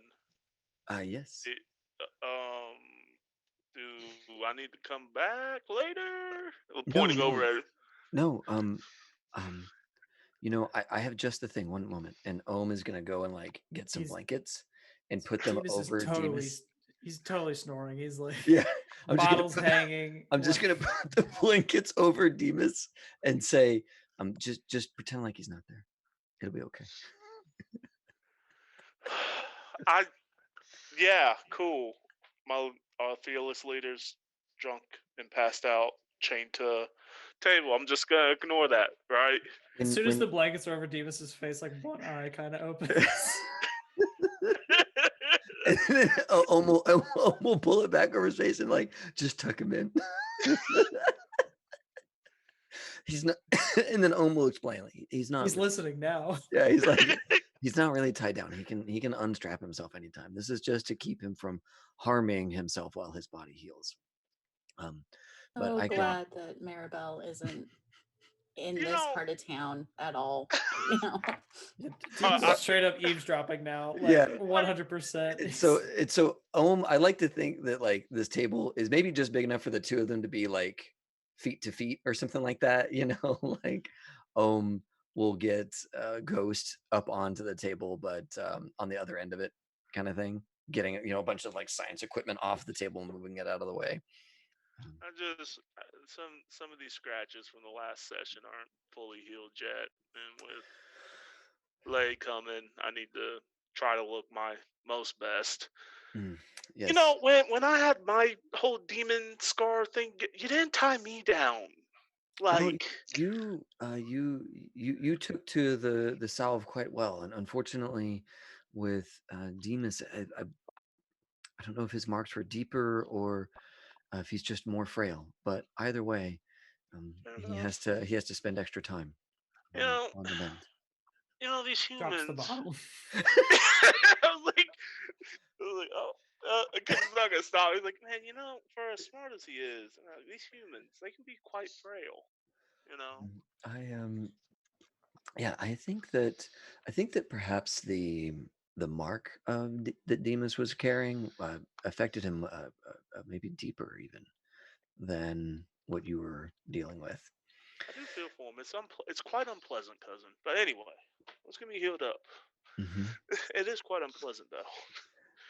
Yes. do I need to come back later? No, Pointing no, over at it. no. I have just the thing. One moment, and Ohm is gonna go and like get some He's- blankets and put them Demas is over Demas. he's totally snoring. He's like Yeah, I'm just bottles gonna put, hanging. I'm just gonna put the blankets over Demas and say, just pretend like he's not there. It'll be okay. Yeah, cool. My fearless leader's drunk and passed out, chained to a table. I'm just gonna ignore that, right? As soon as the blankets are over Demas's face, like one eye kind of opens. And then Ohm will pull it back over his face and like just tuck him in. He's not, and then Ohm will explain like he's not. He's listening now. Yeah, he's like he's not really tied down. He can unstrap himself anytime. This is just to keep him from harming himself while his body heals. But So I can. glad that Maribel isn't in You this know- part of town at all. Demas I- is straight up eavesdropping now. Like Yeah. 100%. So Ohm, I like to think that like this table is maybe just big enough for the two of them to be like feet to feet or something like that. Like Ohm will get Ghost up onto the table, but on the other end of it, kind of thing, getting a bunch of like science equipment off the table and moving it out of the way. I just some of these scratches from the last session aren't fully healed yet, and with lay coming. I need to try to look my most best. Yes. You know, when I had my whole demon scar thing, you didn't tie me down. Well, Like, you took to the salve quite well, and unfortunately, with Demas, I don't know if his marks were deeper or if he's just more frail. But either way, fair he enough. has to spend extra time You know, on the mend. These Drops the humans. bottle. I was like, oh, because he's not gonna stop. He's like, man, for as smart as he is, these humans, they can be quite frail. You know. I yeah, I think that perhaps the mark that Demas was carrying affected him maybe deeper even than what you were dealing with. I do feel for him. It's quite unpleasant, cousin. But anyway, let's get me healed up. Hmm. It is quite unpleasant though.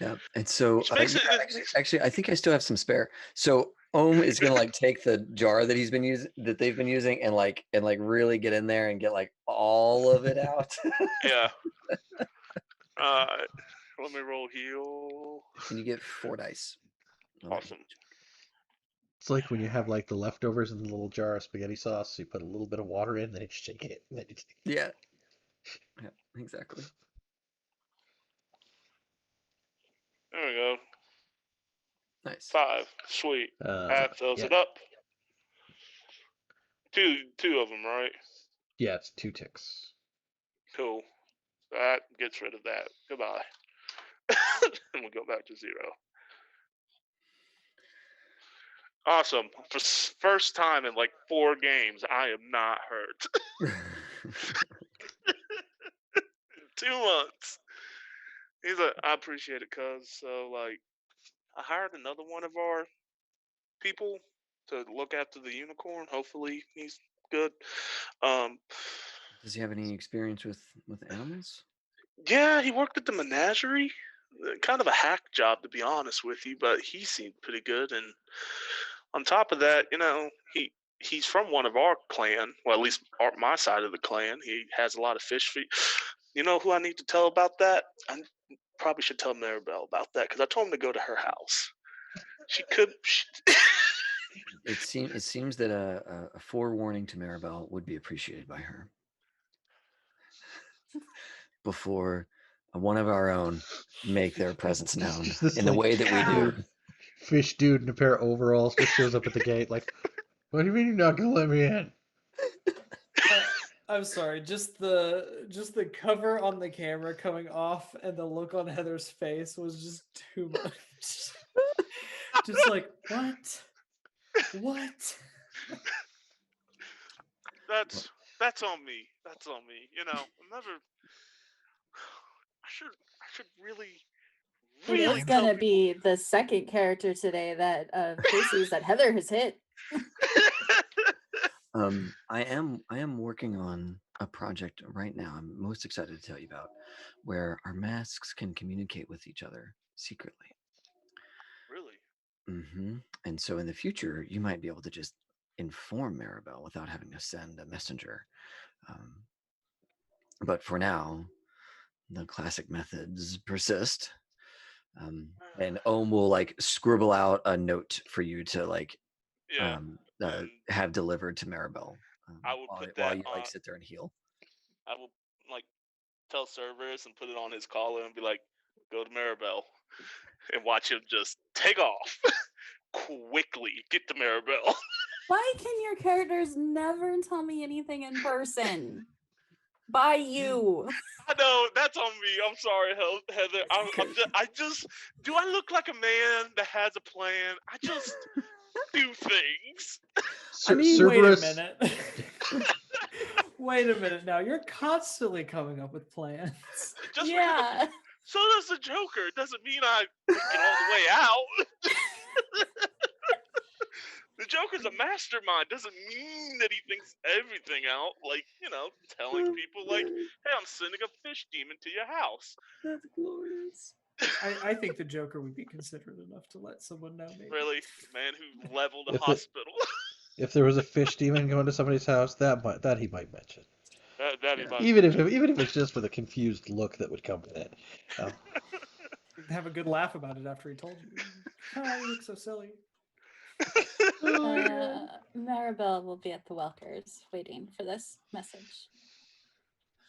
Yeah, and so Which makes yeah, actually, I think I still have some spare. So Ohm is gonna like take the jar that they've been using, and really get in there and get like all of it out. Yeah. Let me roll heal. And you get 4 dice. on that Awesome. damage. It's like when you have like the leftovers in the little jar of spaghetti sauce, so you put a little bit of water in, then you shake it. And then you Yeah. Yeah, exactly. There we go. Nice. 5. Sweet. That fills it up. Two of them, right? Yeah, it's 2 ticks. Cool. That gets rid of that. Goodbye. And we'll go back to 0. Awesome. For first time in like 4 games, I am not hurt. 2 months. He's like, I appreciate it, cuz. So, like, I hired another one of our people to look after the unicorn. Hopefully, he's good. Does he have any experience with animals? Yeah, he worked at the menagerie. Kind of a hack job, to be honest with you, but he seemed pretty good. And on top of that, he's from one of our clan. Well, at least my side of the clan. He has a lot of fish feet. You know who I need to tell about that? I probably should tell Maribel about that because I told him to go to her house. She could. It seems that a forewarning to Maribel would be appreciated by her before one of our own make their presence known Just in the like way that we do. Fish dude in a pair of overalls just shows up at the gate like, what do you mean you're not gonna let me in? I'm sorry, just the cover on the camera coming off and the look on Heather's face was just too much. Just like, what? That's on me. That's on me. I'm never. I should really It is tell gonna people. be the second character today that Casey's that Heather has hit. I am working on a project right now. I'm most excited to tell you about, where our masks can communicate with each other secretly. Really? And so in the future, you might be able to just inform Maribel without having to send a messenger. But for now, the classic methods persist. And Ohm will like scribble out a note for you to like have delivered to Maribel. I would put while that you like on. sit there and heal. I will like tell Cerberus and put it on his collar and be like, "Go to Maribel," and watch him just take off quickly. Get to Maribel. Why can your characters never tell me anything in person? By you. I know that's on me. I'm sorry, Heather. I just. Do I look like a man that has a plan? I just do things. I mean, Cerberus, wait a minute. Wait a minute now. You're constantly coming up with plans. Just Yeah. because. So does the Joker. It doesn't mean I think it all the way out. The Joker's a mastermind. Doesn't mean that he thinks everything out. Like, telling people like, "Hey, I'm sending a fish demon to your house." That's glorious. I think the Joker would be considerate enough to let someone know. Maybe. Really, man who leveled a If it- hospital. if there was a fish demon going to somebody's house, that he might mention. That is my even if it's just for the confused look that would come with it. Um, Have a good laugh about it after he told you. Ah, you look so silly. Maribel will be at the Welkers waiting for this message.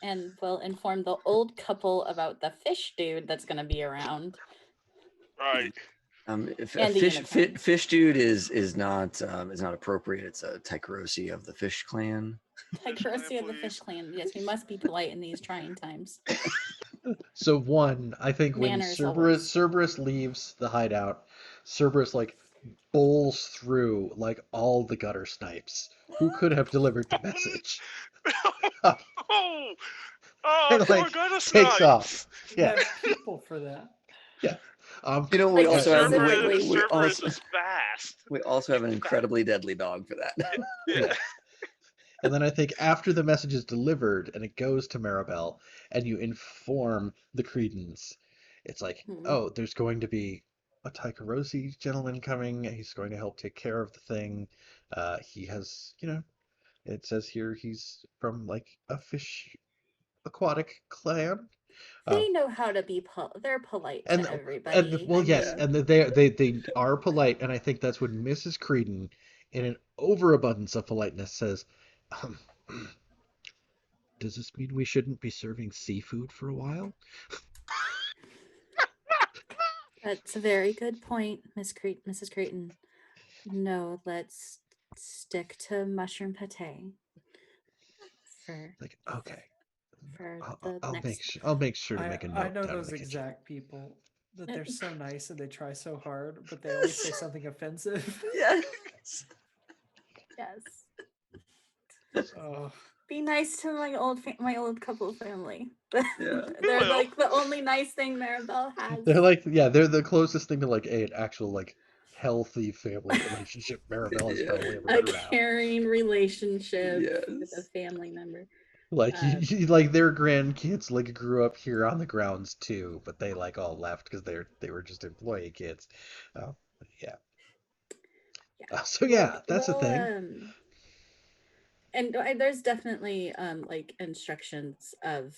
And will inform the old couple about the fish dude that's going to be around. right. If And the unicorn. fish dude is not appropriate. It's a Tycherosi of the Fish Clan. Tycherosi of the Fish Clan. Yes, we must be polite in these trying times. So one, I think when Manners always. Cerberus leaves the hideout, Cerberus like bowls through like all the gutter snipes who could have delivered the message. Oh, And poor like gutter takes snipes. off. You Yeah, have people for that. yeah. You know, Like, we also have specifically- Cerberus is fast. we also have an incredibly deadly dog for that. Yeah. And then I think after the message is delivered and it goes to Maribel and you inform the Cretans, it's like, Hmm. oh, there's going to be a Tycherosi gentleman coming. He's going to help take care of the thing. He has, it says here he's from like a fish aquatic clan. They know how to be they're polite And to everybody. well, I yes, mean, and they are polite, and I think that's when Mrs. Creedon, in an overabundance of politeness, says, um, "Does this mean we shouldn't be serving seafood for a while?" that's a very good point, Mrs. Creighton. No, let's stick to mushroom pate for Like, okay, the next. I'll make sure to make a I note know down in those the kitchen. exact people that they're so nice and they try so hard, but they always say something offensive. Yes. Yes. Oh, Be nice to my old couple family. Yeah. They're will. like the only nice thing Maribel has. They're like, yeah, they're the closest thing to like an actual like healthy family relationship Maribel has Yeah. probably ever a been around. caring relationship with a Yes. family member. Like like their grandkids like grew up here on the grounds too, but they like all left because they were just employee kids. Yeah. Yeah. So yeah, that's a Well, thing. and there's definitely like instructions of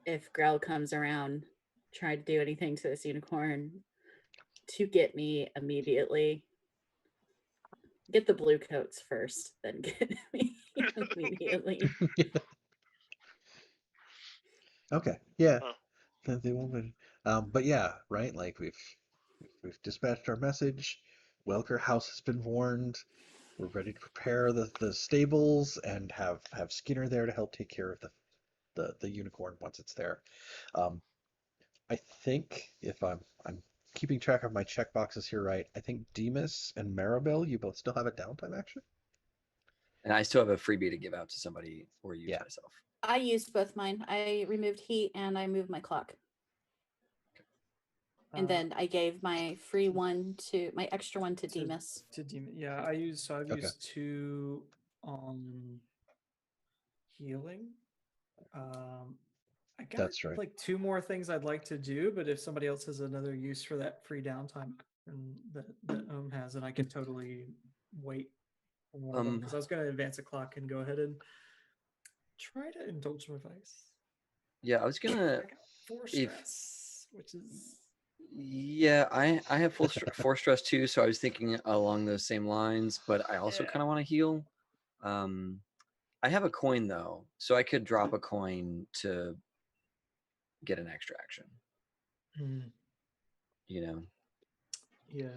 if Grell comes around, try to do anything to this unicorn, to get me immediately. Get the blue coats first, then get me immediately. Okay. Yeah. Huh. Then they won't. But yeah, right. Like we've dispatched our message. Welker House has been warned. We're ready to prepare the stables and have Skinner there to help take care of the unicorn once it's there. Um, I think if I'm keeping track of my checkboxes here right, I think Demas and Maribel, you both still have a downtime action. And I still have a freebie to give out to somebody or use Yeah. myself. I used both mine. I removed heat and I moved my clock. And then I gave my my extra one to Demas. To Demon. Yeah, I've Okay. used 2 on healing. I got That's right. like 2 more things I'd like to do, but if somebody else has another use for that free downtime and that has, and I can totally wait for one of them because I was going to advance a clock and go ahead and try to indulge my vice. Yeah, I was I gonna. got 4 stress, which is Yeah, I have 4 stress too, so I was thinking along those same lines, but I also Yeah. kind of want to heal. I have a coin though, so I could drop a coin to get an extra action. You know. Yeah.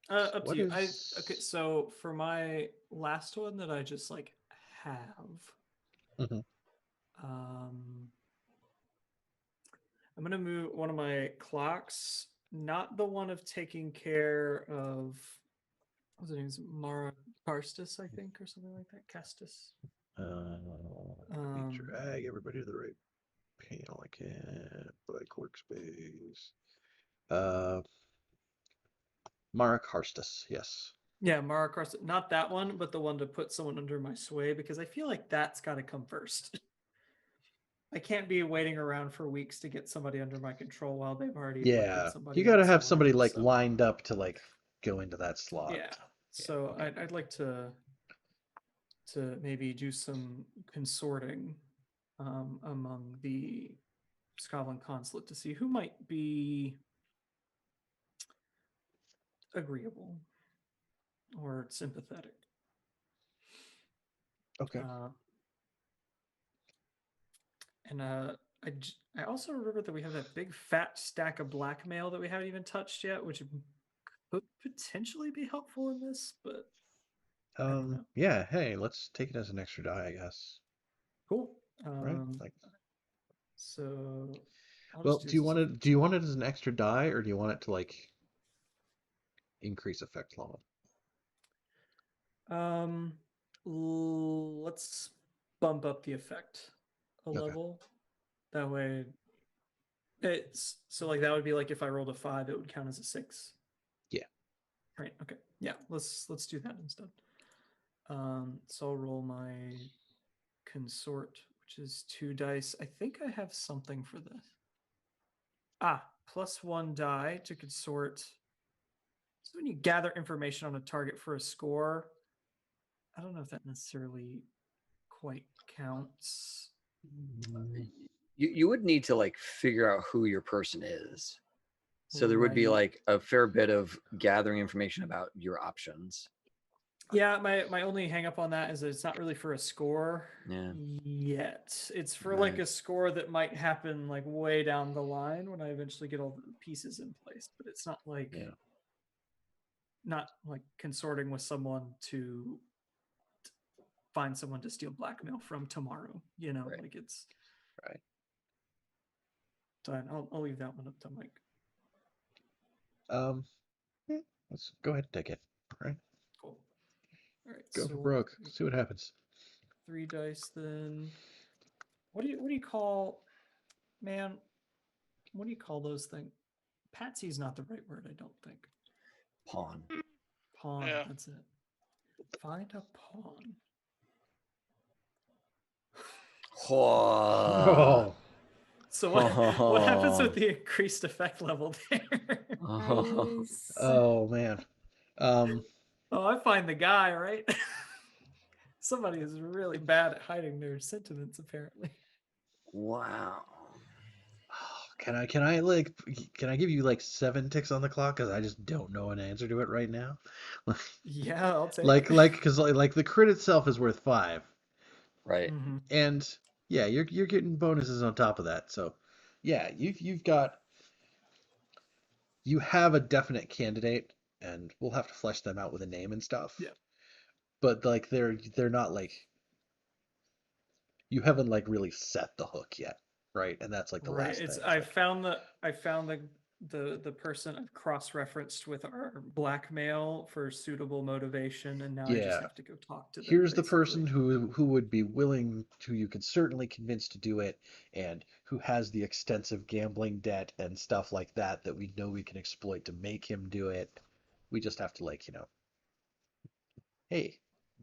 Up What to you. is- Okay, so for my last one that I just like have, Mhm. I'm gonna move one of my clocks, not the one of taking care of what's her name? Mara Carstis, I think, or something like that. Castus. Let me drag everybody to the right panel I can. Black workspace. Mara Karstis, yes. Yeah, Mara Carstis. Not that one, but the one to put someone under my sway because I feel like that's got to come first. I can't be waiting around for weeks to get somebody under my control while they've already Yeah, somebody you got to have elsewhere, somebody like so- lined up to like go into that slot. Yeah. So okay. I'd like to to maybe do some consorting among the Scotland consulate to see who might be agreeable or sympathetic. Okay. I also remember that we have that big fat stack of blackmail that we haven't even touched yet, which could potentially be helpful in this, but I don't know. Yeah, hey, let's take it as an extra die, I guess. Cool. Right? Like, So I'll well, just do you want it as an extra die, or do you want it to like increase effect level? Let's bump up the effect a Okay. level. That way it's so like that would be like if I rolled a 5, it would count as a 6. Yeah. Right. Okay. Yeah. Let's do that instead. So I'll roll my consort, which is 2 dice. I think I have something for this. +1 die to consort. So when you gather information on a target for a score, I don't know if that necessarily quite counts. You would need to like figure out who your person is. So there would be Right. like a fair bit of gathering information about your options. Yeah, my only hang up on that is that it's not really for a score Yeah. yet. It's for like a score that might happen like way down the line when I eventually get all the pieces in place. But it's not like not like consorting with someone to find someone to steal blackmail from tomorrow. You know, like it's right. So I'll leave that one up to Mike. Yeah, let's go ahead and take it. Right. Cool. All right. Go for broke. See what happens. 3 dice then. What do you call, man? What do you call those things? Patsy's not the right word, I don't think. Pawn. Pawn. Yeah. That's it. Find a pawn. Oh. So what happens with the increased effect level there? Nice. Oh man. Oh, I find the guy, right? Somebody is really bad at hiding their sentiments, apparently. Wow. Can I give you like 7 ticks on the clock because I just don't know an answer to it right now? Yeah, I'll take like it. because like the crit itself is worth 5. Right. Mm-hmm. And yeah, you're getting bonuses on top of that. So yeah, you have a definite candidate, and we'll have to flesh them out with a name and stuff. Yeah. But like they're not like, you haven't like really set the hook yet, right? And that's like the last thing. I found the person I've cross-referenced with our blackmail for suitable motivation, and now I just have to go talk to them. Here's the person who would be willing, who you can certainly convince to do it, and who has the extensive gambling debt and stuff like that that we know we can exploit to make him do it. We just have to like, hey,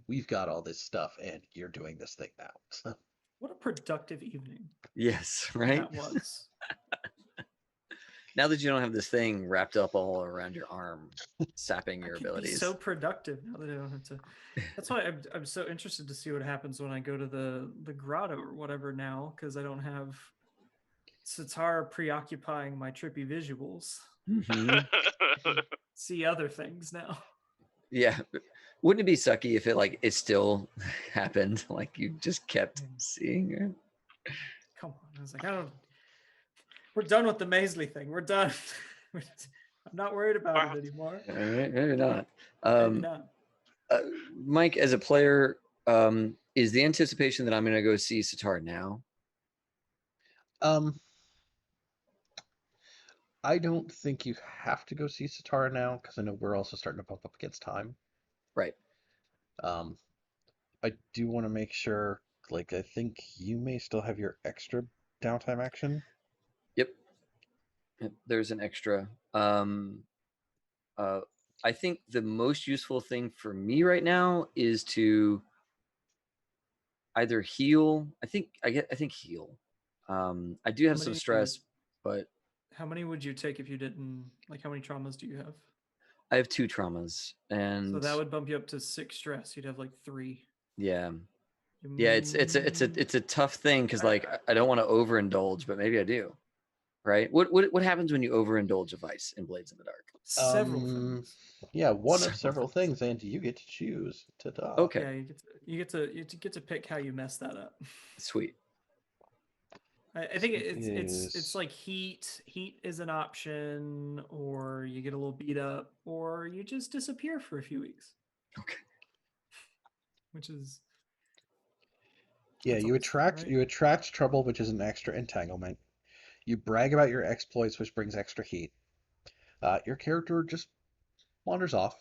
we've got all this stuff and you're doing this thing now. So. What a productive evening. Yes, right? That was. Now that you don't have this thing wrapped up all around your arm, sapping your I abilities. Be so productive now that I don't have to. That's why I'm so interested to see what happens when I go to the grotto or whatever now, because I don't have Sitar preoccupying my trippy visuals. Mm-hmm. See other things now. Yeah. Wouldn't it be sucky if it still happened? Like you just kept seeing it? Come on. I was like, we're done with the Maisley thing. We're done. I'm not worried about it anymore. All right, maybe not. Maybe not. Mike, as a player, is the anticipation that I'm going to go see Sitar now? I don't think you have to go see Sitar now, because I know we're also starting to bump up against time. Right. I do want to make sure, like, I think you may still have your extra downtime action. Yep. There's an extra. I think the most useful thing for me right now is to either heal. I think heal. I do have some stress, but how many would you take if you didn't? Like, how many traumas do you have? I have 2 traumas, and so that would bump you up to 6 stress. You'd have like 3. Yeah. Yeah, it's a tough thing because like I don't want to overindulge, but maybe I do. Right? What happens when you overindulge a vice in Blades in the Dark? Several things. Yeah, one of Several several things, and you get to choose. Ta-da. Okay. Yeah, you get to pick how you mess that up. Sweet. I think it's Is like heat. Heat is an option, or you get a little beat up, or you just disappear for a few weeks, Okay. which is yeah, that's you always fun, attract right? you attract trouble, which is an extra entanglement. You brag about your exploits, which brings extra heat. Your character just wanders off.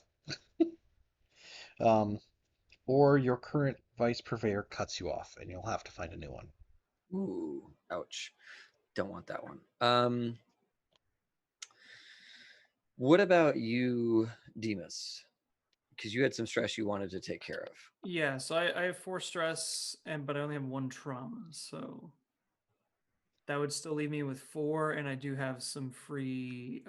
Um, or your current vice purveyor cuts you off, and you'll have to find a new one. Ooh, ouch. Don't want that one. What about you, Demas? Because you had some stress you wanted to take care of. Yeah, so I have 4 stress, but I only have 1 trauma, so that would still leave me with 4, and I do have some free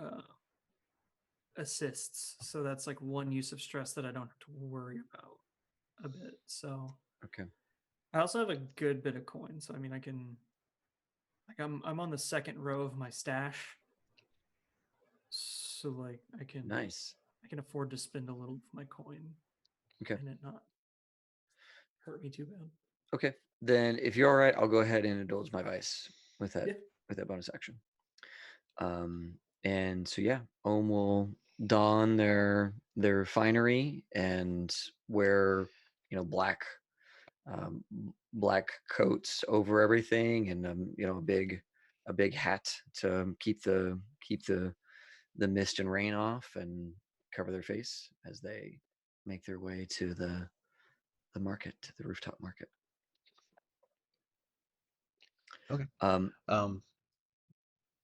assists, so that's like 1 use of stress that I don't have to worry about a bit. So Okay. I also have a good bit of coin, so I mean I can like I'm on the second row of my stash, so like Nice. I can afford to spend a little of my coin Okay. and it not hurt me too bad. Okay. Then if you're all right, I'll go ahead and indulge my vice with that Yeah. with that bonus action. And so yeah, Ohm will don their finery and wear, black black coats over everything, and a big hat to keep the mist and rain off, and cover their face as they make their way to the market, the rooftop market. Okay. Um,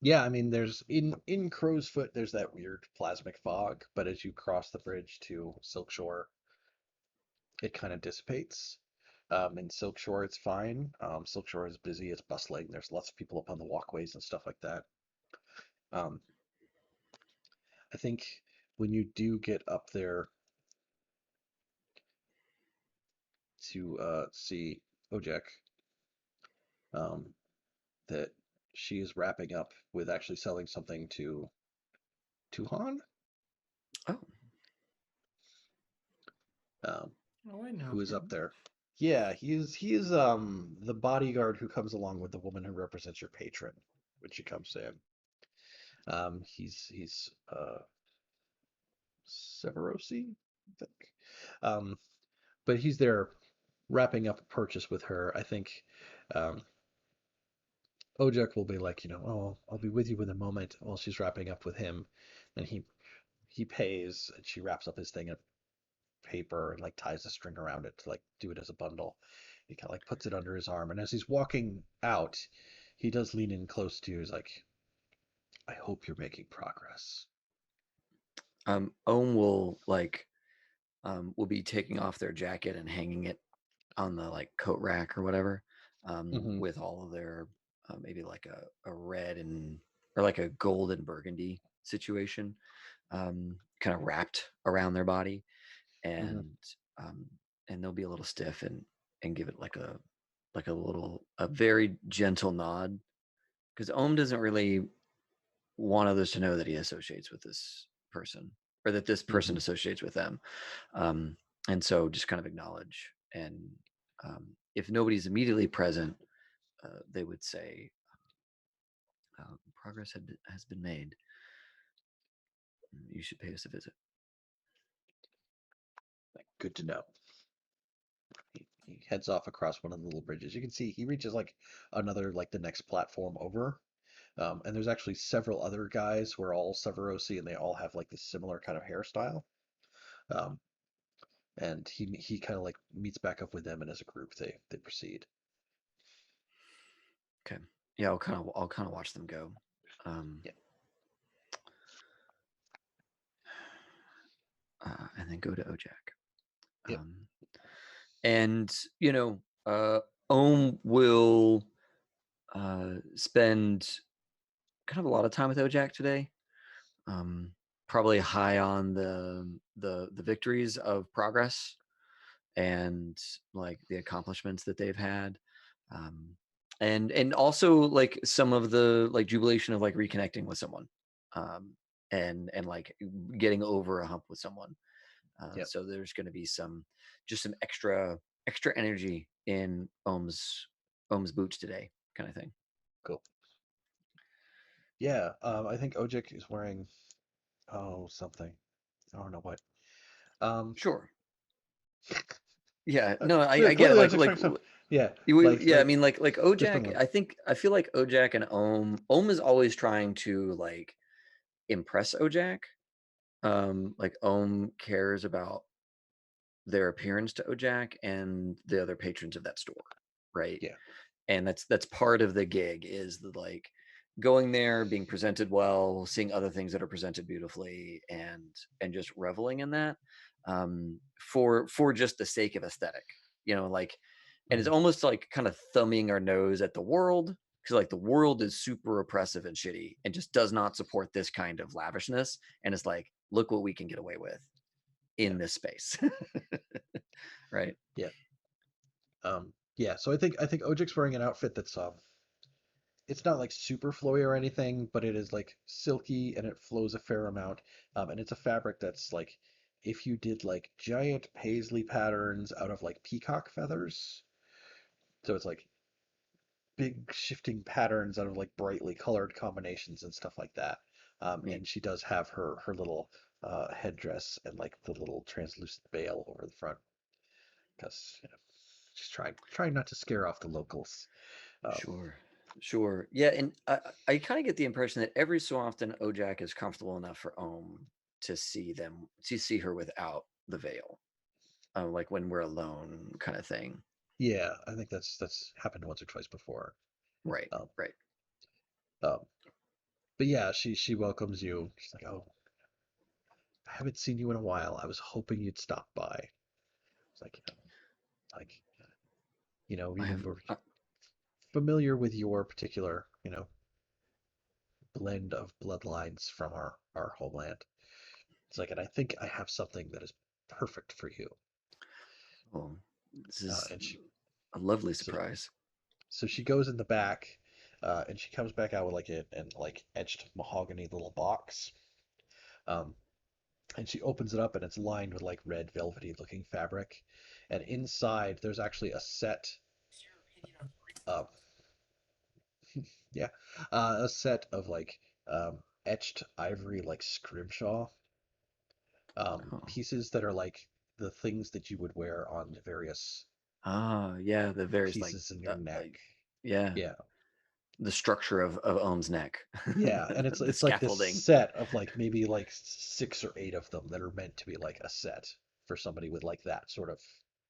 Yeah, I mean, there's in Crow's Foot, there's that weird plasmic fog, but as you cross the bridge to Silk Shore, it kind of dissipates. In Silk Shore, it's fine. Silk Shore is busy, it's bustling. There's lots of people up on the walkways and stuff like that. Um, I think when you do get up there to see Ojek, um, that she is wrapping up with actually selling something to Han, oh, um, Oh, I know who is up him. there. Yeah, he is the bodyguard who comes along with the woman who represents your patron when she comes in. He's Severosi, I think. But he's there wrapping up a purchase with her. I think um, Ojek will be like, oh, I'll be with you in a moment while she's wrapping up with him. And he pays, and she wraps up his thing in paper and like ties a string around it to like do it as a bundle. He kind of like puts it under his arm, and as he's walking out, he does lean in close to you. He's like, I hope you're making progress. Ohm will be taking off their jacket and hanging it on the like coat rack or whatever, Hmm. with all of their maybe like a red and or like a gold and burgundy situation, kind of wrapped around their body, Hmm. and they'll be a little stiff and give it like a very gentle nod, because Ohm doesn't really want others to know that he associates with this person, or that this person Hmm. associates with them. And so just kind of acknowledge, and if nobody's immediately present, they would say, progress has been made. You should pay us a visit. Good to know. He heads off across one of the little bridges. You can see he reaches like another, like the next platform over. And there's actually several other guys who are all Severosi, and they all have like this similar kind of hairstyle. Um, and he kind of like meets back up with them, and as a group they proceed. Okay. Yeah, I'll kind of watch them go. Yeah. And then go to Ojak. Yep. And Ohm will spend kind of a lot of time with Ojak today. Probably high on the victories of progress, and like the accomplishments that they've had, and also like some of the like jubilation of like reconnecting with someone, and like getting over a hump with someone. Yep. So there's going to be some extra energy in Ohm's boots today, kind of thing. Cool. Yeah, I think Ojik is wearing something. I don't know what. Sure. Yeah. Uh, No, I get it. clearly, Like Ojak's wearing some. Yeah, yeah. I mean, like just bring Ojak. them. I feel like Ojak and Ohm is always trying to like impress Ojak. Like Ohm cares about their appearance to Ojak and the other patrons of that store, right? Yeah. And that's part of the gig, is the like going there, being presented well, seeing other things that are presented beautifully, and just reveling in that, for just the sake of aesthetic, like. And it's Mhm. almost like kind of thumbing our nose at the world, because like the world is super oppressive and shitty and just does not support this kind of lavishness, and it's like, look what we can get away with in this space. Right. Yeah. Yeah. So I think Ojak's wearing an outfit that's it's not like super flowy or anything, but it is like silky and it flows a fair amount. And it's a fabric that's like if you did like giant paisley patterns out of like peacock feathers. So it's like big shifting patterns out of like brightly colored combinations and stuff like that. Neat. And she does have her little headdress and like the little translucent veil over the front because she's trying not to scare off the locals. Sure. Yeah, and I kind of get the impression that every so often Ojak is comfortable enough for Ohm to see her without the veil, like when we're alone, kind of thing. Yeah, I think that's happened once or twice before. Right. Um, Right. um, but yeah, she welcomes you. She's like, "Oh, I haven't seen you in a while. I was hoping you'd stop by." It's like I have. we're familiar with your particular, blend of bloodlines from our homeland. It's like, and I think I have something that is perfect for you. Well, this is And she a lovely so surprise. so she goes in the back, and she comes back out with like an like etched mahogany little box. Um, and she opens it up and it's lined with like red velvety looking fabric, and inside there's actually a set of yeah, a set of like etched ivory like scrimshaw Oh. pieces that are like the things that you would wear on the various Yeah, the various like, pieces in your neck. yeah, Yeah. the structure of Ohm's neck. Yeah, and The it's like this scaffolding. set of like maybe like 6 or 8 of them that are meant to be like a set for somebody with like that sort of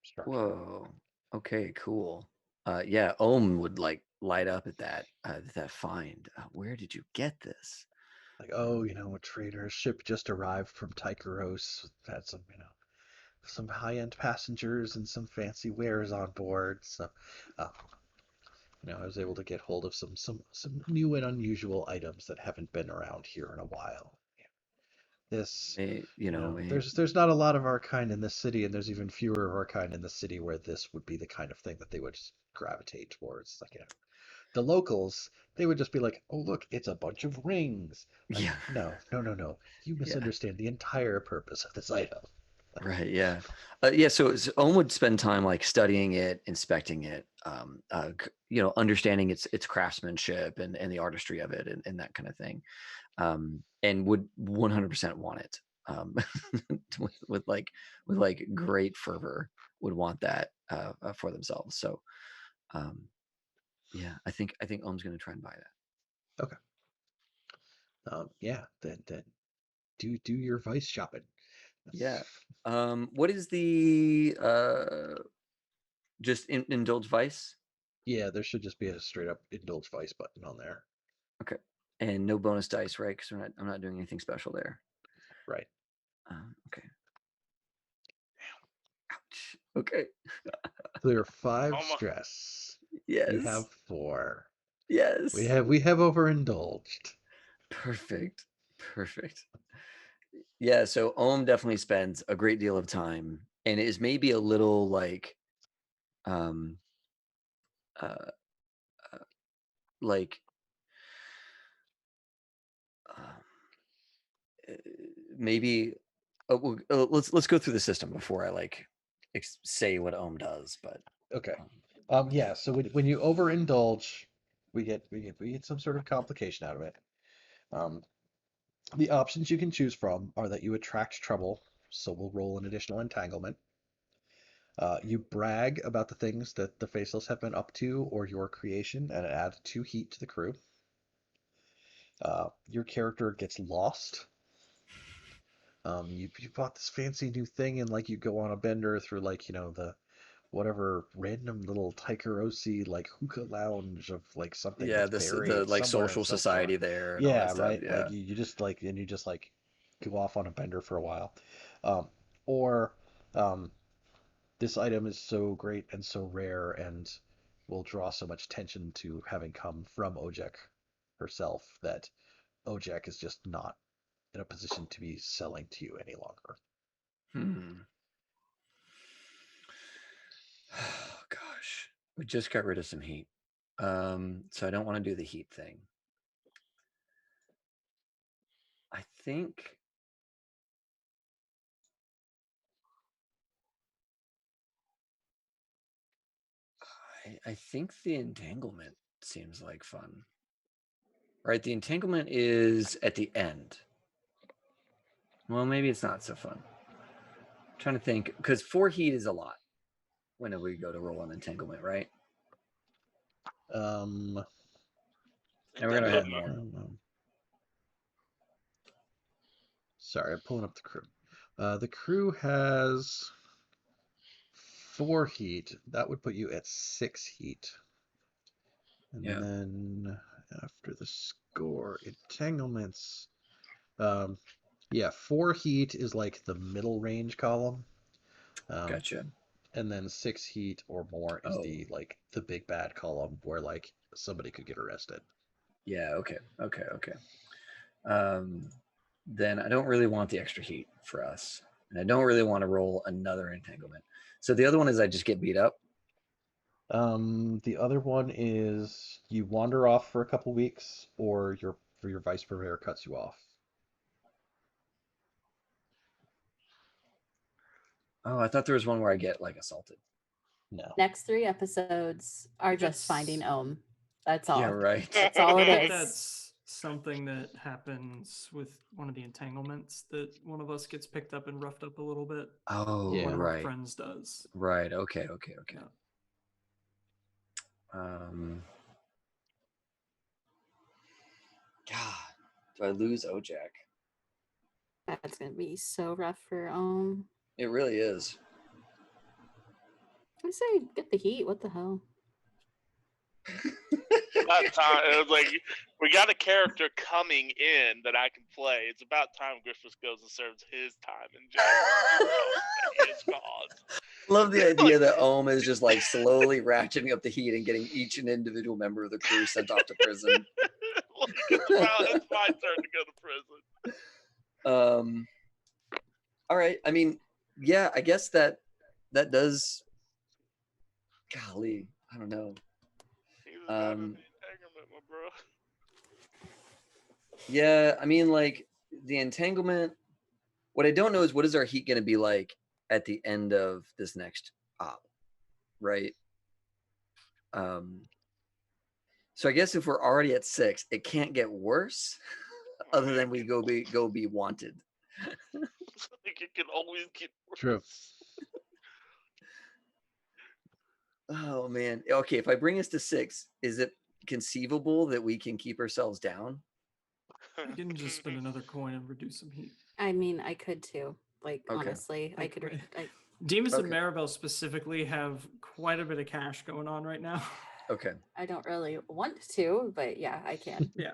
structure. Whoa. Okay, cool. Yeah, Ohm would like light up at that find. Where did you get this? Like, oh, a trader's ship just arrived from Tycheros. Had some high-end passengers and some fancy wares on board. So, uh, I was able to get hold of some new and unusual items that haven't been around here in a while. This, May there's not a lot of our kind in this city, and there's even fewer of our kind in the city where this would be the kind of thing that they would gravitate towards. Like, the locals, they would just be like, "Oh, look, it's a bunch of rings." Like, yeah. no, no, no, no. You Yeah. misunderstand the entire purpose of this item. Right. Yeah. Yeah. So Ohm would spend time like studying it, inspecting it, understanding its craftsmanship and the artistry of it, and that kind of thing, and would 100% want it, with like great fervor, would want that for themselves. So, yeah, I think Ohm's going to try and buy that. Okay. Yeah. Then do your vice shopping. Yeah. What is the just indulge vice? Yeah, there should just be a straight up indulge vice button on there. Okay. And no bonus dice, right? Because I'm not doing anything special there. Right. Okay. Ouch. Okay. Clear 5 Oh my, stress. Yes. You have 4. Yes. We have overindulged. Perfect. Yeah. So Ohm definitely spends a great deal of time and is maybe a little like like maybe let's go through the system before I like say what Ohm does. But Okay. Yeah. So when you overindulge, we get some sort of complication out of it. The options you can choose from are that you attract trouble, so we'll roll an additional entanglement. You brag about the things that the Faceless have been up to or your creation and add 2 heat to the crew. Your character gets lost. You bought this fancy new thing and like you go on a bender through like, the whatever random little Taikirosi like hookah lounge of like something yeah, that's the buried like somewhere in social Silk society Shore. there and all that Yeah, stuff. right. Yeah. Like you just like and you just like go off on a bender for a while. Or this item is so great and so rare and will draw so much attention to having come from Ojek herself that Ojek is just not in a position to be selling to you any longer. Oh, gosh, we just got rid of some heat, so I don't want to do the heat thing. I think the entanglement seems like fun. Right, the entanglement is at the end. Well, maybe it's not so fun. I'm trying to think, because 4 heat is a lot whenever we go to roll an entanglement, right? Um, And we're gonna Yeah, have more. Sorry, I'm pulling up the crew. The crew has 4 heat. That would put you at 6 heat. And Yeah. then after the score, entanglements. Yeah, 4 heat is like the middle range column. Gotcha. And then 6 heat or more is the like the big bad column where like somebody could get arrested. Yeah. Okay. Then I don't really want the extra heat for us, and I don't really want to roll another entanglement. So the other one is I just get beat up. The other one is you wander off for a couple weeks, or your vice purveyor cuts you off. Oh, I thought there was one where I get like assaulted. No. Next 3 episodes are just finding Ohm. That's all. Yeah, right. That's all it I think is. that's something that happens with one of the entanglements, that one of us gets picked up and roughed up a little bit. Oh, Yeah. One of right. our friends does. Right. Okay. Yeah. God, do I lose Ojek? That's gonna be so rough for Ohm. It really is. I say get the heat. What the hell? about time. It was like we got a character coming in that I can play. It's about time Griffiths goes and serves his time in jail. His cause. Love the idea that Ohm is just like slowly ratcheting up the heat and getting each and individual member of the crew sent off to prison. Like, it's my turn to go to prison. All right. I mean, yeah, I guess that does. Golly, I don't know. Entanglement, bro. Yeah, I mean, like the entanglement. What I don't know is what is our heat going to be like at the end of this next op, right? So I guess if we're already at 6, it can't get worse, other than we go be wanted. Like it can always get worse. True. Oh man. Okay, if I bring us to 6, is it conceivable that we can keep ourselves down? You can just spend another coin and reduce some heat. I mean, I could too. Like Okay. honestly, I could. Demas and Okay. Maribel specifically have quite a bit of cash going on right now. Okay. I don't really want to, but yeah, I can. Yeah.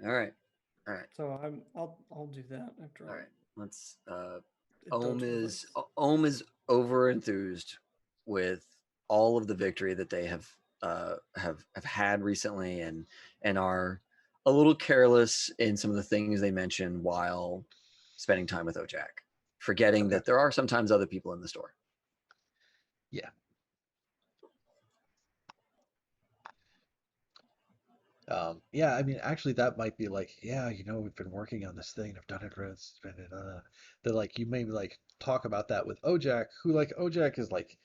All right. So I'll do that after all. All right. Let's Indulge my Ohm is over enthused with all of the victory that they have had recently, and are a little careless in some of the things they mentioned while spending time with Ojak. forgetting Okay. that there are sometimes other people in the store. Yeah. Yeah, I mean, actually, that might be like, yeah, we've been working on this thing. I've done it. It's been that like you maybe like talk about that with Ojak, who like Ojak is like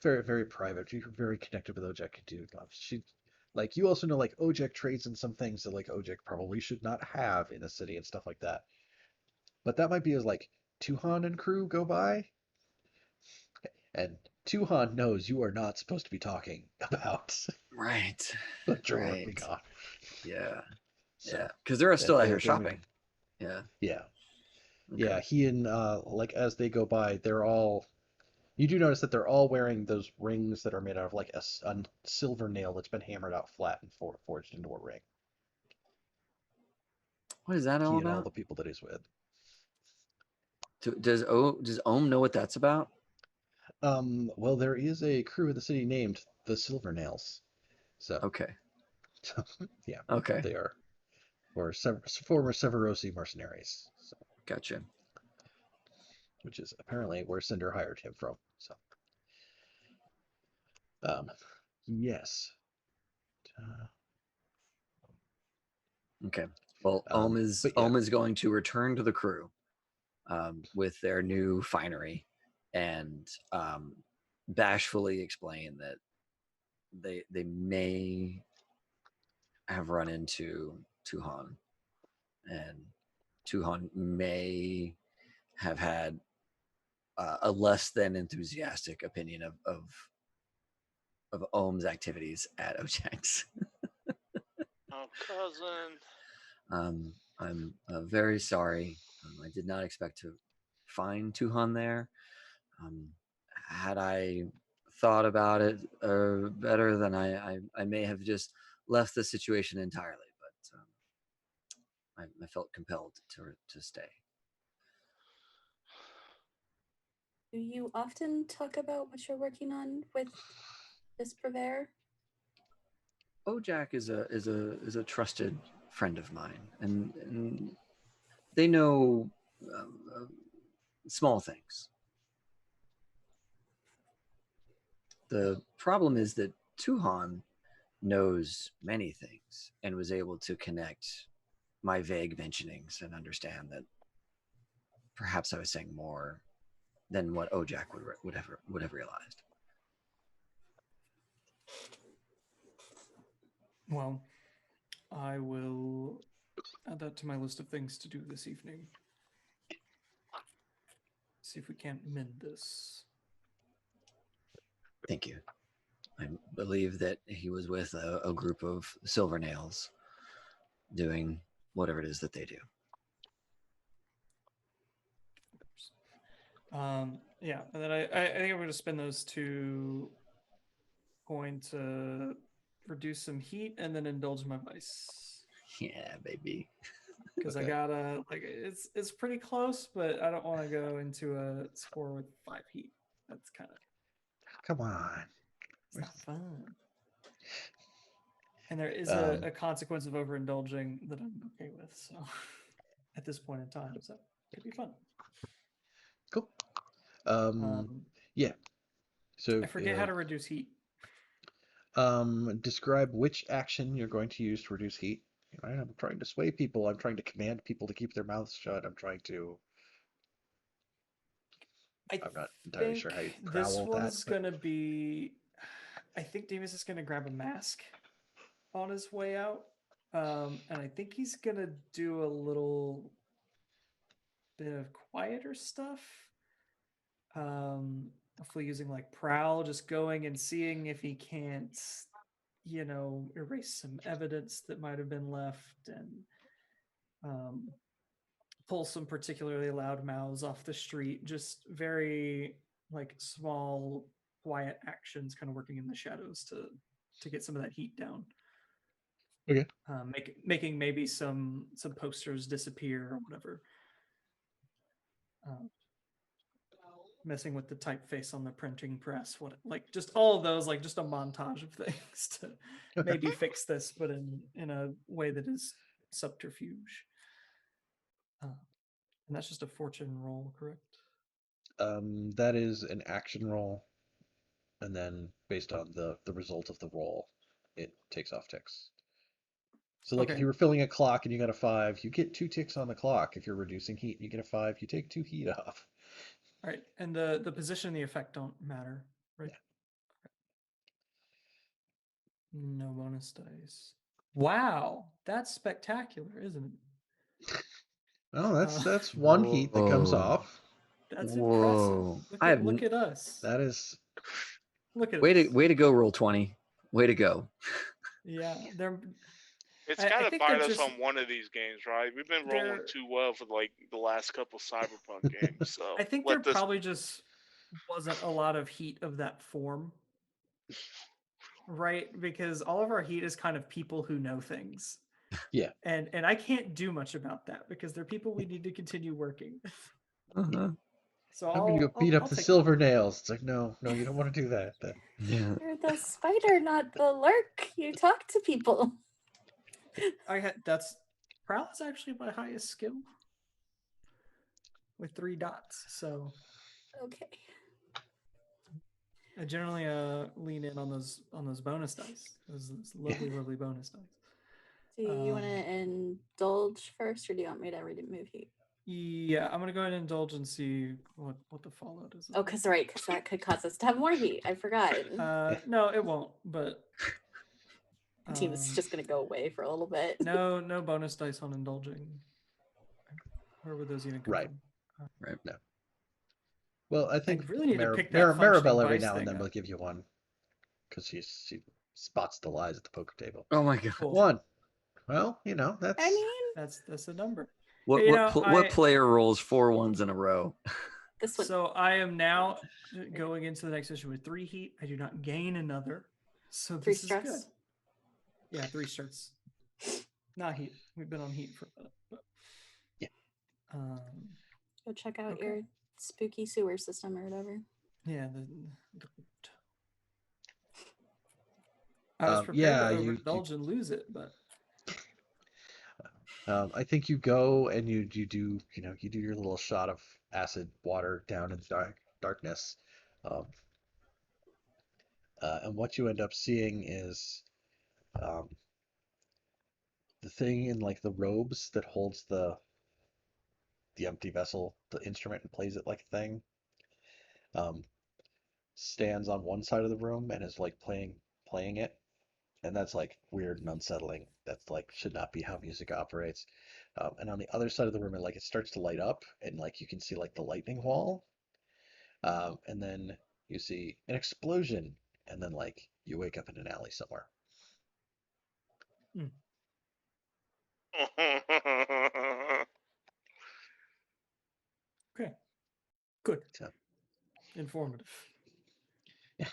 very very private. You're very connected with Ojak, dude. She like you also know like Ojak trades in some things that like Ojak probably should not have in a city and stuff like that. But that might be as like Tuhan and crew go by, and Tuhan knows you are not supposed to be talking about Right. what you're Right. working on. Yeah. So Yeah. Because they're still out here they may- shopping. Yeah. Yeah. Okay. Yeah, he and like as they go by, they're all you do notice that they're all wearing those rings that are made out of like a silver nail that's been hammered out flat and forged into a ring. What is that He all and all about? the people that he's with. Does Ohm know what that's about? Well, there is a crew in the city named the Silver Nails. So, Okay. yeah, Okay. they are former Severosi mercenaries. So, Gotcha. which is apparently where Cinder hired him from. So, yes. Okay. Well, Ohm But yeah, is going to return to the crew with their new finery and bashfully explain that they may have run into Tuhan, and Tuhan may have had a less than enthusiastic opinion of Ohm's activities at Ojax. Oh, cousin. I'm very sorry. I did not expect to find Tuhan there. Had I thought about it better, then I may have just left the situation entirely. But I felt compelled to stay. Do you often talk about what you're working on with this purveyor? Ojak is a trusted friend of mine, and they know small things. The problem is that Tuhan knows many things and was able to connect my vague mentionings and understand that perhaps I was saying more than what Ojak would have realized. Well, I will add that to my list of things to do this evening. See if we can't mend this. Thank you. I believe that he was with a group of Silver Nails doing whatever it is that they do. Yeah, and then I think I'm going to spend those 2 coins to reduce some heat and then indulge my vice. Yeah, baby. Because Okay. I gotta like it's pretty close, but I don't want to go into a score with 5 heat. That's kind of Come on. it's not fun. And there is Um, a consequence of overindulging that I'm okay with. So at this point in time, so it could be fun. Cool. Um, Yeah. So, I forget how to reduce heat. describe which action you're going to use to reduce heat. Right? I'm trying to sway people. I'm trying to command people to keep their mouths shut. I'm trying to. I'm not entirely sure how you this growl that. one's gonna be. I think Demas is gonna grab a mask on his way out, and I think he's gonna do a little bit of quieter stuff. Hopefully using like prowl, just going and seeing if he can't, erase some evidence that might have been left and pull some particularly loud mouths off the street. Just very like small, quiet actions, kind of working in the shadows to get some of that heat down. Okay. Making maybe some posters disappear or whatever. Messing with the typeface on the printing press, like just all of those, like just a montage of things to maybe fix this, but in a way that is subterfuge. And that's just a fortune roll, correct? That is an action roll, and then based on the result of the roll, it takes off ticks. So like if Okay. you were filling a clock and you got a 5, you get 2 ticks on the clock. If you're reducing heat and you get a 5, you take 2 heat off. All right, and the position and the effect don't matter, right? Yeah. No bonus dice. Wow, that's spectacular, isn't it? Oh, that's Uh, one heat that comes Whoa. off. That's impressive. Whoa. Look at us. That is Look at Way us. to go, roll 20. Way to go. Yeah, they're. It's I got to think they're bite us just on one of these games, right? We've been rolling they're. too well for like the last couple Cyberpunk games, so I think there probably just wasn't a lot of heat of that form, right? Because all of our heat is kind of people who know things. Yeah. And I can't do much about that because they're people we need to continue working. Uh-huh. So I'm gonna go beat up the take silver nails. It's like, no, you don't want to do that. Yeah. You're the spider, not the lurk. You talk to people. that's prowl is actually my highest skill with 3 dots. So Okay. I generally lean in on those bonus dice. Those lovely bonus dice. Do you want to indulge first, or do you want me to remove heat? Yeah, I'm gonna go ahead and indulge and see what the fallout is. Oh, because that could cause us to have more heat. I forgot. No, it won't. But The team is just gonna go away for a little bit. no bonus dice on indulging. Where would those even come Right. from? Right. No. Well, I think really need to pick that functioning Maribel every vice now and thing then will up. give you one, because she spots the lies at the poker table. Oh my god. Cool. 1. Well, that's. I mean, That's a number. What player rolls 4 ones in a row? this one. So I am now going into the next issue with 3 heat. I do not gain another. So 3 this stress. is good. Yeah, 3 stress. Not heat. We've been on heat for a minute. But, Yeah. Go check out okay. your spooky sewer system or whatever. Yeah. I was prepared to overindulge and lose it, but I think you go and you do your little shot of acid water down in the darkness, and what you end up seeing is the thing in like the robes that holds the empty vessel, the instrument, and plays it like a thing, stands on one side of the room and is like playing it, and that's like weird and unsettling. That's like should not be how music operates. And on the other side of the room, it starts to light up, and like you can see like the lightning wall, and then you see an explosion, and then like you wake up in an alley somewhere. okay. Good. So, Informative. yeah,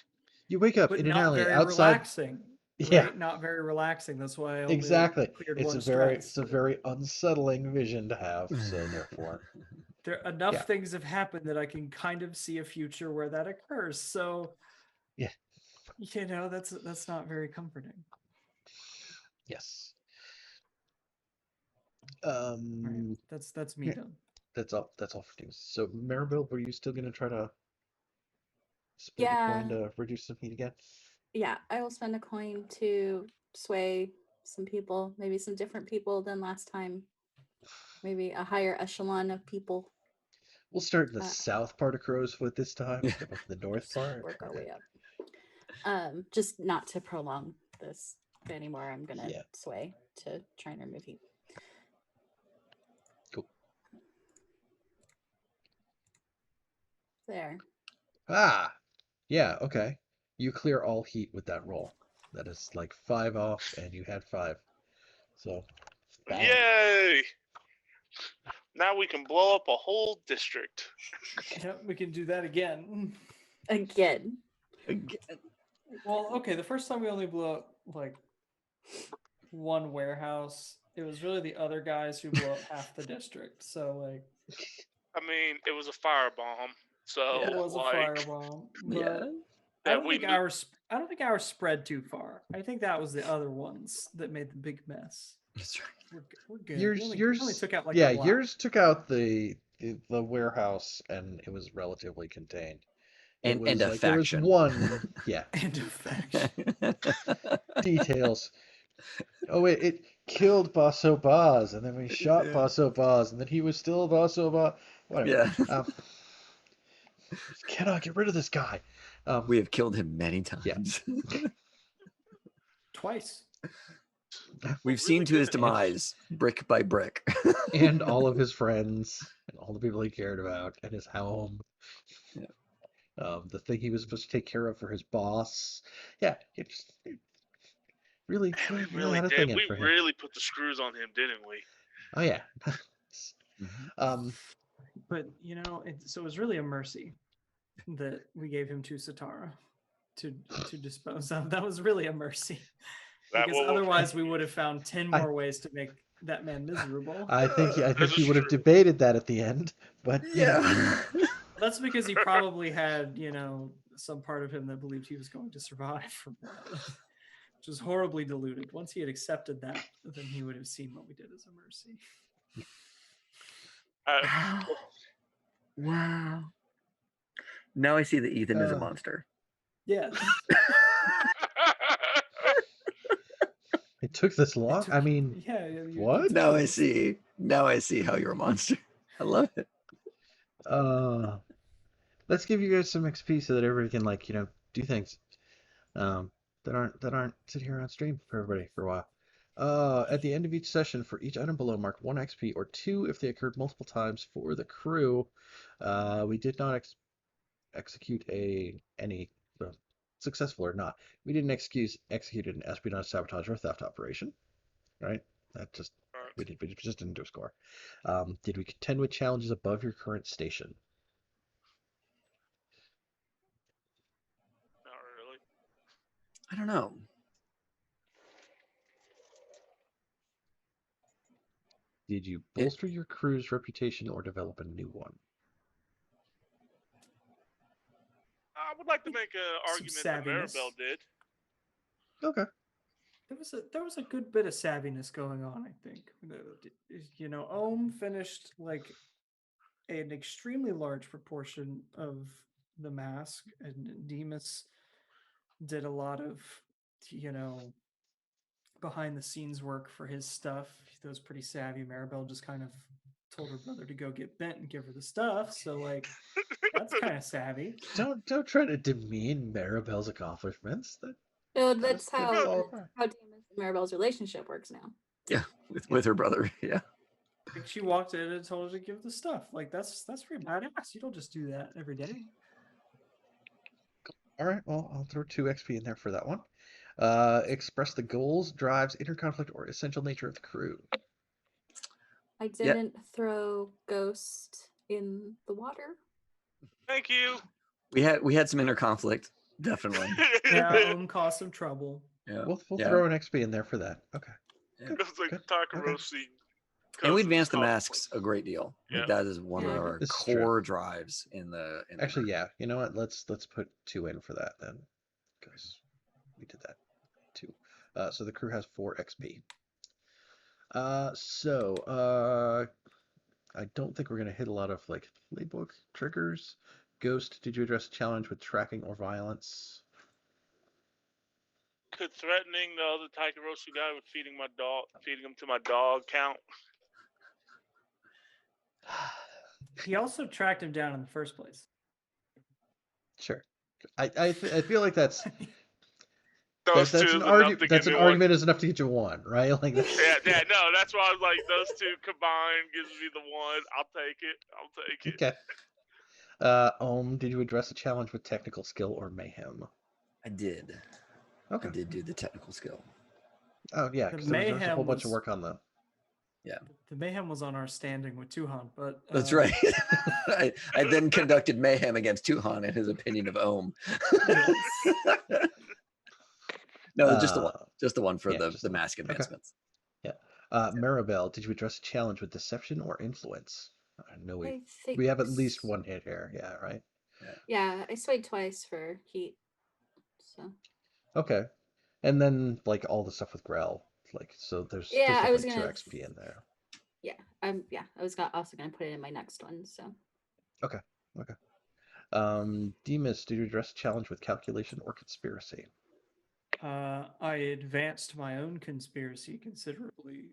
you wake up But in an not alley very outside. relaxing. Right? Yeah, Not very relaxing. That's why I only exactly. cleared It's 1 a stress. very unsettling vision to have. So therefore, There enough yeah. things have happened that I can kind of see a future where that occurs. So Yeah. That's not very comforting. Yes. All right. That's me Yeah. done. That's all for news. So Maribel, were you still gonna try to spend a coin to reduce some heat again? Yeah, I will spend a coin to sway some people, maybe some different people than last time. Maybe a higher echelon of people. We'll start in the south part of Crowsfoot this time instead of the north part. Work our way up. Just not to prolong this anymore. I'm gonna sway to try and remove heat. Cool. There. Ah, yeah, okay. You clear all heat with that roll. That is like 5 off, and you had 5. So, bang. Yay! Now we can blow up a whole district. Yep, we can do that again. Again. Well, okay, the first time we only blew up like 1 warehouse. It was really the other guys who blew up half the district. So like I mean, it was a firebomb. So it was a firebomb. Yeah. I don't think ours spread too far. I think that was the other ones that made the big mess. That's right. We're good. Yours, we yours, only took out like yeah, a block. yours took out the warehouse, and it was relatively contained. It And was a like there was faction. one, yeah, And a faction. details. Oh, it killed Basso Baz, and then we shot Yeah. Basso Baz, and then he was still Basso Baz. Whatever. Yeah. Cannot get rid of this guy. We have killed him many times. Twice. We've seen really to his good. demise, brick by brick. And all of his friends, and all the people he cared about, and his home. Yeah. The thing he was supposed to take care of for his boss. Yeah, it just really, Man, we really really had a did. thing in We for him. really put the screws on him, didn't we? Oh yeah. Mhm. But so it was really a mercy that we gave him to Satara to dispose of. That was really a mercy. That Because will- otherwise we would have found 10 I- more ways to make that man miserable. I think This he is would have true. debated that at the end, but you know. Yeah. That's because he probably had, some part of him that believed he was going to survive from that, which was horribly deluded. Once he had accepted that, then he would have seen what we did as a mercy. Wow. Wow. Now I see that Ethan is a Uh, monster. Yes. It took this It long. took- I mean, yeah. it what? took Now I us- see. Now I see how you're a monster. I love it. let's give you guys some XP so that everybody can do things that aren't sitting here on stream for everybody for a while. At the end of each session, for each item below, mark 1 XP or 2 if they occurred multiple times for the crew. We did not execute any successful or not. We didn't execute an espionage, sabotage, or theft operation, right? That just we just didn't do a score. Did we contend with challenges above your current station? Not really. I don't know. Did you bolster your crew's reputation or develop a new one? I would like to make an argument that savviness. Maribel did. Okay. There was a good bit of savviness going on, I think. Ohm finished like an extremely large proportion of the mask, and Demas did a lot of, behind the scenes work for his stuff. That was pretty savvy. Maribel just kind of told her brother to go get bent and give her the stuff. So like that's kind of savvy. Don't try to demean Maribel's accomplishments. No, that's good how so far. Demas and Maribel's relationship works now. Yeah, with her brother. Yeah. Like she walked in and told her to give the stuff. Like that's pretty badass. You don't just do that every day. All right, well, I'll throw 2 XP in there for that one. Express the goals, drives, interconflict, or essential nature of the crew. I didn't throw Ghost in the water. Thank you. We had some inner conflict, definitely. Yeah, Ohm caused some trouble. Yeah. We'll Yeah. throw an XP in there for that. Okay. Yeah. It was like Good. Takaroshi. And we cousins advanced the conflict. masks a great deal. Like, Yeah. that is one of Yeah. our This is true. core drives in the Actually, group. yeah. You know what? Let's put 2 in for that then, because we did that 2. So the crew has 4 XP. I don't think we're gonna hit a lot of playbook triggers. Ghost, did you address a challenge with tracking or violence? Could threatening the other Takaroshi guy with feeding him to my dog count? He also tracked him down in the first place. Sure. I feel like that's Those that's two an is enough to That's give an me one. argument is enough to get you 1, right? Like that's, Yeah, no, that's why I was like, those two combined gives me the 1. I'll take it. Okay. Did you address a challenge with technical skill or mayhem? I did. Okay. I did do the technical skill. Oh yeah, The because there was a mayhem whole bunch of was- work on the. The mayhem was on our standing with Tuhan, but That's right. I then conducted mayhem against Tuhan and his opinion of Ohm. No, just the one. Just the one for yeah, the just the one. mask Okay. advancements. Maribel, did you address a challenge with deception or influence? I know I think we have at least 1 hit here. Yeah, right. Yeah, I swayed twice for heat. So Okay, and then all the stuff with Grell Like, so there's Yeah, I was definitely 2 gonna. XP in there. Yeah, I was also gonna put it in my next one. So Okay. Demas, did you address challenge with calculation or conspiracy? I advanced my own conspiracy considerably,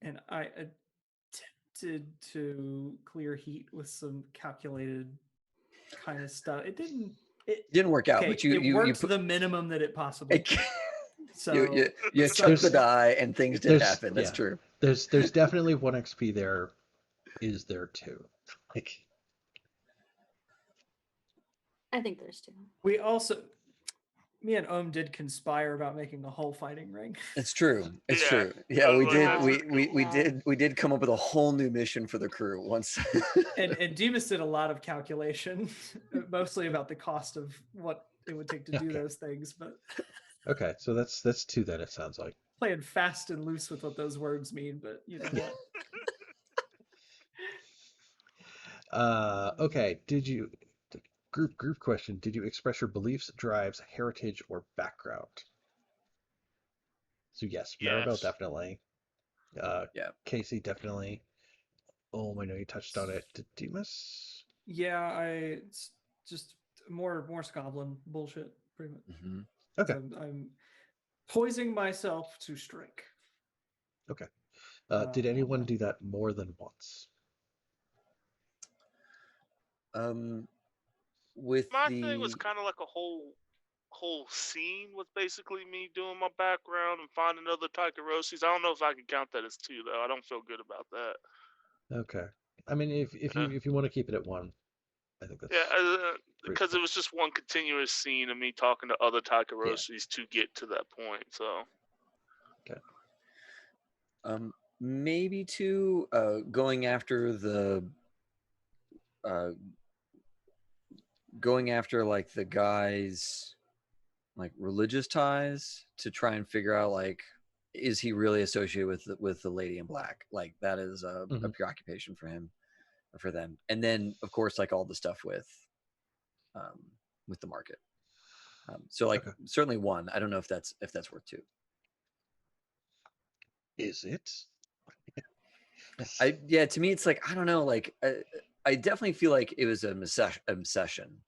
and I attempted to clear heat with some calculated kind of stuff. It didn't. It Didn't work out, okay. but you worked put the minimum that it possibly could. So you so- chucked the die and things did There's happen. That's yeah. true. There's definitely 1 XP there. Is there 2? Like, I think there's 2. we also, me and did conspire about making a whole fighting ring. It's true. It's Yeah, true. I Yeah, was we like, did. that's We, pretty we cool. we Wow. did. We did come up with a whole new mission for the crew once. And Demas did a lot of calculation, mostly about the cost of what it would take to do Okay. those things, but okay, so that's 2 then, it sounds like. playing fast and loose with what those words mean. But you know what? Okay, group question, did you express your beliefs, drives, heritage, or background? So yes, Maribel Yes. definitely. Yeah. Casey definitely. Oh, I know you touched on it. Did Demas? Yeah, it's just more Scoblin bullshit, pretty much. Mhm. Okay. So I'm poising myself to strike. Okay. Did anyone do that more than once? With My the thing was kind of like a whole scene was basically me doing my background and finding other Takarosis. I don't know if I can count that as 2 though. I don't feel good about that. Okay. I mean, if you want to keep it at 1, I think that's Yeah, because reasonable. it was just one continuous scene of me talking to other Takarosis to get to that point. So maybe 2 going after like the guys like religious ties to try and figure out like is he really associated with the lady in black? Like that is a Mhm. preoccupation for him or for them. And then of course like all the stuff with the market. So like Okay. certainly 1. I don't know if that's worth 2. Is it? Yeah, to me it's like I don't know, like I definitely feel like it was an obsession.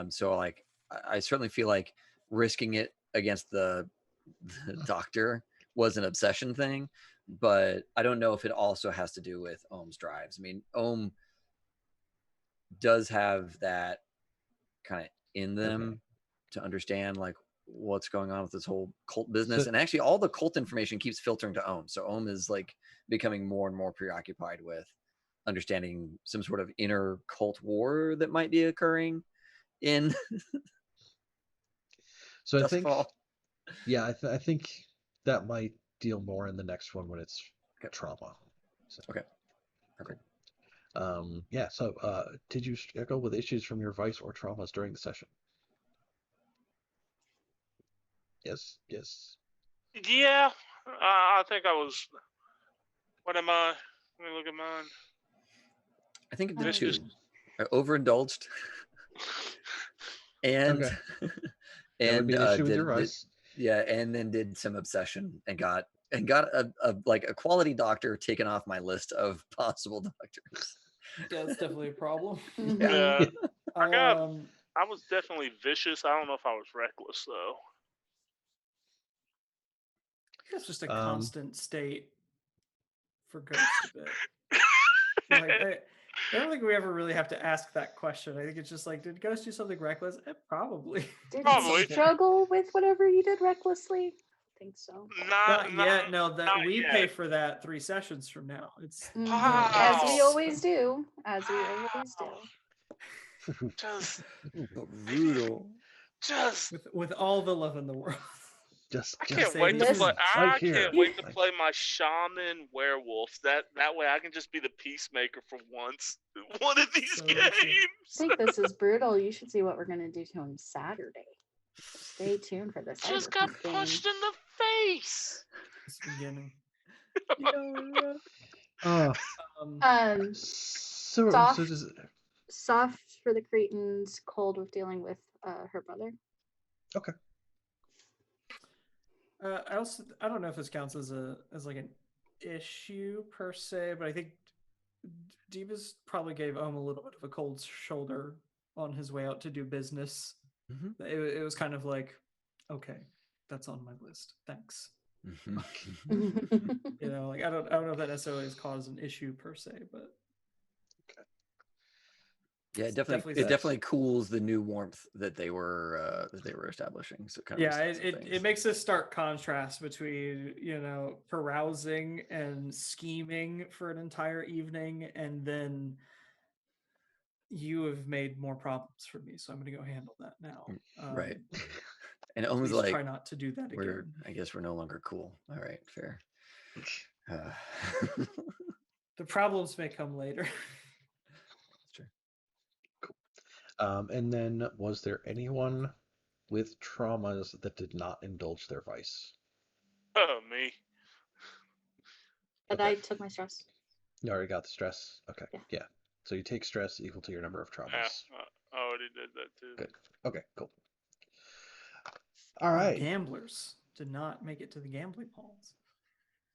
So like I certainly feel like risking it against the doctor was an obsession thing, but I don't know if it also has to do with Ohm's drives. I mean, Ohm does have that kind of in them to understand like what's going on with this whole cult business. So- And actually all the cult information keeps filtering to Ohm. So Ohm is like becoming more and more preoccupied with understanding some sort of inner cult war that might be occurring in So I think, Duskfall. yeah, I think that might deal more in the next one when it's Okay. trauma. So, Okay. Perfect. yeah. So, did you struggle with issues from your vice or traumas during the session? Yes. Yes. yeah, I think I was. What am I? Let me look at mine. I think it did It's too. just- I overindulged and Okay. That would and be an issue with did, your did vice. yeah, and then did some obsession and got a like a quality doctor taken off my list of possible doctors. Yeah, that's definitely a problem. Mhm. Yeah, I got. Um, I was definitely vicious. I don't know if I was reckless though. it's just a Um, constant state for Ghost a bit. Like I don't think we ever really have to ask that question. I think it's just like, did Ghost do something reckless? Probably. Did Probably. you struggle with whatever you did recklessly? I think so. Not yet. No, that not we yet. pay for that 3 sessions from now. It's Mhm. Wow. As we always do. As we always do. Just, Brutal. just. with all the love in the world. I Just can't say wait to this- play. I right here. can't wait to Like- play my shaman werewolf. That way I can just be the peacemaker for once. One of these So true. I games. think this is brutal. You should see what we're gonna do to him Saturday. Stay tuned for this. Just got punched in the face. It's beginning. Uh, so Soft. does Soft for the Cretans, cold with dealing with her brother. I don't know if this counts as like an issue per se, but I think Divas probably gave Ohm a little bit of a cold shoulder on his way out to do business. Mhm. It was kind of like, okay, that's on my list. Thanks. Mhm. You know, like I don't know if that necessarily has caused an issue per se, but Yeah, it's it sad. definitely cools the new warmth that they were establishing. So it kind of Yeah, resets some it things. makes a stark contrast between, you know, carousing and scheming for an entire evening, and then you have made more problems for me, so I'm going to go handle that now. Right. And Ohm's Please like, try not to do that again. I guess we're no longer cool. All right, fair. The problems may come later. That's true. And then, was there anyone with traumas that did not indulge their vice? Oh, me. But Okay. I took my stress. You already got the stress? Okay. Yeah. Yeah. So you take stress equal to your number of Yeah, traumas. I already did that too. Good. Okay, cool. All Our right. gamblers did not make it to the gambling halls.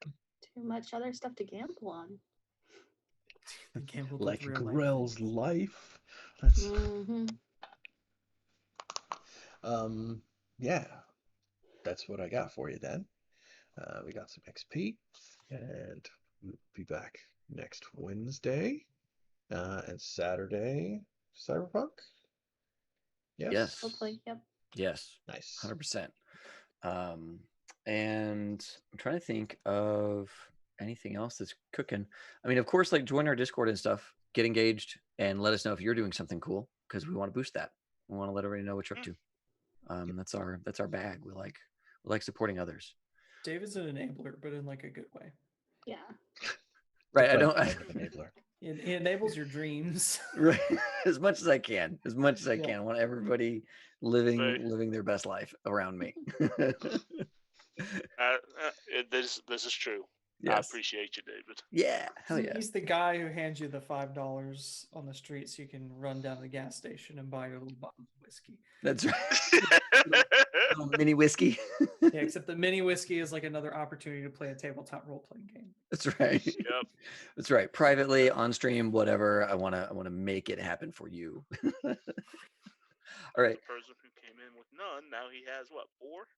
Too much other stuff to gamble on. They gambled Like with real Grell's life. life. That's Mm-hmm. yeah. That's what I got for you then. We got some XP, and we'll be back next Wednesday and Saturday. Cyberpunk. Yes. Hopefully, yep. Yes. Nice. 100%. And I'm trying to think of anything else that's cooking. I mean, of course, like join our Discord and stuff, get engaged, and let us know if you're doing something cool because we want to boost that. We want to let everybody know what you're up to. That's our bag. We like supporting others. David's an enabler, but in like a good way. Yeah. Right. Kind of enabler. It enables your dreams. Right. As much as I can. As much as I can. I want everybody living their best life around me. This is true. Yes. I appreciate you, David. Yeah. Hell yeah. He's the guy who hands you the $5 on the street so you can run down to the gas station and buy your little bottle of whiskey. That's right. Little mini whiskey. Yeah, except the mini whiskey is like another opportunity to play a tabletop role-playing game. That's right. Yep. That's right. Privately, on stream, whatever. I wanna make it happen for you. All right. The person who came in with none, now he has what, four?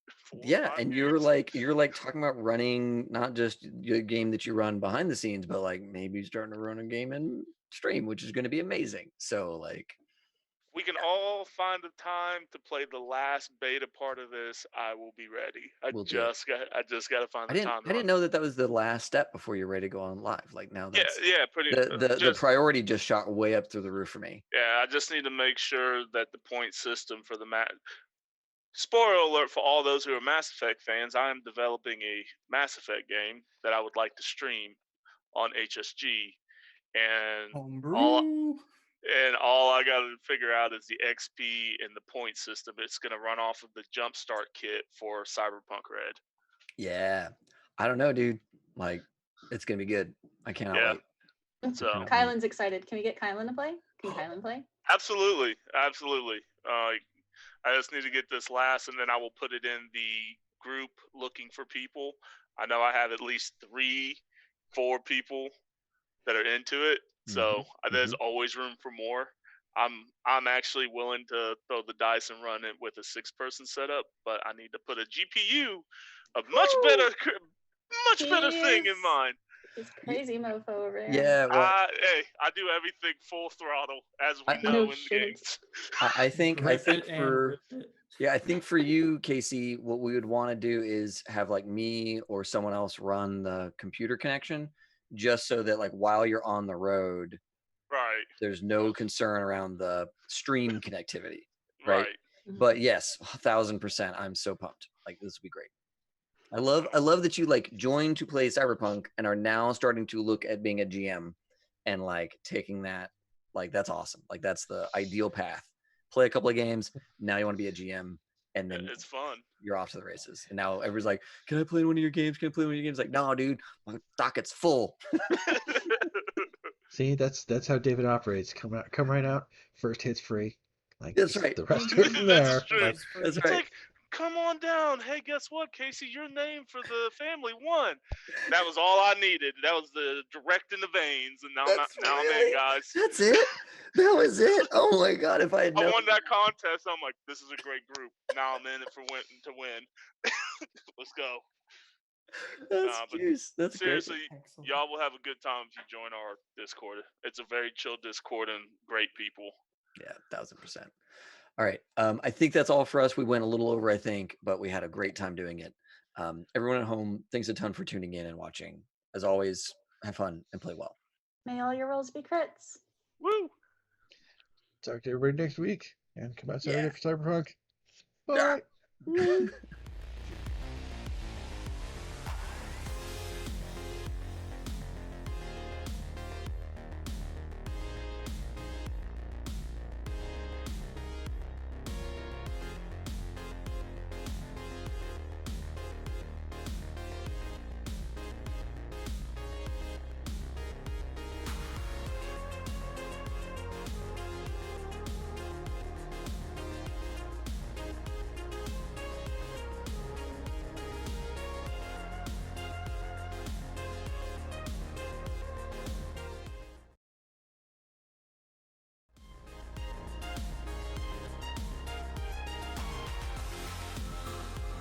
Yeah, 5 and games? you're like talking about running not just a game that you run behind the scenes, but like maybe starting to run a game in stream, which is going to be amazing. So like, We can all find a time to play the last beta part of this. I will be ready. I We'll do it. just got to find I the time. didn't know that was the last step before you're ready to go on live. Like now that's pretty. the priority just shot way up through the roof for me. Yeah, I just need to make sure that the point system for the Spoiler alert for all those who are Mass Effect fans, I am developing a Mass Effect game that I would like to stream on HSG, and all I got to figure out is the XP and the point system. It's going to run off of the Jumpstart kit for Cyberpunk Red. Yeah, I don't know, dude. Like, it's gonna be good. I cannot wait. So Kylan's excited. Can we get Kylan to play? Can Kylan play? Absolutely. I just need to get this last, and then I will put it in the group looking for people. I know I have at least 3-4 people that are into it, so there's always room for more. I'm actually willing to throw the dice and run it with a 6-person setup, but I need to put a GPU, a much better thing in mind. He's crazy mofo over there. Yeah, well, hey, I do everything full throttle, as we know in the games. I think for you, Casey, what we would want to do is have like me or someone else run the computer connection, just so that like while you're on the road, right, there's no concern around the stream connectivity, right? Mm-hmm. But yes, 1000%. I'm so pumped. Like this would be great. I love that you like joined to play Cyberpunk and are now starting to look at being a GM and like taking that, like that's awesome. Like that's the ideal path. Play a couple of games, now you want to be a GM, and then it's fun. You're off to the races. And now everybody's like, "Can I play one of your games? Can I play one of your games?" Like, no, dude, my docket's full. See, that's how David operates. Come right out. First hit's free. Like that's right. The rest of it from there. That's right. It's like come on down. Hey, guess what, Casey? Your name for the family won. That was all I needed. That was the direct in the veins, and now I'm in, guys. That's it. That was it. Oh my god! If I had I known. won that contest. I'm like, this is a great group. Now I'm in it to win. Let's go. That's But juice. That's great. seriously, Excellent. y'all will have a good time if you join our Discord. It's a very chill Discord and great people. Yeah, 1000%. All right. I think that's all for us. We went a little over, I think, but we had a great time doing it. Everyone at home, thanks a ton for tuning in and watching. As always, have fun and play well. May all your rolls be crits. Woo! Talk to everybody next week, and come out Saturday Yeah. for Cyberpunk. Yeah. Bye.